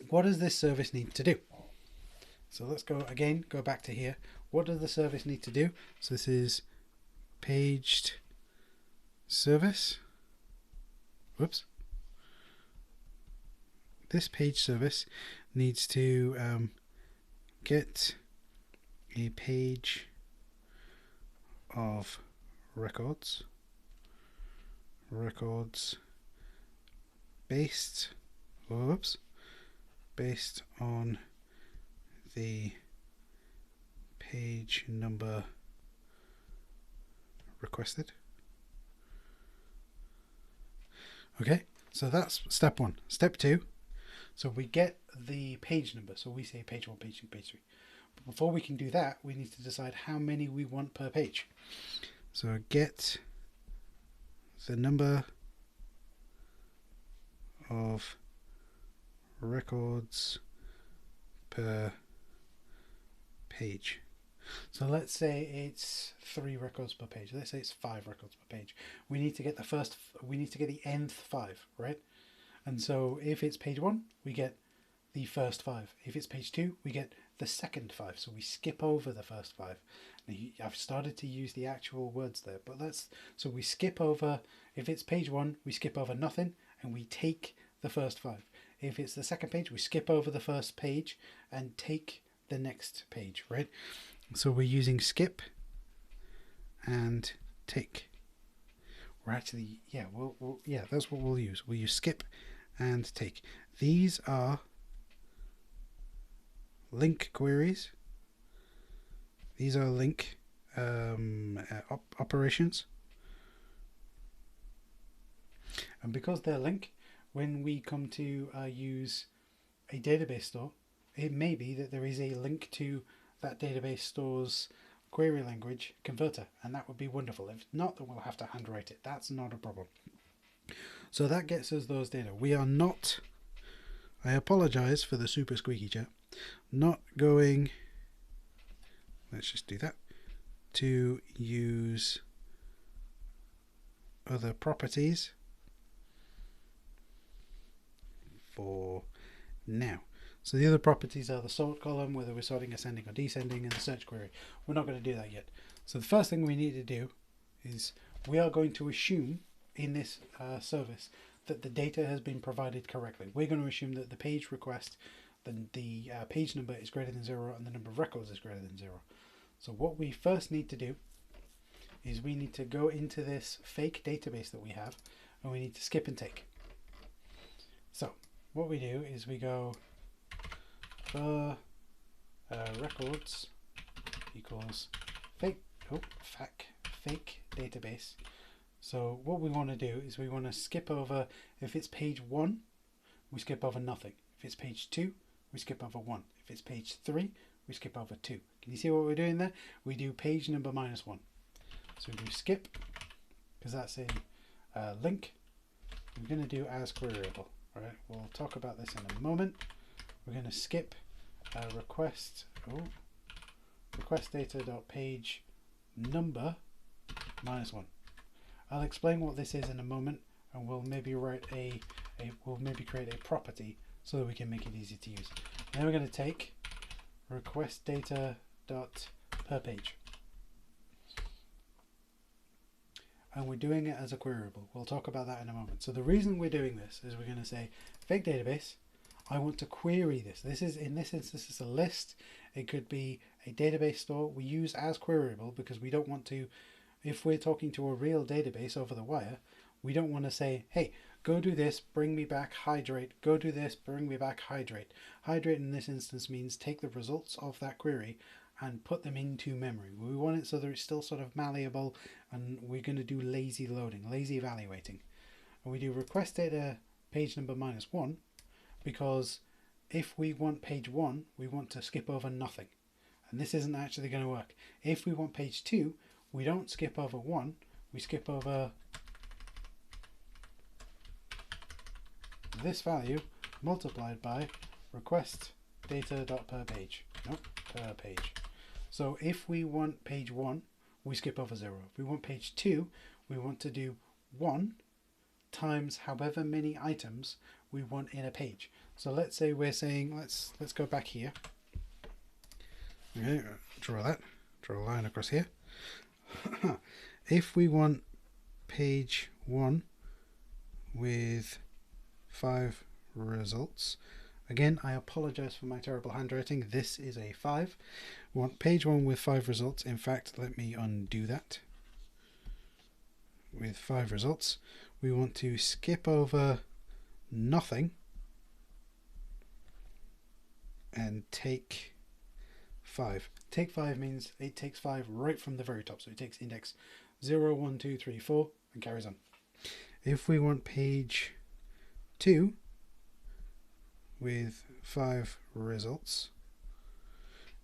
what does this service need to do? So let's go back to here. What does the service need to do? So this is paged service. Whoops. This page service needs to get a page of records records based on the page number requested. Okay, so that's step one. Step two, so we get the page number. So we say page 1, page 2, page 3. But before we can do that, we need to decide how many we want per page. So get the number of records per page. So let's say it's 3 records per page. Let's say it's 5 records per page. We need to get the nth 5, right? And so if it's page 1, we get the first 5. If it's page 2, we get the second 5. So we skip over the first 5. Now, I've started to use the actual words there, but so we skip over. If it's page 1, we skip over nothing and we take the first 5. If it's the second page, we skip over the first page and take the next page, right? So we're using skip and take. We're actually, that's what we'll use. We'll use skip and take. These are link queries. These are link operations. And because they're link, when we come to use a database store, it may be that there is a link to that database store's query language converter, and that would be wonderful. If not, then we'll have to handwrite it. That's not a problem. So that gets us those data. We are not, I apologize for the super squeaky chat, not going, let's just do that, to use other properties for now. So the other properties are the sort column, whether we're sorting ascending or descending, and the search query. We're not going to do that yet. So the first thing we need to do is we are going to assume in this service that the data has been provided correctly. We're going to assume that the page request, the page number is greater than 0 and the number of records is greater than 0. So what we first need to do is we need to go into this fake database that we have and we need to skip and take. So what we do is we go records equals fake database. So what we want to do is we want to skip over, if it's page 1, we skip over nothing. If it's page 2, we skip over 1. If it's page 3, we skip over 2. Can you see what we're doing there? We do page number minus 1. So we do skip, because that's a link. We're going to do as queryable. All right, we'll talk about this in a moment. We're going to skip request data.page number minus 1. I'll explain what this is in a moment, and we'll maybe write we'll maybe create a property so that we can make it easy to use. Then we're going to take request data dot per page, and we're doing it as a queryable. We'll talk about that in a moment. So the reason we're doing this is we're going to say fake database, I want to query this. This is, in this instance, it's a list. It could be a database store. We use as queryable because we don't want to, if we're talking to a real database over the wire, we don't want to say, hey, go do this, bring me back hydrate, go do this, bring me back hydrate. Hydrate in this instance means take the results of that query and put them into memory. We want it so that it's still sort of malleable, and we're going to do lazy loading, lazy evaluating. And we do request data page number minus 1 because if we want page 1, we want to skip over nothing. And this isn't actually going to work. If we want page 2, we don't skip over 1, we skip over this value multiplied by request data.per-page. Nope, per page. So if we want page 1, we skip over 0. If we want page 2, we want to do 1 times however many items we want in a page. So let's say we're saying, let's go back here. Okay, draw a line across here. If we want page 1 with 5 results, again, I apologize for my terrible handwriting. This is a 5. We want page 1 with 5 results. In fact, let me undo that. With 5 results, we want to skip over nothing and take 5. Take 5 means it takes 5 right from the very top, so it takes index 0, 1, 2, 3, 4 and carries on. If we want page 2 with 5 results,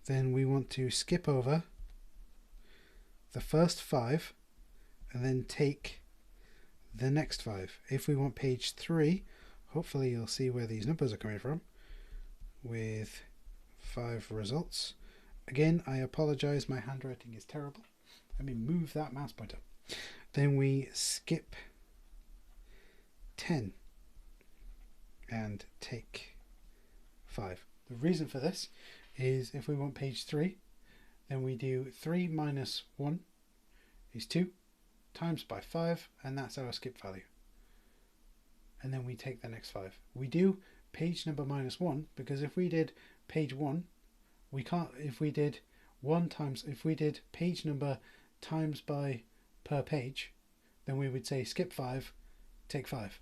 then we want to skip over the first 5 and then take the next 5. If we want page 3, hopefully you'll see where these numbers are coming from, with 5 results. Again, I apologize, my handwriting is terrible. Let me move that mouse pointer. Then we skip 10 and take 5. The reason for this is if we want page 3, then we do 3 minus 1 is 2 times by 5, and that's our skip value. And then we take the next 5. We do page number minus 1 because if we did page 1, we can't. If we did page number times by per page, then we would say skip 5, take 5.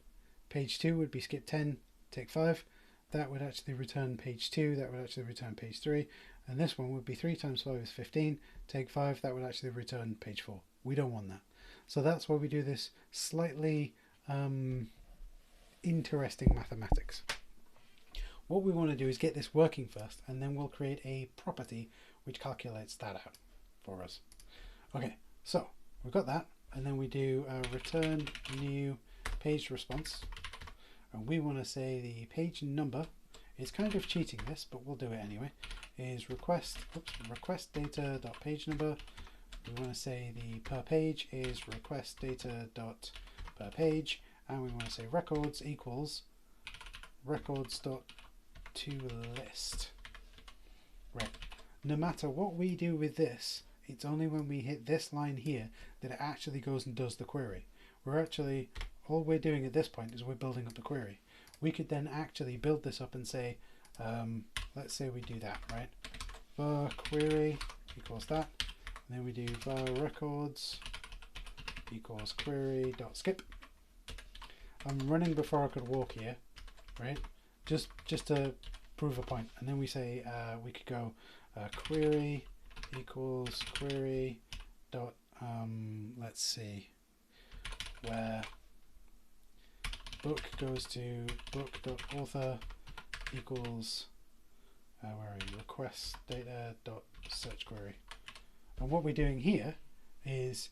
Page 2 would be skip 10, take 5. That would actually return page 2, that would actually return page 3, and this one would be 3 times 5 is 15, take 5, that would actually return page 4. We don't want that. So that's why we do this slightly interesting mathematics. What we want to do is get this working first, and then we'll create a property which calculates that out for us. Okay, so we've got that, and then we do return new page response, and we want to say the page number is kind of cheating this, but we'll do it anyway, is request data dot page number. We want to say the per page is request data dot per page, and we want to say records equals records dot to list. Right. No matter what we do with this, it's only when we hit this line here that it actually goes and does the query. All we're doing at this point is we're building up the query. We could then actually build this up and say, let's say we do that, right? Var query equals that. And then we do var records equals query dot skip. I'm running before I could walk here, right? Just to prove a point. And then we say we could go query equals query dot let's see, where book goes to book dot author equals where are you? Request data dot search query. And what we're doing here is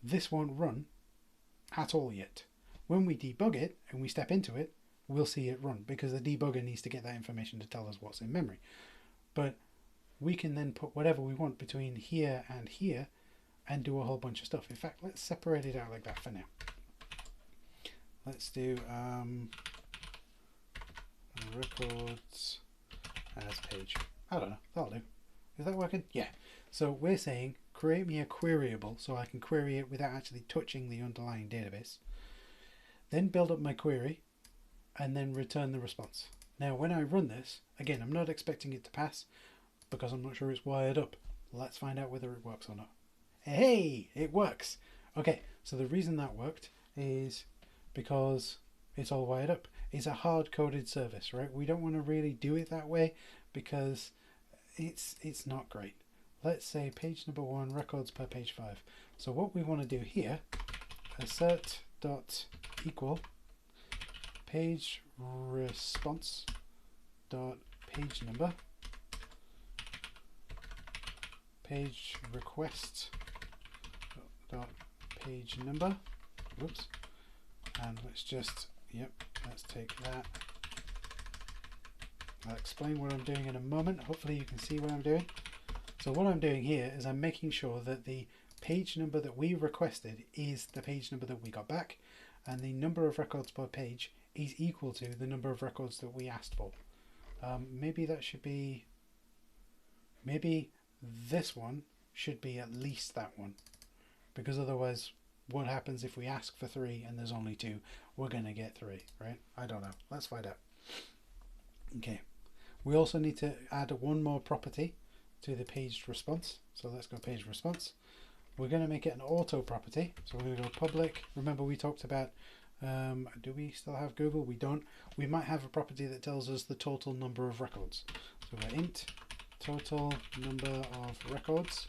this won't run at all yet. When we debug it and we step into it, we'll see it run because the debugger needs to get that information to tell us what's in memory. But we can then put whatever we want between here and do a whole bunch of stuff. In fact, let's separate it out like that for now. Let's do records as page. I don't know, that'll do. Is that working? Yeah. So we're saying create me a queryable so I can query it without actually touching the underlying database. Then build up my query and then return the response. Now when I run this, again, I'm not expecting it to pass because I'm not sure it's wired up. Let's find out whether it works or not. Hey, it works. Okay, so the reason that worked is because it's all wired up. It's a hard-coded service, right? We don't want to really do it that way because it's not great. Let's say page number 1, records per page 5. So what we want to do here, assert dot equal page response dot page number, page request dot page number. Whoops. And let's just, let's take that. I'll explain what I'm doing in a moment. Hopefully you can see what I'm doing. So what I'm doing here is I'm making sure that the page number that we requested is the page number that we got back, and the number of records per page is equal to the number of records that we asked for. Maybe this one should be at least that one, because otherwise what happens if we ask for 3 and there's only 2? We're going to get 3, right? I don't know. Let's find out. Okay. We also need to add one more property to the page response. So let's go page response. We're going to make it an auto property. So we're going to go public. Remember we talked about Do we still have Google? We don't. We might have a property that tells us the total number of records. So we're int total number of records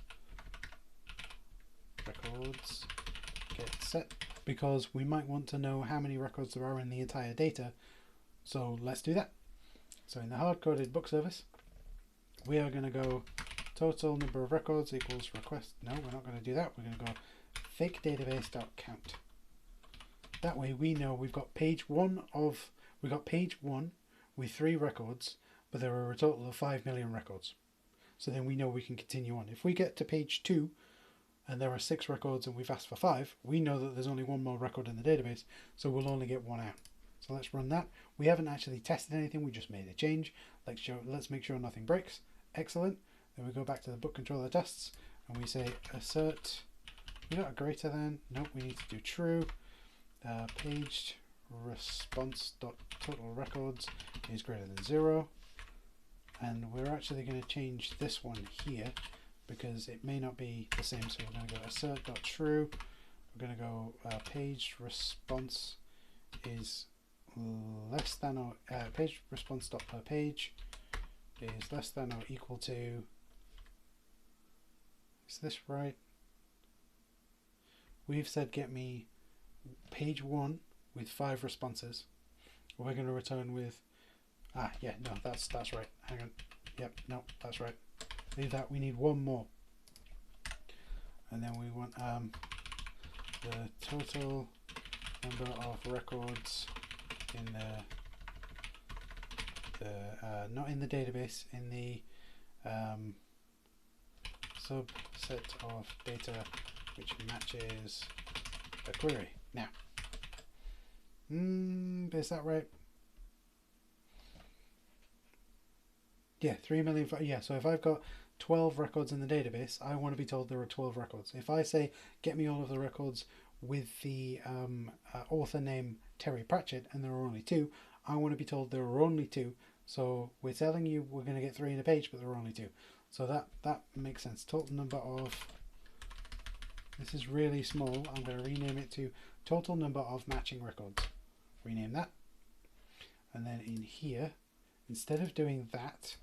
get set, because we might want to know how many records there are in the entire data. So let's do that. So in the hard-coded book service, we are going to go total number of records equals request. No, we're not going to do that. We're going to go fake database.count. That way we know we've got page one with 3 records, but there are a total of 5 million records. So then we know we can continue on. If we get to page 2 and there are 6 records and we've asked for 5, we know that there's only 1 more record in the database, so we'll only get 1 out. So let's run that. We haven't actually tested anything, we just made a change. Let's make sure nothing breaks. Excellent. Then we go back to the book controller tests and we say assert. We got a greater than. Nope, we need to do true. Paged response dot total records is greater than 0. And we're actually going to change this one here because it may not be the same. So we're going to go assert.true. We're going to go page response is less than or page response dot per page is less than or equal to. Is this right? We've said get me page 1 with 5 responses. We're going to return with yeah, no, that's right. Hang on. Yep, no, that's right. Leave that. We need 1 more. And then we want the total number of records in the not in the database, in the subset of data which matches the query. Now, is that right? Yeah, 3 million. Yeah, so if I've got 12 records in the database, I want to be told there are 12 records. If I say get me all of the records with the author name Terry Pratchett and there are only 2, I want to be told there are only 2. So we're telling you we're going to get 3 in a page, but there are only 2. So that makes sense. Total number of, this is really small. I'm going to rename it to total number of matching records. Rename that. And then in here, instead of doing that,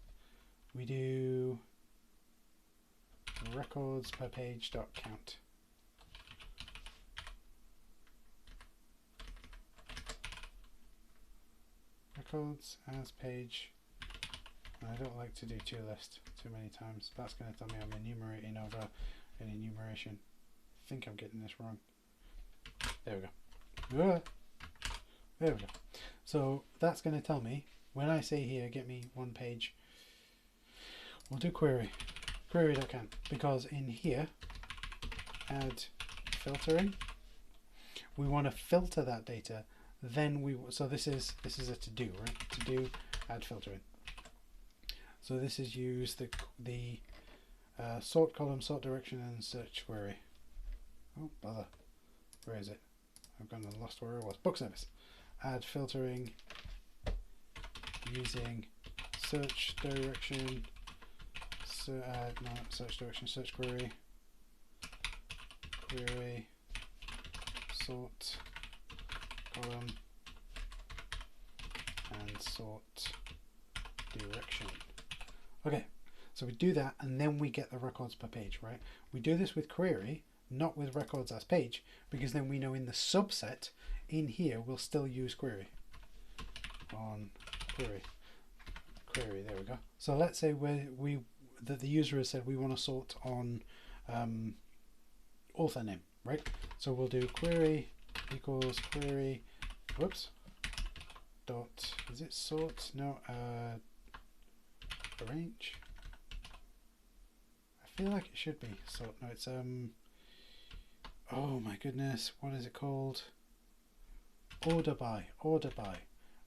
we do records per page dot count. Records as page. I don't like to do toList too many times. That's going to tell me I'm enumerating over an enumeration. I think I'm getting this wrong. There we go. There we go. So that's going to tell me when I say here get me 1 page. We'll do query.count, because in here add filtering, we want to filter that data. Then so this is a to do, right? To do add filtering. So this is use the sort column, sort direction, and search query. Oh bother, where is it? I've gone and lost where it was. Book service. Add filtering using search direction. Search direction, search query, sort column, and sort direction. Okay, so we do that and then we get the records per page, right? We do this with query, not with records as page, because then we know in the subset in here we'll still use query. On query, there we go. So let's say that the user has said we want to sort on author name, right? So we'll do query equals query, whoops, dot, is it sort? No, arrange. I feel like it should be sort. No, it's oh my goodness, what is it called? Order by.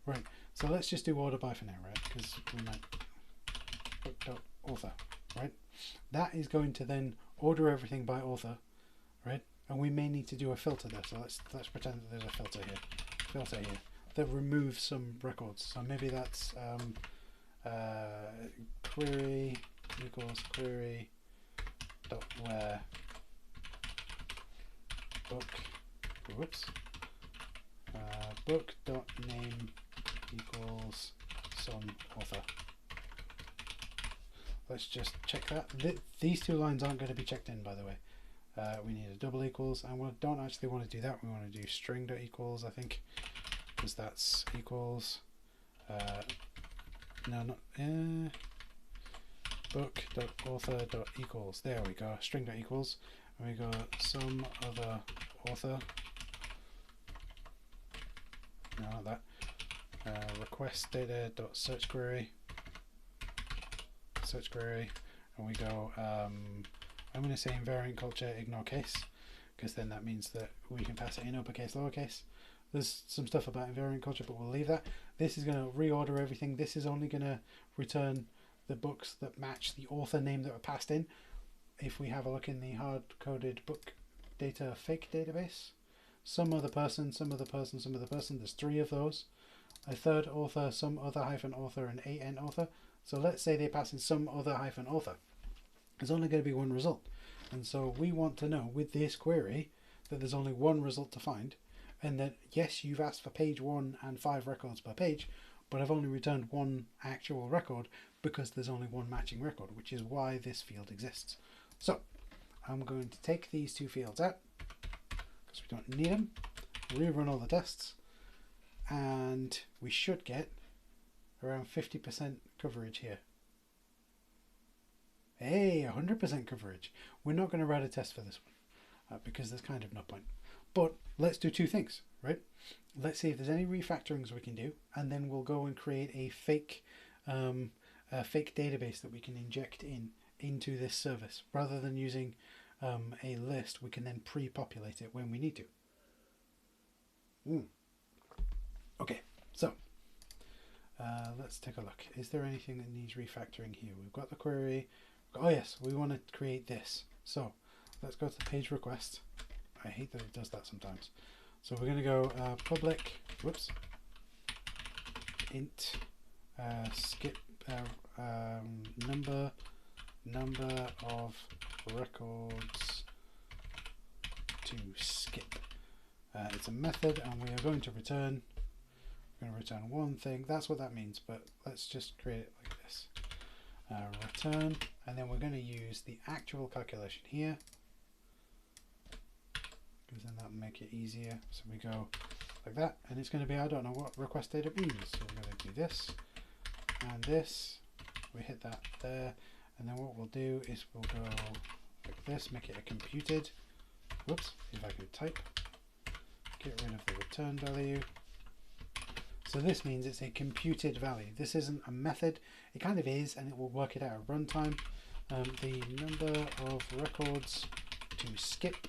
Right, so let's just do order by for now, right? Because we might author, right? That is going to then order everything by author, right? And we may need to do a filter there. So let's pretend that there's a filter here that removes some records. So maybe that's query equals query dot where book, whoops, book.name equals some author. Let's just check that. These two lines aren't going to be checked in, by the way. We need a double equals, and we don't actually want to do that. We want to do string.equals, I think, because that's equals. No, not book.author.equals. There we go. String.equals, and we go some other author. No, not that. Request data.search query. Search query, and we go. I'm going to say invariant culture ignore case, because then that means that we can pass it in uppercase, lowercase. There's some stuff about invariant culture, but we'll leave that. This is going to reorder everything. This is only going to return the books that match the author name that were passed in. If we have a look in the hard-coded book data fake database, some other person, some other person, some other person, there's 3 of those. A third author, some other hyphen author, and an author. So let's say they pass in some other hyphen author. There's only going to be one result. And so we want to know with this query that there's only one result to find, and that yes, you've asked for page 1 and 5 records per page, but I've only returned one actual record because there's only one matching record, which is why this field exists. So I'm going to take these 2 fields out because we don't need them, rerun all the tests, and we should get around 50% coverage here. Hey, 100% coverage. We're not going to write a test for this one because there's kind of no point. But let's do 2 things, right? Let's see if there's any refactorings we can do, and then we'll go and create a fake database that we can inject into this service. Rather than using a list, we can then pre-populate it when we need to. Okay, so let's take a look. Is there anything that needs refactoring here? We've got the query. Oh yes, we want to create this. So let's go to the page request. I hate that it does that sometimes. So we're going to go public, int skip number of records to skip. It's a method, and we are going to return. We're going to return one thing. That's what that means, but let's just create it like this. Return, and then we're going to use the actual calculation here, because then that'll make it easier. So we go like that, and it's going to be, I don't know what request data means, so we're going to do this and this. We hit that there, and then what we'll do is we'll go like this, make it a computed. Whoops, if I can type, get rid of the return value. So this means it's a computed value. This isn't a method. It kind of is, and it will work it out at runtime. The number of records to skip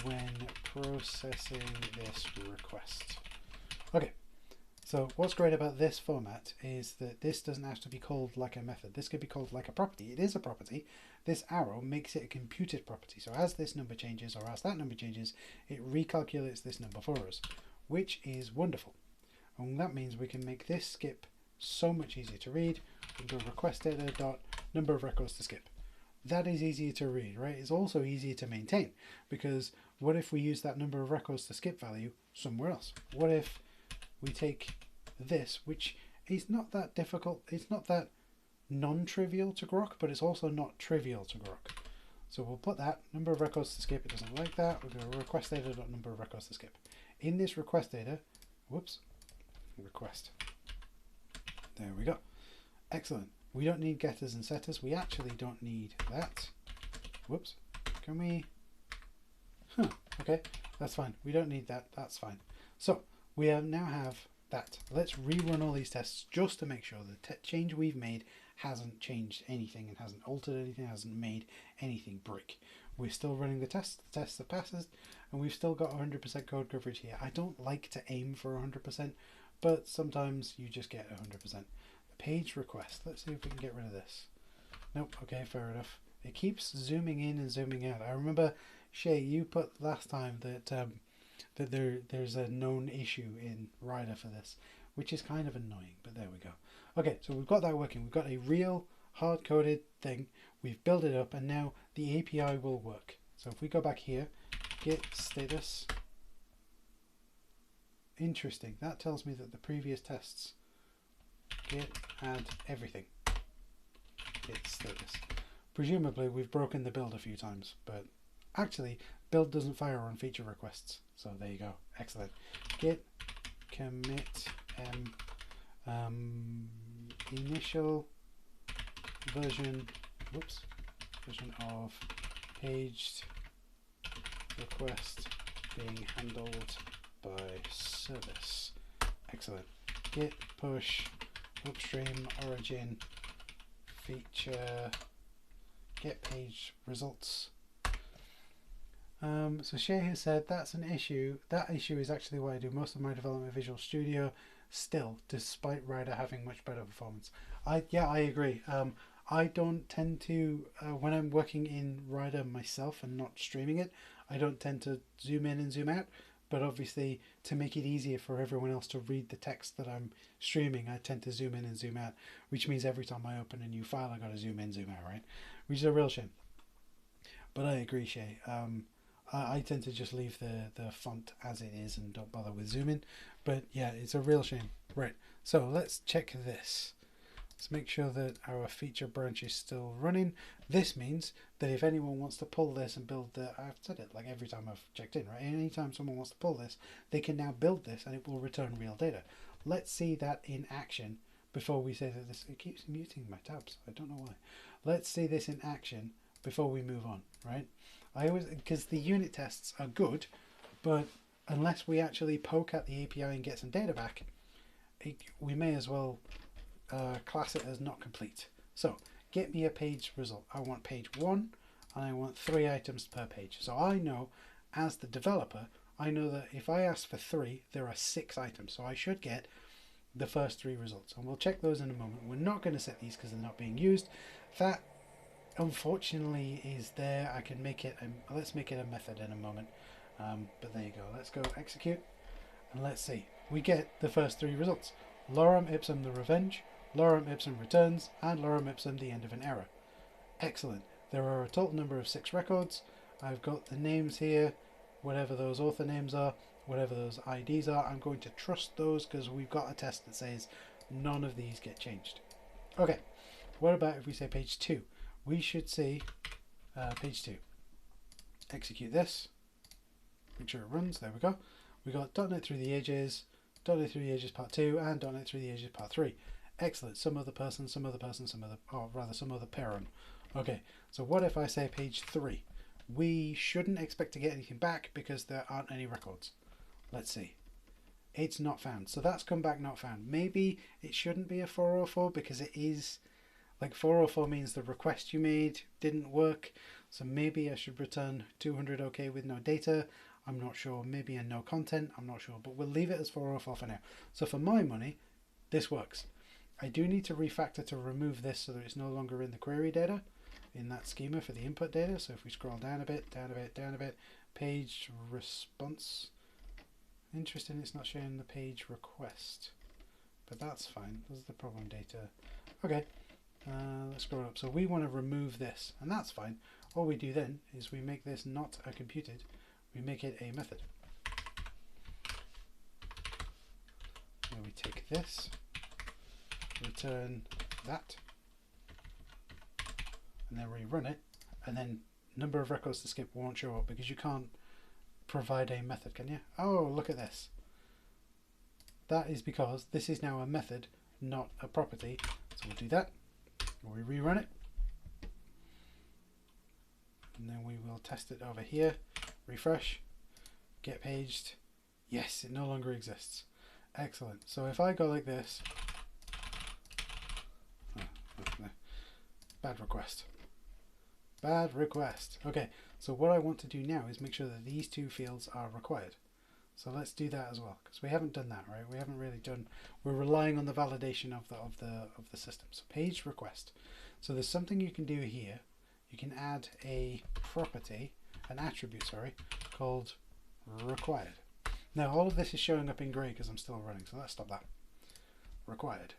when processing this request. Okay, so what's great about this format is that this doesn't have to be called like a method. This could be called like a property. It is a property. This arrow makes it a computed property. So as this number changes or as that number changes, it recalculates this number for us, which is wonderful. And that means we can make this skip so much easier to read. We can go request data dot number of records to skip. That is easier to read, right? It's also easier to maintain, because what if we use that number of records to skip value somewhere else? What if we take this, which is not that difficult, it's not that non-trivial to grok, but it's also not trivial to grok. So we'll put that number of records to skip. It doesn't like that. We'll go request data dot number of records to skip. In this request data, request. There we go. Excellent. We don't need getters and setters. We actually don't need that. Whoops. Can we? Okay, that's fine. We don't need that. That's fine. So we now have that. Let's rerun all these tests just to make sure the change we've made hasn't changed anything and hasn't altered anything, hasn't made anything break. We're still running the test that passes, and we've still got 100% code coverage here. I don't like to aim for 100%, but sometimes you just get 100%. The page request, let's see if we can get rid of this. Nope, okay, fair enough. It keeps zooming in and zooming out. I remember, Shay, you put last time that there's a known issue in Rider for this, which is kind of annoying, but there we go. Okay, so we've got that working. We've got a real hard-coded thing. We've built it up, and now the API will work. So if we go back here, git status interesting. That tells me that the previous tests git add everything. Git status. Presumably we've broken the build a few times, but actually build doesn't fire on feature requests. So there you go. Excellent. Git commit initial version of paged request being handled by service. Excellent. Git push upstream origin feature get page results. So Shay has said that's an issue. That issue is actually why I do most of my development in Visual Studio still, despite Rider having much better performance. I agree. I don't tend to, when I'm working in Rider myself and not streaming it, I don't tend to zoom in and zoom out. But obviously, to make it easier for everyone else to read the text that I'm streaming, I tend to zoom in and zoom out, which means every time I open a new file, I got to zoom in, zoom out, right? Which is a real shame. But I agree, Shay. I tend to just leave the font as it is and don't bother with zooming. But yeah, it's a real shame. Right, so let's check this. Let's make sure that our feature branch is still running. This means that if anyone wants to pull this and build the, I've said it like every time I've checked in, right? Anytime someone wants to pull this, they can now build this and it will return real data. Let's see that in action before we say that this, it keeps muting my tabs. I don't know why. Let's see this in action before we move on, right? I always, because the unit tests are good, but unless we actually poke at the API and get some data back, we may as well class it as not complete. So get me a page result. I want page 1 and I want 3 items per page. So I know, as the developer, I know that if I ask for 3, there are 6 items. So I should get the first 3 results. And we'll check those in a moment. We're not going to set these because they're not being used. That unfortunately is there. I can make it, let's make it a method in a moment. But there you go. Let's go execute and let's see. We get the first 3 results. Lorem ipsum the revenge, lorem ipsum returns, and lorem ipsum the end of an error. Excellent. There are a total number of 6 records. I've got the names here, whatever those author names are, whatever those IDs are. I'm going to trust those because we've got a test that says none of these get changed. Okay, what about if we say page 2? We should see page 2. Execute this. Make sure it runs. There we go. We got .NET Through the Ages, .NET Through the Ages Part 2, and .NET Through the Ages Part 3. Excellent. Some other person, some other person, some other parent. Okay, so what if I say page 3? We shouldn't expect to get anything back because there aren't any records. Let's see. It's not found. So that's come back not found. Maybe it shouldn't be a 404 because it is, like 404 means the request you made didn't work. So maybe I should return 200 OK with no data. I'm not sure. Maybe a no content. I'm not sure. But we'll leave it as 404 for now. So for my money, this works. I do need to refactor to remove this so that it's no longer in the query data, in that schema for the input data. So if we scroll down a bit, down a bit, down a bit, page response. Interesting, it's not showing the page request, but that's fine. This is the problem data. Okay, let's scroll up. So we want to remove this, and that's fine. All we do then is we make this not a computed, we make it a method. And we take this, return that, and then rerun it, and then number of records to skip won't show up because you can't provide a method, can you? Oh, look at this. That is because this is now a method, not a property. So we'll do that. We rerun it. And then we will test it over here. Refresh. Get paged. Yes, it no longer exists. Excellent. So if I go like this. Bad request. Bad request. Okay, so what I want to do now is make sure that these 2 fields are required. So let's do that as well, because we haven't done that, right? We haven't really done. We're relying on the validation of the system. So page request. So there's something you can do here. You can add a property, an attribute, sorry, called required. Now all of this is showing up in grey because I'm still running. So let's stop that. Required.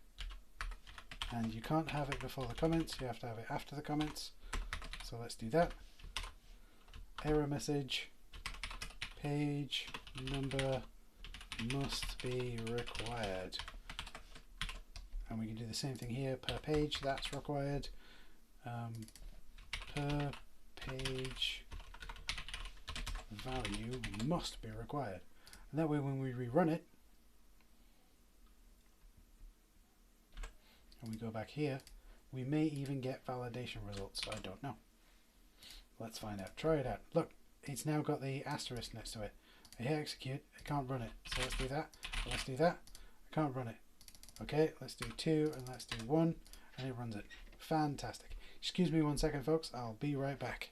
And you can't have it before the comments. You have to have it after the comments. So let's do that. Error message, page number must be required. And we can do the same thing here, per page, that's required. Per page value must be required. And that way when we rerun it, and we go back here, we may even get validation results. I don't know. Let's find out. Try it out. Look, it's now got the asterisk next to it. I hit execute, I can't run it. So let's do that. Let's do that. I can't run it. Okay, let's do 2 and let's do 1, and it runs it. Fantastic. Excuse me 1 second, folks. I'll be right back.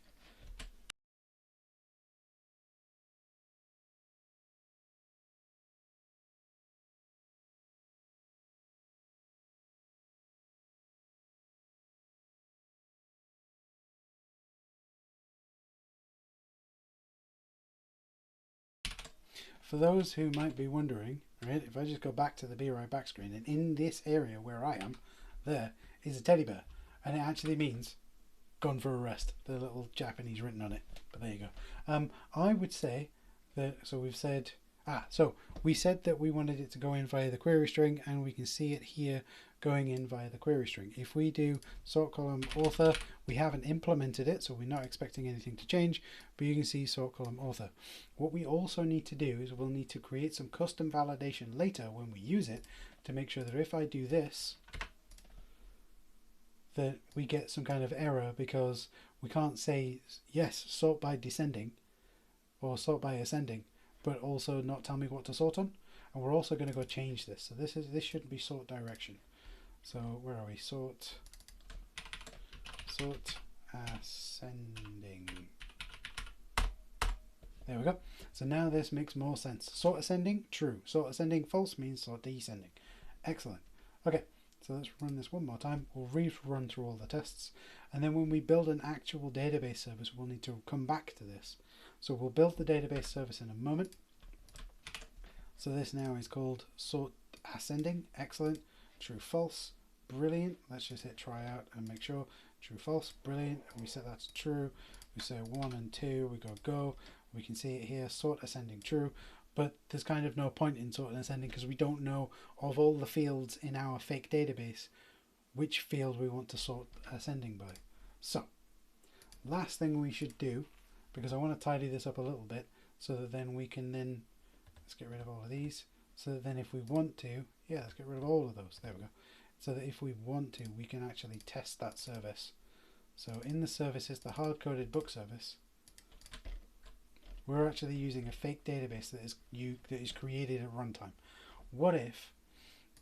For those who might be wondering, right, if I just go back to the be right back screen, and in this area where I am, there is a teddy bear, and it actually means gone for a rest. The little Japanese written on it, but there you go. I would say that, so we've said, so we said that we wanted it to go in via the query string, and we can see it here going in via the query string. If we do sort column author, we haven't implemented it, so we're not expecting anything to change, but you can see sort column author. What we also need to do is we'll need to create some custom validation later when we use it to make sure that if I do this, that we get some kind of error, because we can't say yes, sort by descending or sort by ascending, but also not tell me what to sort on. And we're also going to go change this. So this should be sort direction. So where are we? Sort ascending. There we go. So now this makes more sense. Sort ascending, true. Sort ascending, false means sort descending. Excellent. Okay, so let's run this one more time. We'll rerun through all the tests. And then when we build an actual database service, we'll need to come back to this. So we'll build the database service in a moment. So this now is called sort ascending. Excellent. True, false. Brilliant. Let's just hit try out and make sure. True, false. Brilliant. And we set that to true. We say 1 and 2. We go. We can see it here. Sort ascending, true. But there's kind of no point in sort ascending because we don't know of all the fields in our fake database which field we want to sort ascending by. So last thing we should do, because I want to tidy this up a little bit so that then we can then, let's get rid of all of these, so that then if we want to, let's get rid of all of those, there we go, so that if we want to, we can actually test that service. So in the services, the hard-coded book service, we're actually using a fake database that is created at runtime. What if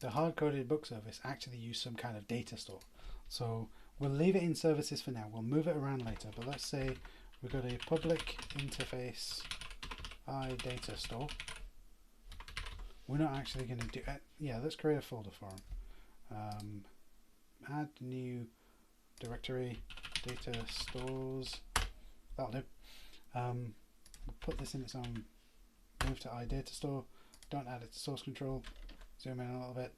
the hard-coded book service actually used some kind of data store? So we'll leave it in services for now. We'll move it around later, but let's say we've got a public interface data store. We're not actually going to do it. Let's create a folder for them. Add new directory, data stores. That'll do. We'll put this in its own, move to iData store. Don't add it to source control. Zoom in a little bit.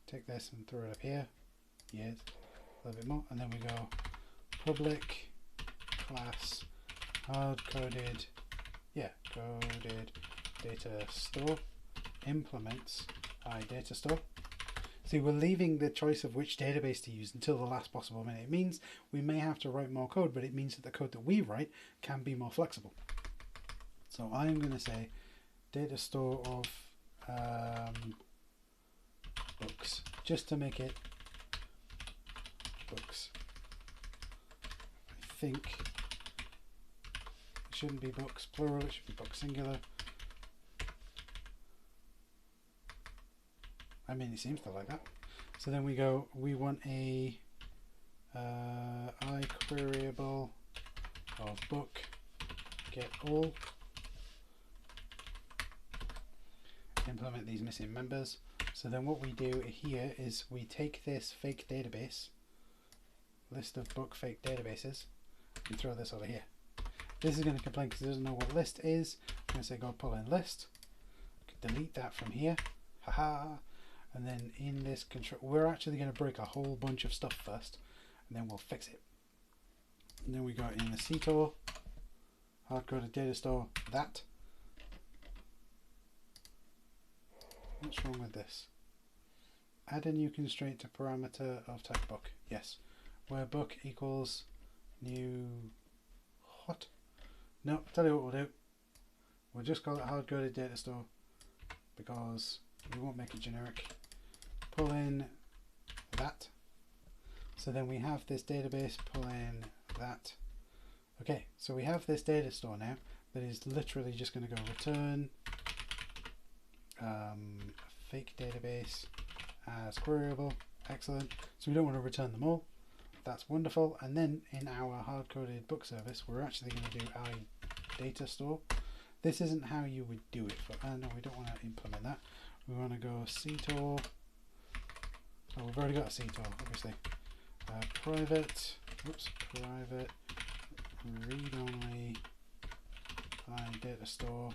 Take this and throw it up here. A little bit more. And then we go public class hard-coded, coded data store implements iData store. See, we're leaving the choice of which database to use until the last possible minute. It means we may have to write more code, but it means that the code that we write can be more flexible. So I'm going to say data store of books, just to make it books. I think it shouldn't be books plural, it should be books singular. I mean, it seems to like that. So then we go, we want a iQueryable of book get all. Implement these missing members. So then what we do here is we take this fake database, list of book fake databases, and throw this over here. This is going to complain because it doesn't know what list is. I'm going to say go pull in list. Delete that from here. Haha. And then in this control, we're actually going to break a whole bunch of stuff first, and then we'll fix it. And then we go in the CTOR, hard-coded data store, that. What's wrong with this? Add a new constraint to parameter of type book. Yes. Where book equals new... What? No, tell you what we'll do. We'll just call it hard-coded data store because we won't make it generic. Pull in that. So then we have this database, pull in that. Okay, so we have this data store now that is literally just going to go return fake database as queryable. Excellent. So we don't want to return them all. That's wonderful. And then in our hard-coded book service, we're actually going to do data store. This isn't how you would do it. For, no, we don't want to implement that. We want to go ctor. Oh, we've already got a ctor, obviously. Private read-only data store.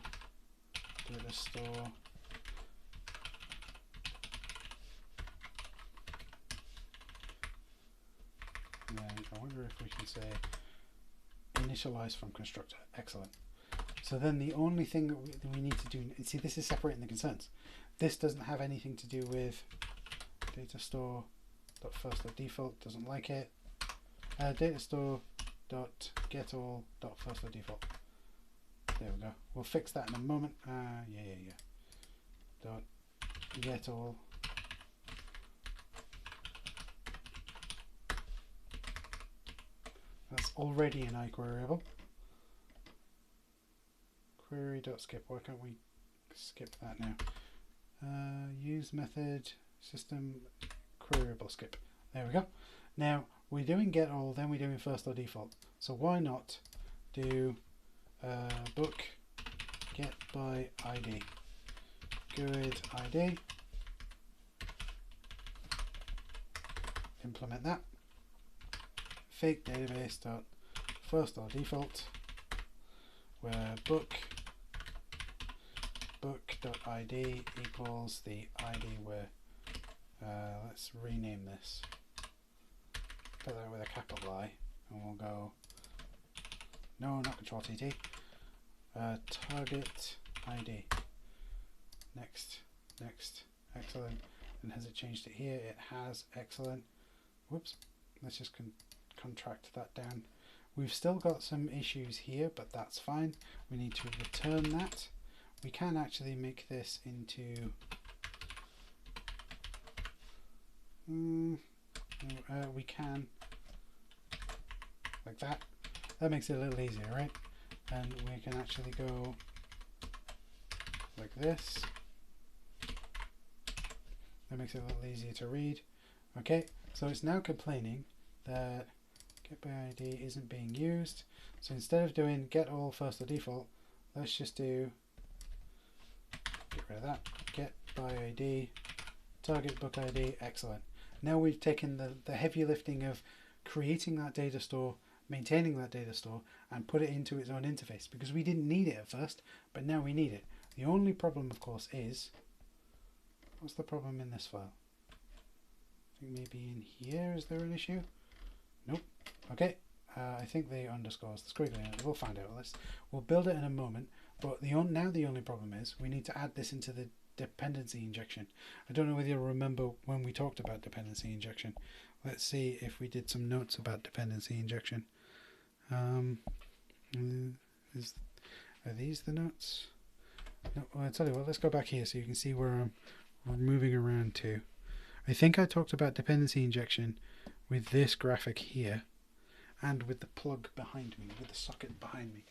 And then I wonder if we can say initialize from constructor. Excellent. So then the only thing that we need to do, see, this is separating the concerns. This doesn't have anything to do with data store dot first dot default, doesn't like it. Data store dot get all dot first dot default. There we go. We'll fix that in a moment. Yeah. Dot get all. That's already an iQueryable. Query.skip. Why can't we skip that now? Use method system queryable skip. There we go. Now we're doing get all, then we're doing first or default. So why not do book get by ID? Good ID. Implement that. Fake database dot first or default, where book.id equals the ID where let's rename this. Put that with a capital I, and we'll go no, not control TT. Target ID. Next, excellent. And has it changed it here? It has. Excellent. Whoops. Let's just contract that down. We've still got some issues here, but that's fine. We need to return that. We can actually make this into we can like that. That makes it a little easier, right? And we can actually go like this. That makes it a little easier to read. Okay, so it's now complaining that get by ID isn't being used. So instead of doing get all first or default, let's just do get rid of that. Get by ID, target book ID. Excellent. Now we've taken the heavy lifting of creating that data store, maintaining that data store, and put it into its own interface, because we didn't need it at first, but now we need it. The only problem, of course, is what's the problem in this file? I think maybe in here. Is there an issue? Nope. Okay. I think the underscores, the squiggly in it. We'll find out. We'll build it in a moment. But now the only problem is we need to add this into the dependency injection. I don't know whether you'll remember when we talked about dependency injection. Let's see if we did some notes about dependency injection. Are these the notes? No, well, I'll tell you what, let's go back here so you can see where I'm moving around to. I think I talked about dependency injection with this graphic here and with the plug behind me, with the socket behind me.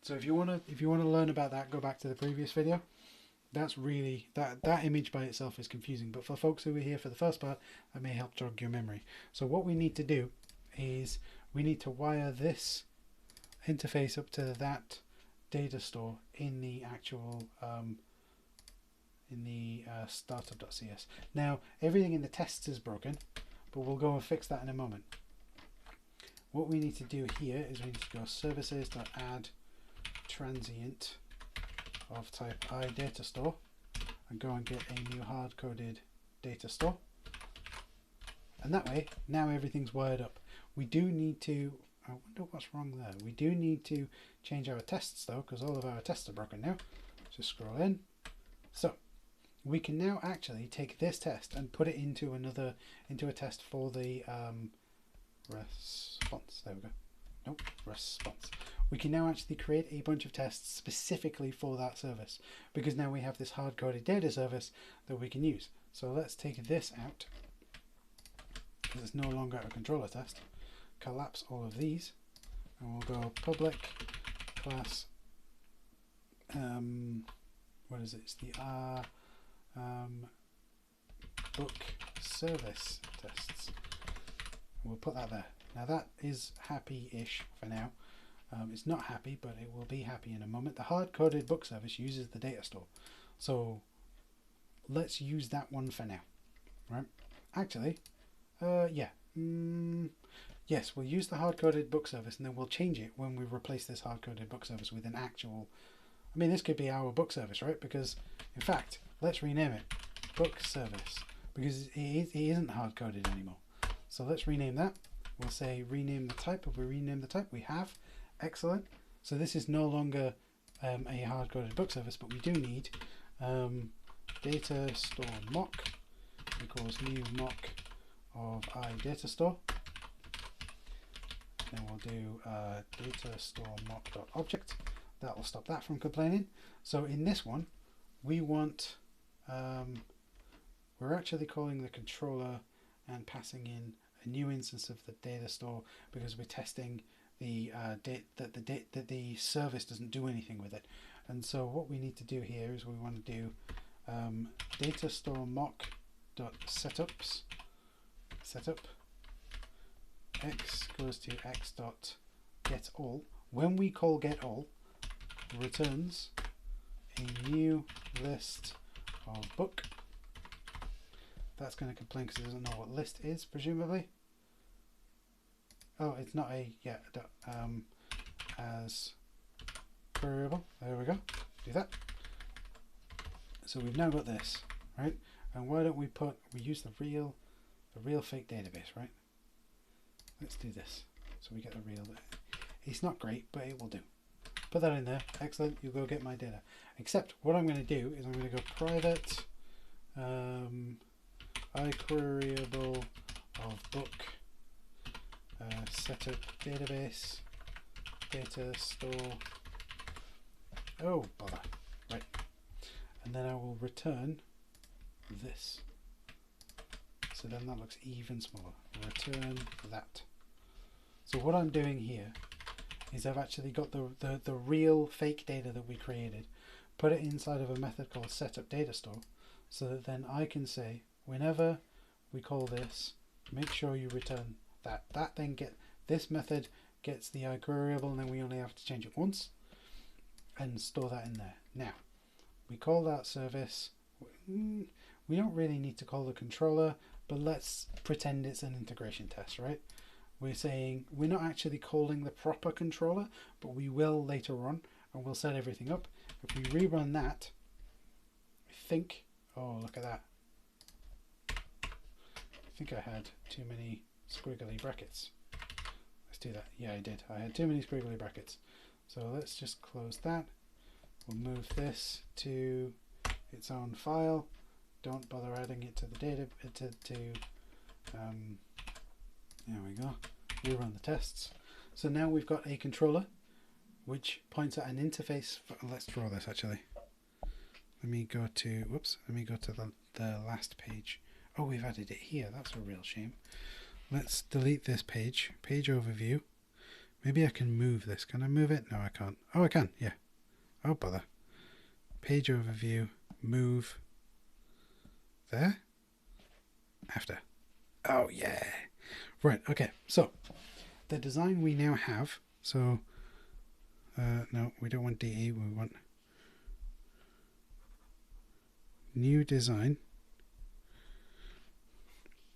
So if you want to learn about that, go back to the previous video. That's really, that image by itself is confusing, but for folks who are here for the first part, that may help jog your memory. So what we need to do is we need to wire this interface up to that data store in the actual startup.cs. Now everything in the tests is broken, but we'll go and fix that in a moment. What we need to do here is we need to go services.add transient of type iDataStore and go and get a new hard-coded data store. And that way, now everything's wired up. We do need to, I wonder what's wrong there. We do need to change our tests though, because all of our tests are broken now. Just scroll in. So, we can now actually take this test and put it into a test for the response. There we go. Nope, response. We can now actually create a bunch of tests specifically for that service, because now we have this hard-coded data service that we can use. So let's take this out, because it's no longer a controller test. Collapse all of these, and we'll go public class. What is it? It's the book service tests. We'll put that there. Now that is happy-ish for now. It's not happy, but it will be happy in a moment. The hard-coded book service uses the data store. So let's use that one for now. Right? Actually, yeah. Yes, we'll use the hard-coded book service, and then we'll change it when we replace this hard-coded book service with an actual... I mean, this could be our book service, right? Because, in fact, let's rename it book service, because it isn't hard-coded anymore. So let's rename that. We'll say rename the type. If we rename the type, we have. Excellent. So this is no longer a hard-coded book service, but we do need data store mock equals new mock of data store. Then we'll do data store mock.object. That will stop that from complaining. So in this one, we want, we're actually calling the controller and passing in a new instance of the data store, because we're testing the that the service doesn't do anything with it. And so what we need to do here is we want to do data store mock.setups setup x goes to x dot get all. When we call get all, returns a new list of book. That's going to complain because it doesn't know what list is, presumably. Oh, it's not a as variable. There we go. Do that. So we've now got this, right? And why don't we use the real fake database, right? Let's do this. So we get the real. It's not great, but it will do. Put that in there. Excellent. You go get my data. Except what I'm going to do is I'm going to go private iQueryable of book setup database data store. Oh bother. Right. And then I will return this. So then that looks even smaller. Return that. So what I'm doing here is I've actually got the real fake data that we created, put it inside of a method called setup data store, so that then I can say whenever we call this, make sure you return that. That then this method gets the iQueryable, and then we only have to change it once and store that in there. Now we call that service. We don't really need to call the controller, but let's pretend it's an integration test, right? We're saying we're not actually calling the proper controller, but we will later on, and we'll set everything up. If we rerun that, I think, oh, look at that. I think I had too many squiggly brackets. Let's do that. Yeah, I did. I had too many squiggly brackets. So let's just close that. We'll move this to its own file. Don't bother adding it to the data. There we go. Rerun the tests. So now we've got a controller which points at an interface. Let's draw this actually. Let me go to the last page. Oh, we've added it here. That's a real shame. Let's delete this page. Page overview. Maybe I can move this. Can I move it? No, I can't. Oh, I can. Yeah. Oh, bother. Page overview. Move. There. After. Oh, yeah. Right. Okay. So the design we now have. So no, we don't want DE. We want new design.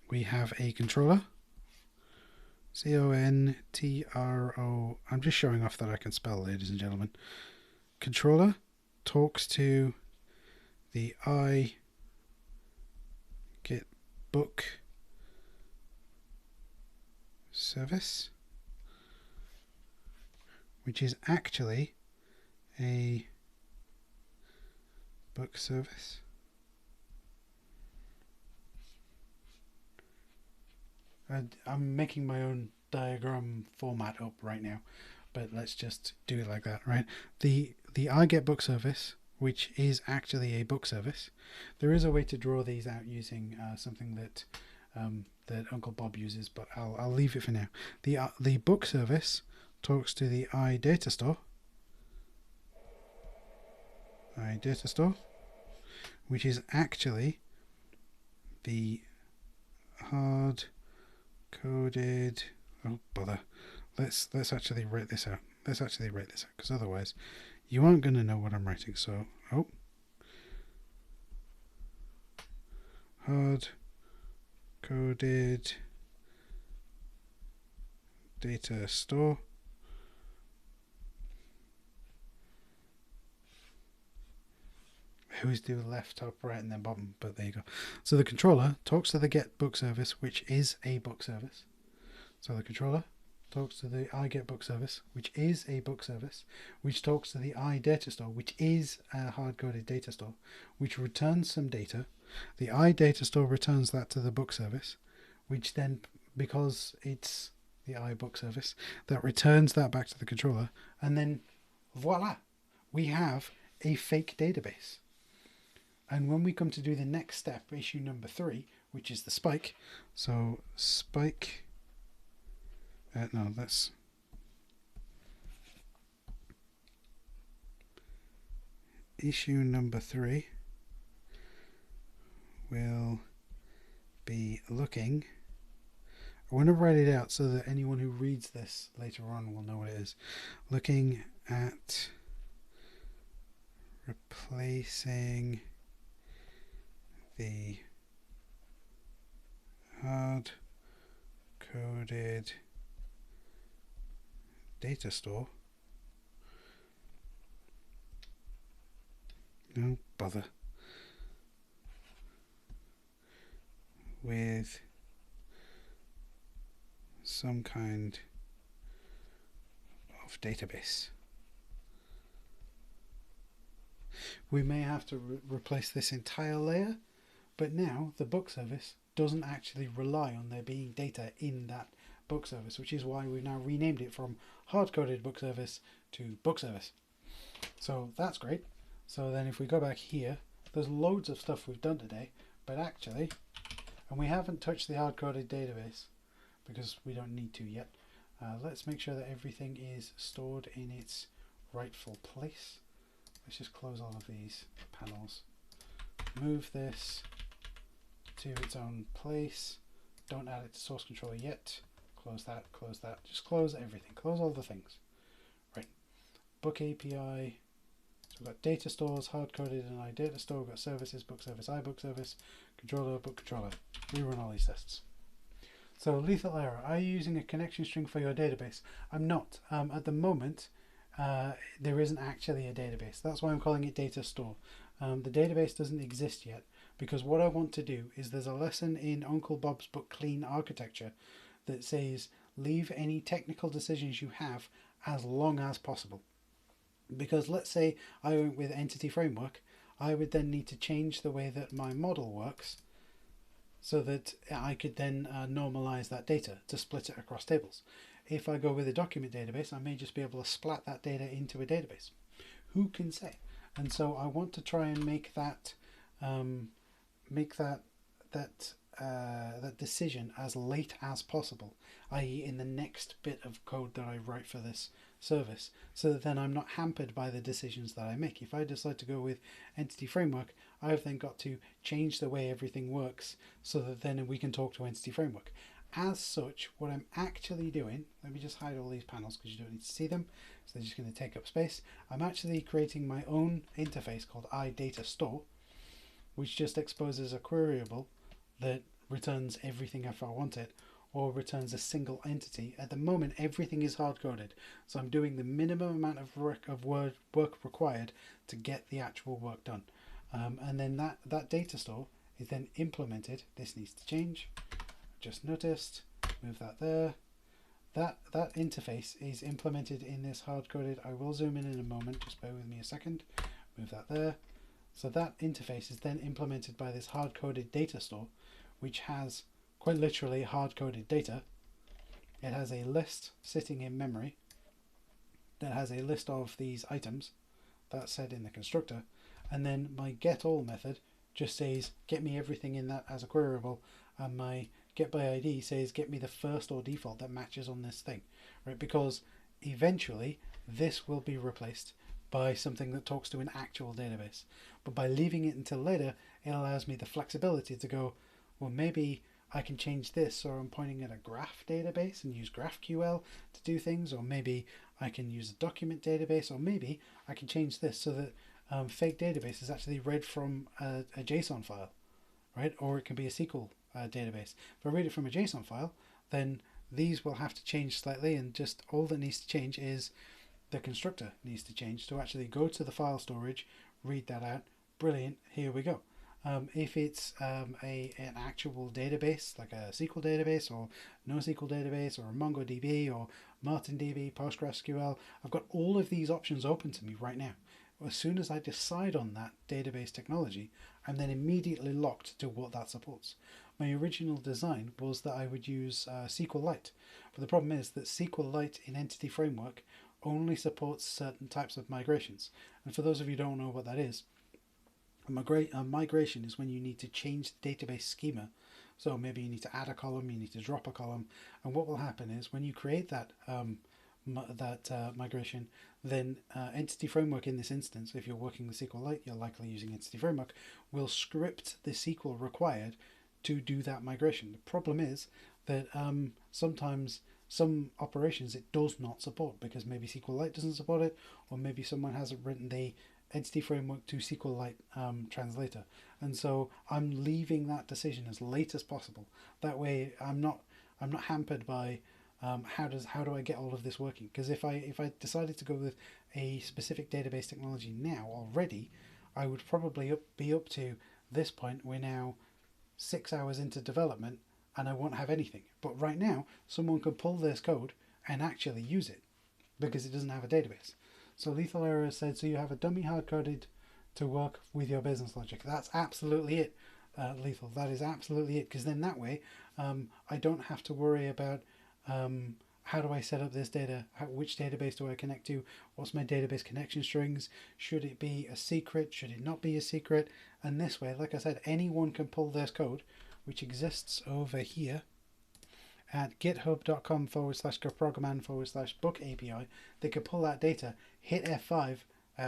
We have a controller. CONTRO. I'm just showing off that I can spell, ladies and gentlemen. Controller talks to the I get book service, which is actually a book service. I'm making my own diagram format up right now, but let's just do it like that, right? The I get book service, which is actually a book service. There is a way to draw these out using something that that Uncle Bob uses, but I'll leave it for now. The book service talks to the I data store, which is actually the hard coded. Oh bother! Let's actually write this out. Let's actually write this out, because otherwise you aren't going to know what I'm writing. So hard coded data store. I always do left, top, right, and then bottom, but there you go. So the controller talks to the get book service, which is a book service. So the controller talks to the I get book service, which is a book service, which talks to the I data store, which is a hard-coded data store, which returns some data. The I data store returns that to the book service, which then, because it's the I book service, that returns that back to the controller, and then voila, we have a fake database. And when we come to do the next step, issue number 3, which is the spike, so spike, no, that's issue number 3 will be looking, I want to write it out so that anyone who reads this later on will know what it is, looking at replacing the hard-coded data store. No bother. With some kind of database. We may have to replace this entire layer, but now the book service doesn't actually rely on there being data in that book service, which is why we've now renamed it from hard-coded book service to book service. So that's great. So then if we go back here, there's loads of stuff we've done today, but actually, and we haven't touched the hard-coded database because we don't need to yet. Let's make sure that everything is stored in its rightful place. Let's just close all of these panels. Move this to its own place. Don't add it to source controller yet. Close that, just close everything, close all the things. Right, book API, so we've got data stores, hard-coded and I data store, we've got services, book service, I book service, controller, book controller. We run all these tests. So lethal error, are you using a connection string for your database? I'm not. At the moment, there isn't actually a database. That's why I'm calling it data store. The database doesn't exist yet, because what I want to do is there's a lesson in Uncle Bob's book Clean Architecture that says leave any technical decisions you have as long as possible. Because let's say I went with Entity Framework, I would then need to change the way that my model works so that I could then normalize that data to split it across tables. If I go with a document database, I may just be able to splat that data into a database. Who can say? And so I want to try and make that that decision as late as possible, i.e. in the next bit of code that I write for this service, so that then I'm not hampered by the decisions that I make. If I decide to go with Entity Framework, I've then got to change the way everything works so that then we can talk to Entity Framework. As such, what I'm actually doing, let me just hide all these panels because you don't need to see them, so they're just going to take up space. I'm actually creating my own interface called iDataStore, which just exposes a queryable that returns everything if I want it, or returns a single entity. At the moment, everything is hard-coded, so I'm doing the minimum amount of work required to get the actual work done. And then that data store is then implemented. This needs to change. Just noticed. Move that there. That interface is implemented in this hard-coded. I will zoom in a moment. Just bear with me a second. Move that there. So that interface is then implemented by this hard-coded data store, which has quite literally hard-coded data. It has a list sitting in memory that has a list of these items that's said in the constructor, and then my getAll method just says get me everything in that as a queryable, and my getById says get me the first or default that matches on this thing, right? Because eventually this will be replaced by something that talks to an actual database. But by leaving it until later, it allows me the flexibility to go, well, maybe I can change this, or I'm pointing at a graph database and use GraphQL to do things, or maybe I can use a document database, or maybe I can change this so that fake database is actually read from a JSON file, right? Or it can be a SQL database. If I read it from a JSON file, then these will have to change slightly, and just all that needs to change is the constructor needs to change to actually go to the file storage, read that out. Brilliant, here we go. If it's an actual database, like a SQL database or NoSQL database or a MongoDB or MartinDB, PostgreSQL, I've got all of these options open to me right now. As soon as I decide on that database technology, I'm then immediately locked to what that supports. My original design was that I would use SQLite, but the problem is that SQLite in Entity Framework only supports certain types of migrations. And for those of you who don't know what that is, a migration is when you need to change the database schema. So maybe you need to add a column, you need to drop a column, and what will happen is when you create that migration, then Entity Framework in this instance, if you're working with SQLite, you're likely using Entity Framework, will script the SQL required to do that migration. The problem is that sometimes some operations it does not support, because maybe SQLite doesn't support it, or maybe someone hasn't written the Entity Framework to SQLite translator, and so I'm leaving that decision as late as possible. That way, I'm not hampered by how do I get all of this working? Because if I decided to go with a specific database technology now already, I would probably be up to this point. We're now 6 hours into development, and I won't have anything. But right now, someone could pull this code and actually use it because it doesn't have a database. So Lethal Error said, so you have a dummy hard-coded to work with your business logic. That's absolutely it, Lethal. That is absolutely it, because then that way I don't have to worry about how do I set up this data, which database do I connect to, what's my database connection strings, should it be a secret, should it not be a secret, and this way, like I said, anyone can pull this code, which exists over here at github.com/goprograman/book API. They could pull that data, hit F5,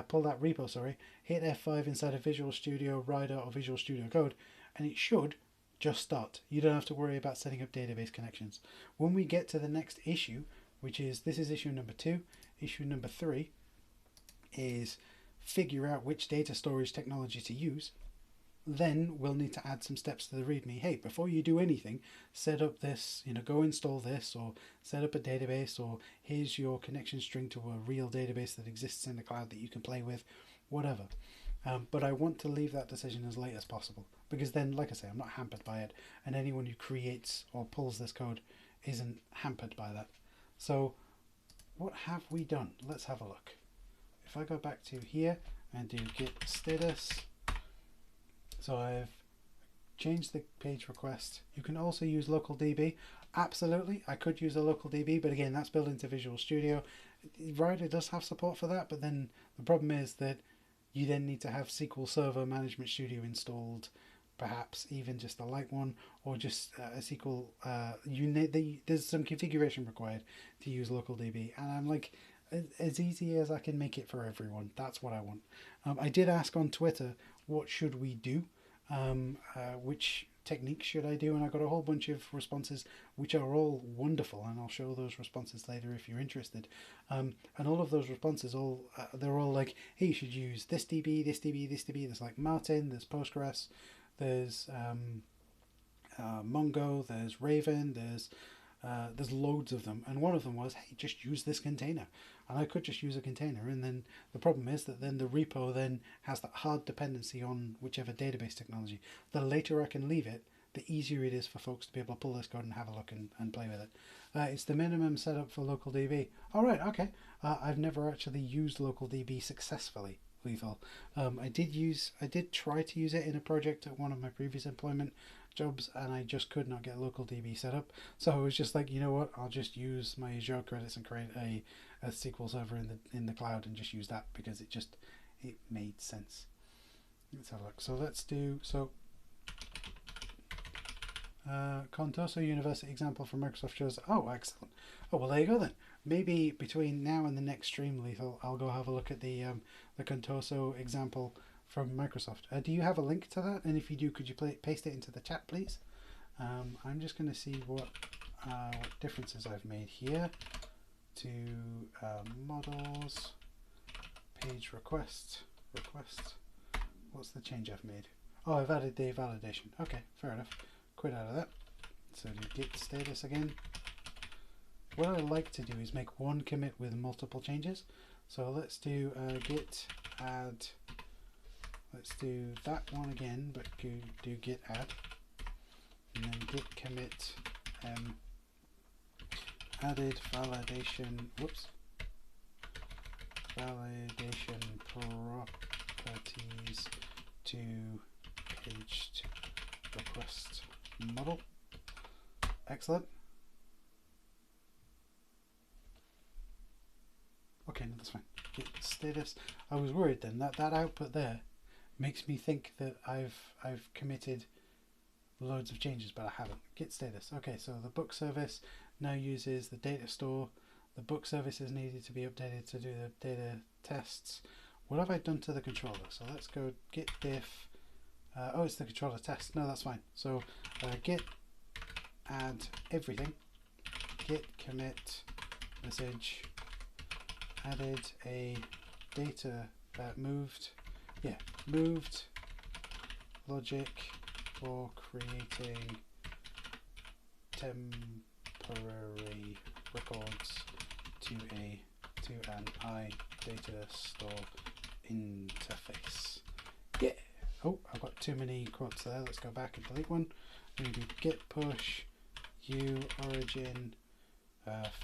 pull that repo, sorry, hit F5 inside of Visual Studio Rider or Visual Studio Code, and it should just start. You don't have to worry about setting up database connections. When we get to the next issue, which is, this is issue number 2, issue number 3 is figure out which data storage technology to use. Then we'll need to add some steps to the README. Hey, before you do anything, set up this, go install this, or set up a database, or here's your connection string to a real database that exists in the cloud that you can play with, whatever. But I want to leave that decision as late as possible, because then, like I say, I'm not hampered by it, and anyone who creates or pulls this code isn't hampered by that. So what have we done? Let's have a look. If I go back to here and do git status, so I've changed the page request. You can also use local DB. Absolutely, I could use a local DB, but again, that's built into Visual Studio. Rider does have support for that, but then the problem is that you then need to have SQL Server Management Studio installed, perhaps even just a light one, or just a SQL. There's some configuration required to use local DB, and I'm like, as easy as I can make it for everyone. That's what I want. I did ask on Twitter, what should we do? Which techniques should I do? And I got a whole bunch of responses, which are all wonderful, and I'll show those responses later if you're interested. And all of those responses, they're all like, hey, you should use this DB, this DB, this DB. There's like Martin, there's Postgres, there's Mongo, there's Raven, there's loads of them, and one of them was, hey, just use this container. And I could just use a container, and then the problem is that then the repo then has that hard dependency on whichever database technology. The later I can leave it, the easier it is for folks to be able to pull this code and have a look and play with it. It's the minimum setup for local DB. All right, okay. I've never actually used local DB successfully, Lethal. I did try to use it in a project at one of my previous employment, jobs, and I just could not get local DB set up. So I was just like, you know what, I'll just use my Azure credits and create a SQL server in the cloud and just use that because it made sense. Let's have a look. So let's do Contoso University example from Microsoft shows. Oh, excellent. Oh, well, there you go then. Maybe between now and the next stream, Lethal, I'll go have a look at the Contoso example from Microsoft. Do you have a link to that? And if you do, could you paste it into the chat, please? I'm just going to see what differences I've made here to models, page request. What's the change I've made? Oh, I've added the validation. Okay, fair enough. Quit out of that. So do git status again. What I like to do is make one commit with multiple changes. So let's do git add. Let's do that one again, but do git add. And then git commit added validation. Whoops. Validation properties to page request model. Excellent. Okay, no, that's fine. Git status. I was worried then that output there makes me think that I've committed loads of changes, but I haven't. Git status. Okay, so the book service now uses the data store. The book service is needed to be updated to do the data tests. What have I done to the controller? So let's go git diff. Oh, it's the controller test. No, that's fine. So git add everything. Git commit message added a data moved logic for creating temporary records to an iData store interface. Yeah. Oh, I've got too many quotes there. Let's go back and delete one. I'm going to do git push u origin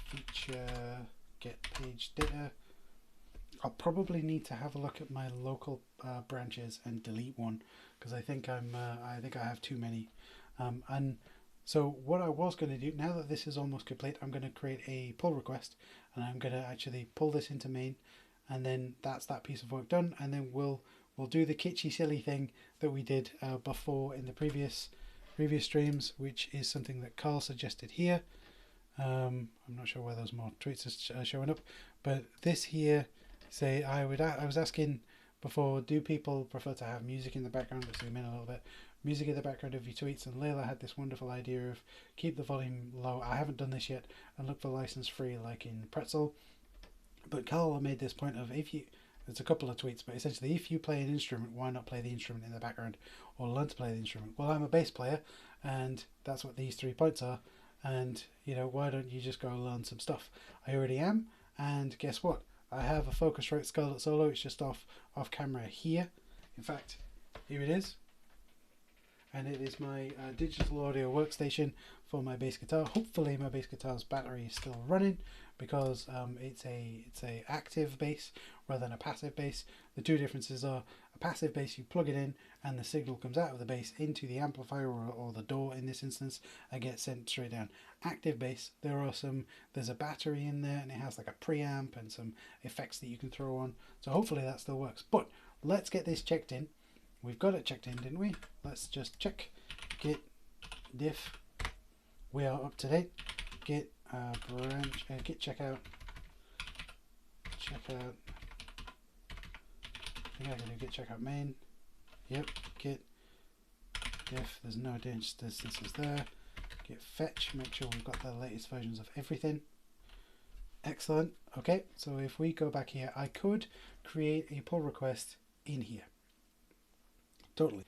feature get page data. I'll probably need to have a look at my local branches and delete one because I think I have too many. And so what I was going to do, now that this is almost complete, I'm going to create a pull request and I'm going to actually pull this into main, and then that's that piece of work done. And then we'll do the kitschy silly thing that we did before in the previous streams, which is something that Carl suggested here. I'm not sure where those more tweets are showing up, but this here, say I was asking before, do people prefer to have music in the background? Let's zoom in a little bit. Music in the background of your tweets, and Layla had this wonderful idea of keep the volume low. I haven't done this yet, and look for license free like in Pretzel. But Carl made this point of there's a couple of tweets, but essentially if you play an instrument, why not play the instrument in the background or learn to play the instrument? Well, I'm a bass player, and that's what these 3 points are. And why don't you just go learn some stuff? I already am, and guess what? I have a Focusrite Scarlett Solo. It's just off camera here. In fact, here it is, and it is my digital audio workstation for my bass guitar. Hopefully, my bass guitar's battery is still running because it's a active bass rather than a passive bass. The two differences are a passive bass, you plug it in and the signal comes out of the bass into the amplifier or the DAW in this instance and gets sent straight down. Active bass, there's a battery in there and it has like a preamp and some effects that you can throw on. So hopefully that still works. But let's get this checked in. We've got it checked in, didn't we? Let's just check. Git diff. We are up to date. Git branch. Git checkout. Checkout. I think I can do git checkout main. Yep. Git diff. There's no instances there. Git fetch. Make sure we've got the latest versions of everything. Excellent. Okay. So if we go back here, I could create a pull request in here. Totally.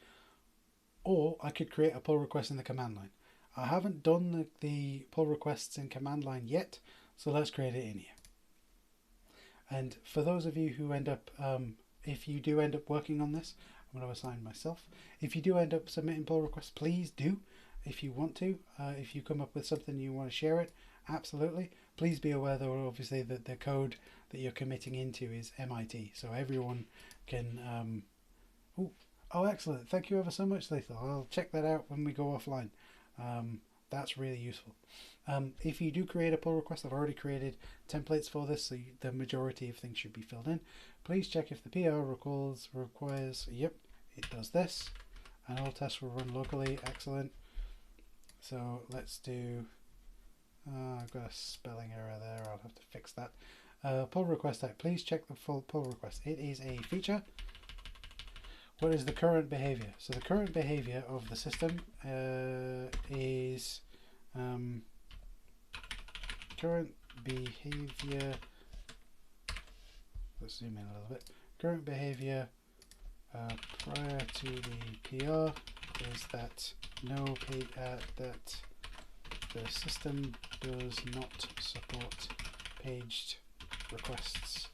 Or I could create a pull request in the command line. I haven't done the pull requests in command line yet, so let's create it in here. And for those of you who end up, if you do end up working on this, I'm going to assign myself. If you do end up submitting pull requests, please do. If you want to, if you come up with something you want to share it, absolutely. Please be aware though, obviously, that the code that you're committing into is MIT, so everyone can. Oh, excellent. Thank you ever so much, Lethal. I'll check that out when we go offline. That's really useful. If you do create a pull request, I've already created templates for this, so the majority of things should be filled in. Please check if the PR requires, yep, it does this, and all tests will run locally. Excellent. So let's do, I've got a spelling error there, I'll have to fix that. Pull request type, please check the full pull request. It is a feature. What is the current behavior? So the current behavior of the system is current behavior. Let's zoom in a little bit. Current behavior prior to the PR is that that the system does not support paged requests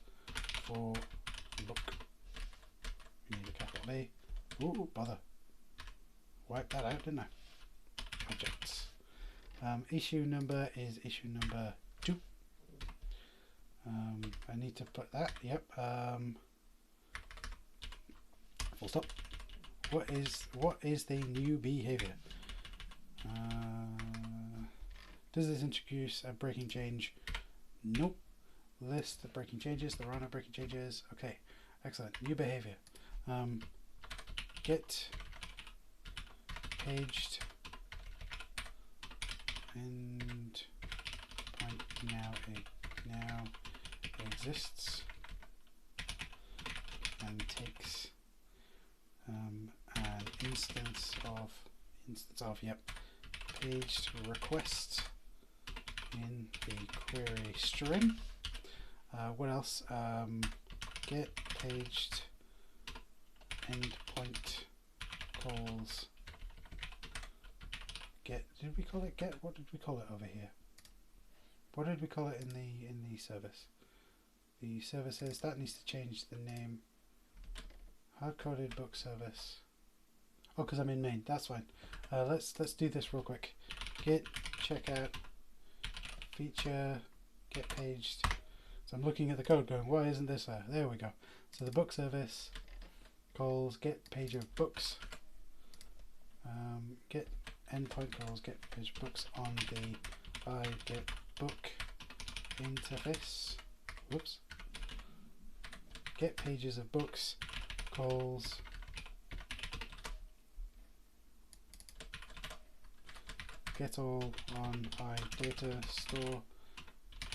for book. We need a capital B. Ooh, bother. Wipe that out, didn't I? Objects. Issue number is issue number 2. I need to put that. Yep. Full stop. What is the new behavior? Does this introduce a breaking change? Nope. List the breaking changes. There are no breaking changes. Okay. Excellent. New behavior. Get paged end point now exists and takes an instance of yep, paged request in the query string. What else? Get paged endpoint calls get. Did we call it get? What did we call it over here? What did we call it in the service? The service says that needs to change the name. Hard-coded book service. Oh, because I'm in main. That's fine. Let's do this real quick. Get checkout feature get paged. So I'm looking at the code going, why isn't this there? There we go. So the book service calls get page of books. Get endpoint calls get page of books on the I get book interface. Whoops. Get pages of books calls get all on I data store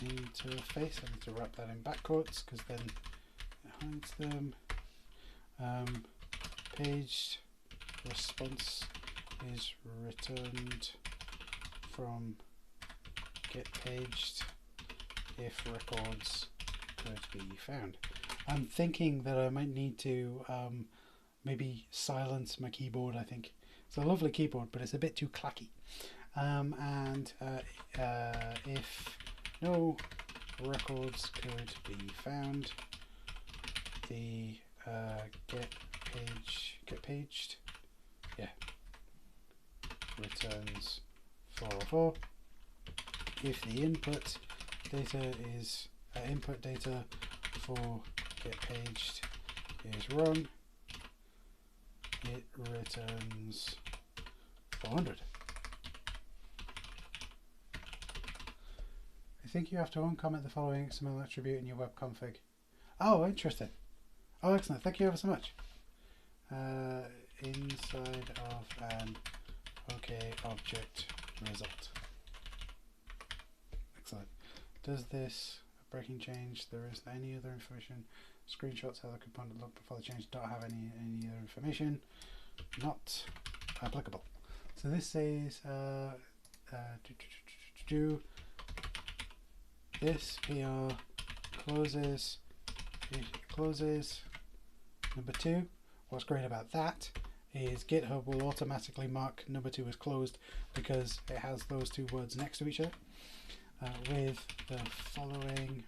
interface. I need to wrap that in back quotes because then it hides them. Paged response is returned from get paged if records could be found. I'm thinking that I might need to maybe silence my keyboard. I think it's a lovely keyboard, but it's a bit too clacky. And if no records could be found, the get paged, yeah, returns 404. If the input data is input data for get paged is wrong, it returns 400. I think you have to uncomment the following XML attribute in your web config. Oh, interesting. Oh, excellent. Thank you ever so much. Inside of an OK object result. Excellent. Does this breaking change? There isn't any other information. Screenshots how the component look before the change don't have any other information. Not applicable. So this says this PR closes. It closes. Number 2. What's great about that is GitHub will automatically mark number 2 as closed because it has those two words next to each other. With the following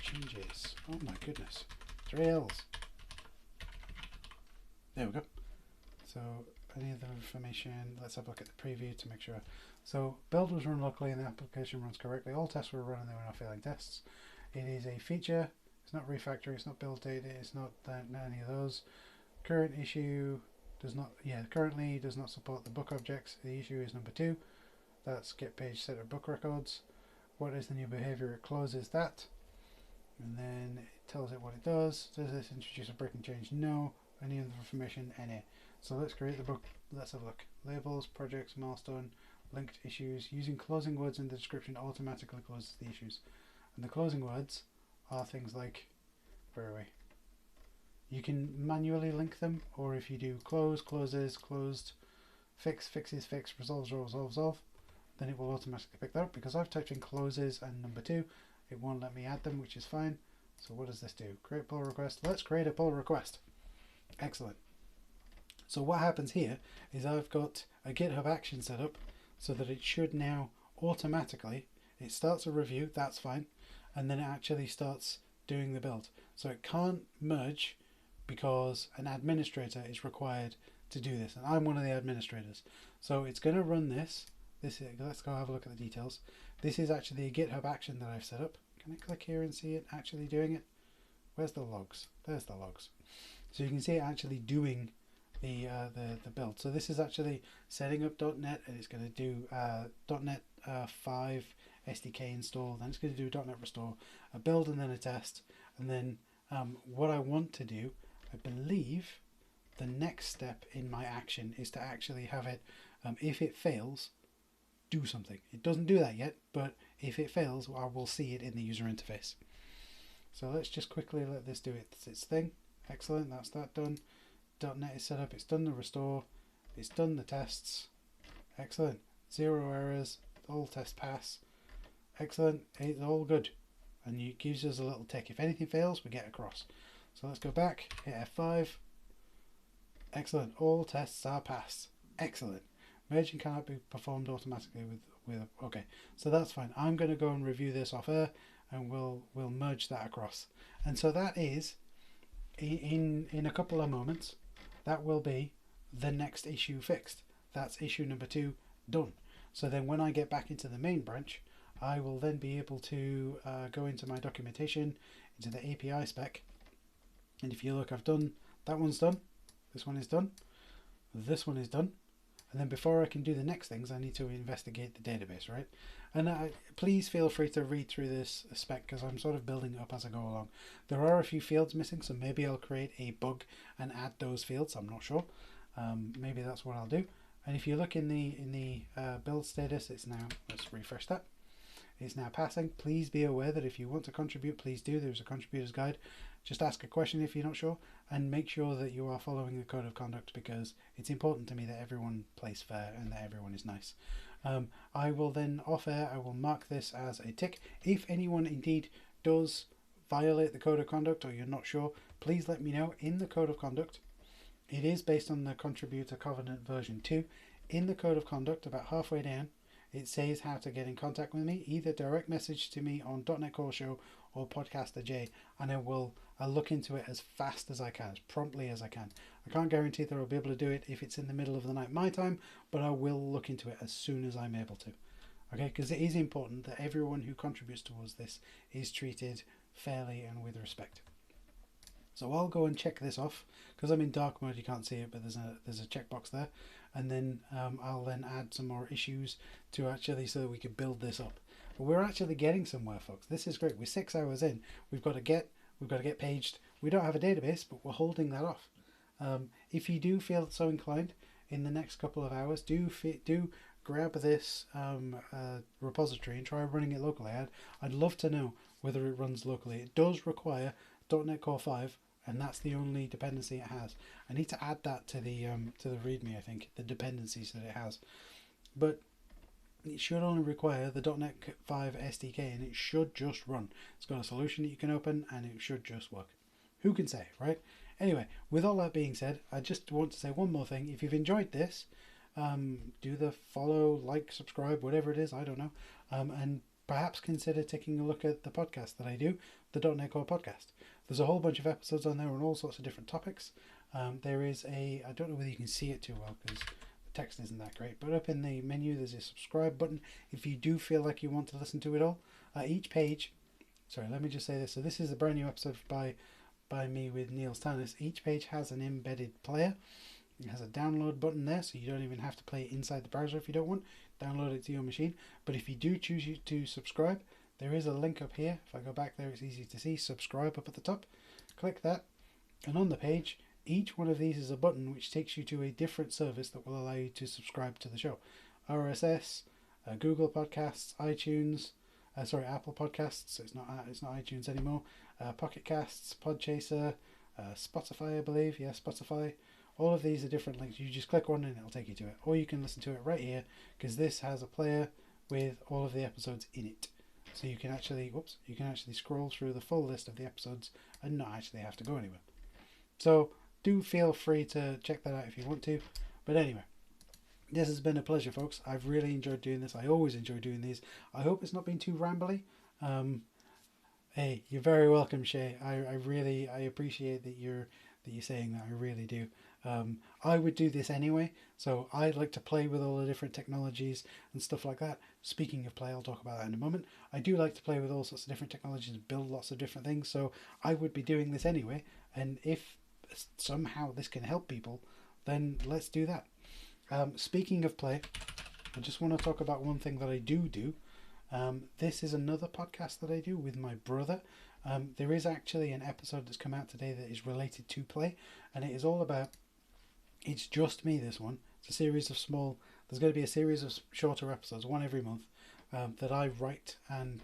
changes. Oh my goodness. 3 L's. There we go. So any other information, let's have a look at the preview to make sure. So build was run locally and the application runs correctly. All tests were run and there were no failing tests. It is a feature. It's not refactoring, it's not build data, it's not any of those. current issue does not, currently does not support the book objects. The issue is number 2. That's get page set of book records. What is the new behavior? It closes that. And then it tells it what it does. Does this introduce a breaking change? No. Any other information? NA. So let's create the book. Let's have a look. Labels, projects, milestone, linked issues. Using closing words in the description automatically closes the issues. And the closing words are things like, where are we? You can manually link them, or if you do close, closes, closed, fix, fixes, fix, resolves, resolve, then it will automatically pick that up. Because I've typed in closes and number 2, it won't let me add them, which is fine. So what does this do? Create pull request. Let's create a pull request. Excellent. So what happens here is I've got a GitHub action set up so that it should now automatically, it starts a review, that's fine, and then it actually starts doing the build. So it can't merge because an administrator is required to do this, and I'm one of the administrators. So it's going to run this. Let's go have a look at the details. This is actually a GitHub action that I've set up. Can I click here and see it actually doing it? Where's the logs? There's the logs. So you can see it actually doing the build. So this is actually setting up .NET, and it's going to do .NET 5 SDK install. Then it's going to do .NET restore, a build, and then a test. And then what I want to do, I believe the next step in my action is to actually have it, if it fails, do something. It doesn't do that yet, but if it fails, I will see it in the user interface. So let's just quickly let this do its thing. Excellent, that's that done. .NET is set up, it's done the restore, it's done the tests. Excellent, 0 errors, all tests pass. Excellent, it's all good. And it gives us a little tick. If anything fails, we get across. So let's go back, hit F5. Excellent, all tests are passed. Excellent. Merging cannot be performed automatically with okay, so that's fine. I'm going to go and review this off air, and we'll merge that across. And so that is, in a couple of moments, that will be the next issue fixed. That's issue number 2 done. So then when I get back into the main branch, I will then be able to go into my documentation, into the API spec, and if you look, I've done, that one's done, this one is done, this one is done, and then before I can do the next things, I need to investigate the database, right? And please feel free to read through this spec, because I'm sort of building it up as I go along. There are a few fields missing, so maybe I'll create a bug and add those fields, I'm not sure. Maybe that's what I'll do. And if you look in the build status, it's now, let's refresh that. It's now passing. Please be aware that if you want to contribute, please do. There's a contributor's guide. Just ask a question if you're not sure, and make sure that you are following the code of conduct, because it's important to me that everyone plays fair and that everyone is nice. I will then, off air, I will mark this as a tick. If anyone indeed does violate the code of conduct, or you're not sure, please let me know in the code of conduct. It is based on the contributor covenant version 2. In the code of conduct, about halfway down, it says how to get in contact with me. Either direct message to me on .NET Core Show or Podcaster J, and I'll look into it as fast as I can, as promptly as I can. I can't guarantee that I'll be able to do it if it's in the middle of the night my time, but I will look into it as soon as I'm able to. Okay, because it is important that everyone who contributes towards this is treated fairly and with respect. So I'll go and check this off, because I'm in dark mode, you can't see it, but there's a checkbox there, and then I'll then add some more issues to actually, so that we can build this up. But we're actually getting somewhere, folks. This is great. We're 6 hours in. We've got to get paged. We don't have a database, but we're holding that off. If you do feel so inclined, in the next couple of hours, do grab this repository and try running it locally. I'd love to know whether it runs locally. It does require .NET Core 5, and that's the only dependency it has. I need to add that to the README, I think, the dependencies that it has. But it should only require the .NET 5 SDK, and it should just run. It's got a solution that you can open, and it should just work. Who can say, right? Anyway, with all that being said, I just want to say one more thing. If you've enjoyed this, do the follow, like, subscribe, whatever it is, I don't know, and perhaps consider taking a look at the podcast that I do, the .NET Core podcast. There's a whole bunch of episodes on there on all sorts of different topics. There is I don't know whether you can see it too well because the text isn't that great, but up in the menu there's a subscribe button if you do feel like you want to listen to it all. Each page, sorry, let me just say this. So this is a brand new episode by by me with Neil Stannis. Each page has an embedded player. It has a download button there, so you don't even have to play it inside the browser if you don't want. Download it to your machine. But if you do choose to subscribe, there is a link up here. If I go back there, it's easy to see. Subscribe up at the top. Click that, and on the page, each one of these is a button which takes you to a different service that will allow you to subscribe to the show. RSS, Google Podcasts, iTunes, Apple Podcasts. It's not iTunes anymore. Pocket Casts, Podchaser, Spotify, I believe. Yeah, Spotify. All of these are different links. You just click one and it'll take you to it. Or you can listen to it right here, because this has a player with all of the episodes in it. So you can actually, scroll through the full list of the episodes and not actually have to go anywhere. So do feel free to check that out if you want to. But anyway, this has been a pleasure, folks. I've really enjoyed doing this. I always enjoy doing these. I hope it's not been too rambly. Hey, you're very welcome, Shay. I appreciate that you're saying that. I really do. I would do this anyway, so I like to play with all the different technologies and stuff like that. Speaking of play, I'll talk about that in a moment. I do like to play with all sorts of different technologies and build lots of different things, so I would be doing this anyway, and if somehow this can help people, then let's do that. Speaking of play, I just want to talk about one thing that I do. This is another podcast that I do with my brother. There is actually an episode that's come out today that is related to play, and it is all about, it's just me, this one. It's a series of there's going to be a series of shorter episodes, one every month, that I write and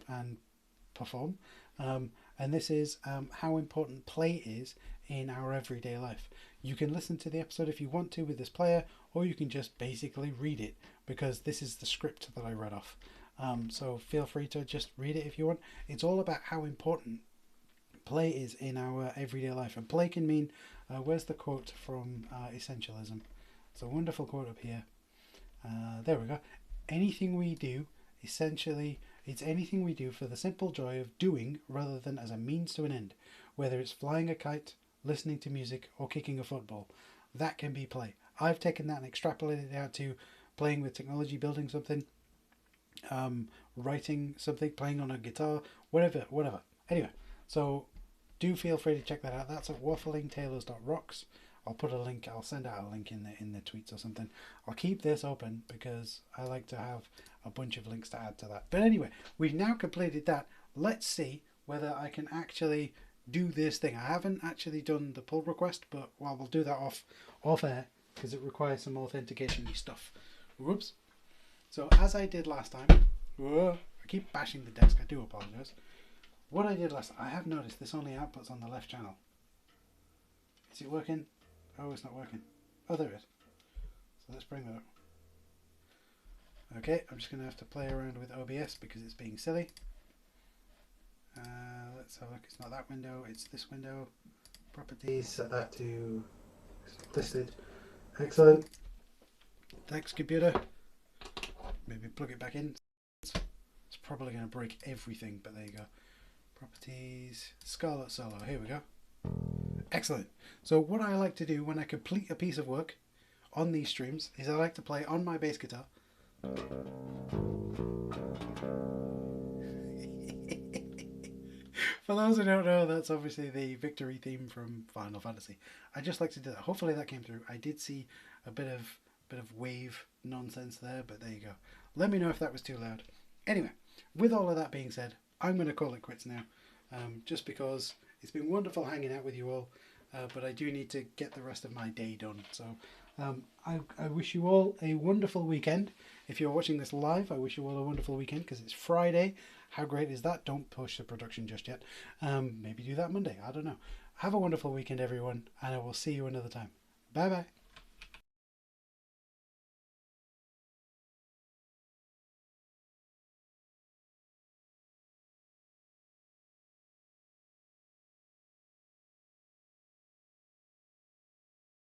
perform. And this is how important play is in our everyday life. You can listen to the episode if you want to with this player, or you can just basically read it, because this is the script that I read off. So feel free to just read it if you want. It's all about how important play is in our everyday life. And play can mean, where's the quote from Essentialism? It's a wonderful quote up here. There we go. Anything we do, essentially, it's anything we do for the simple joy of doing rather than as a means to an end. Whether it's flying a kite, listening to music, or kicking a football. That can be play. I've taken that and extrapolated it out to playing with technology, building something, writing something, playing on a guitar, whatever. Anyway, so do feel free to check that out. That's at wafflingtailors.rocks. I'll send out a link in the tweets or something. I'll keep this open because I like to have a bunch of links to add to that. But anyway, we've now completed that. Let's see whether I can actually do this thing. I haven't actually done the pull request, but we'll do that off air because it requires some authentication stuff. Whoops. So as I did last time, I keep bashing the desk. I do apologize. What I did last time, I have noticed this only outputs on the left channel. Is it working? Oh, it's not working. Oh, there it is. So let's bring that up. Okay, I'm just going to have to play around with OBS because it's being silly. Let's have a look. It's not that window, it's this window. Properties, set that to listed. Excellent. Thanks, computer. Maybe plug it back in. It's probably going to break everything, but there you go. Properties, Scarlet Solo. Here we go. Excellent. So what I like to do when I complete a piece of work on these streams is I like to play on my bass guitar. For those who don't know, that's obviously the victory theme from Final Fantasy. I just like to do that. Hopefully that came through. I did see a bit of wave nonsense there, but there you go. Let me know if that was too loud. Anyway, with all of that being said, I'm going to call it quits now, just because it's been wonderful hanging out with you all, but I do need to get the rest of my day done. So I wish you all a wonderful weekend. If you're watching this live, I wish you all a wonderful weekend because it's Friday. How great is that? Don't push the production just yet. Maybe do that Monday. I don't know. Have a wonderful weekend, everyone, and I will see you another time. Bye-bye.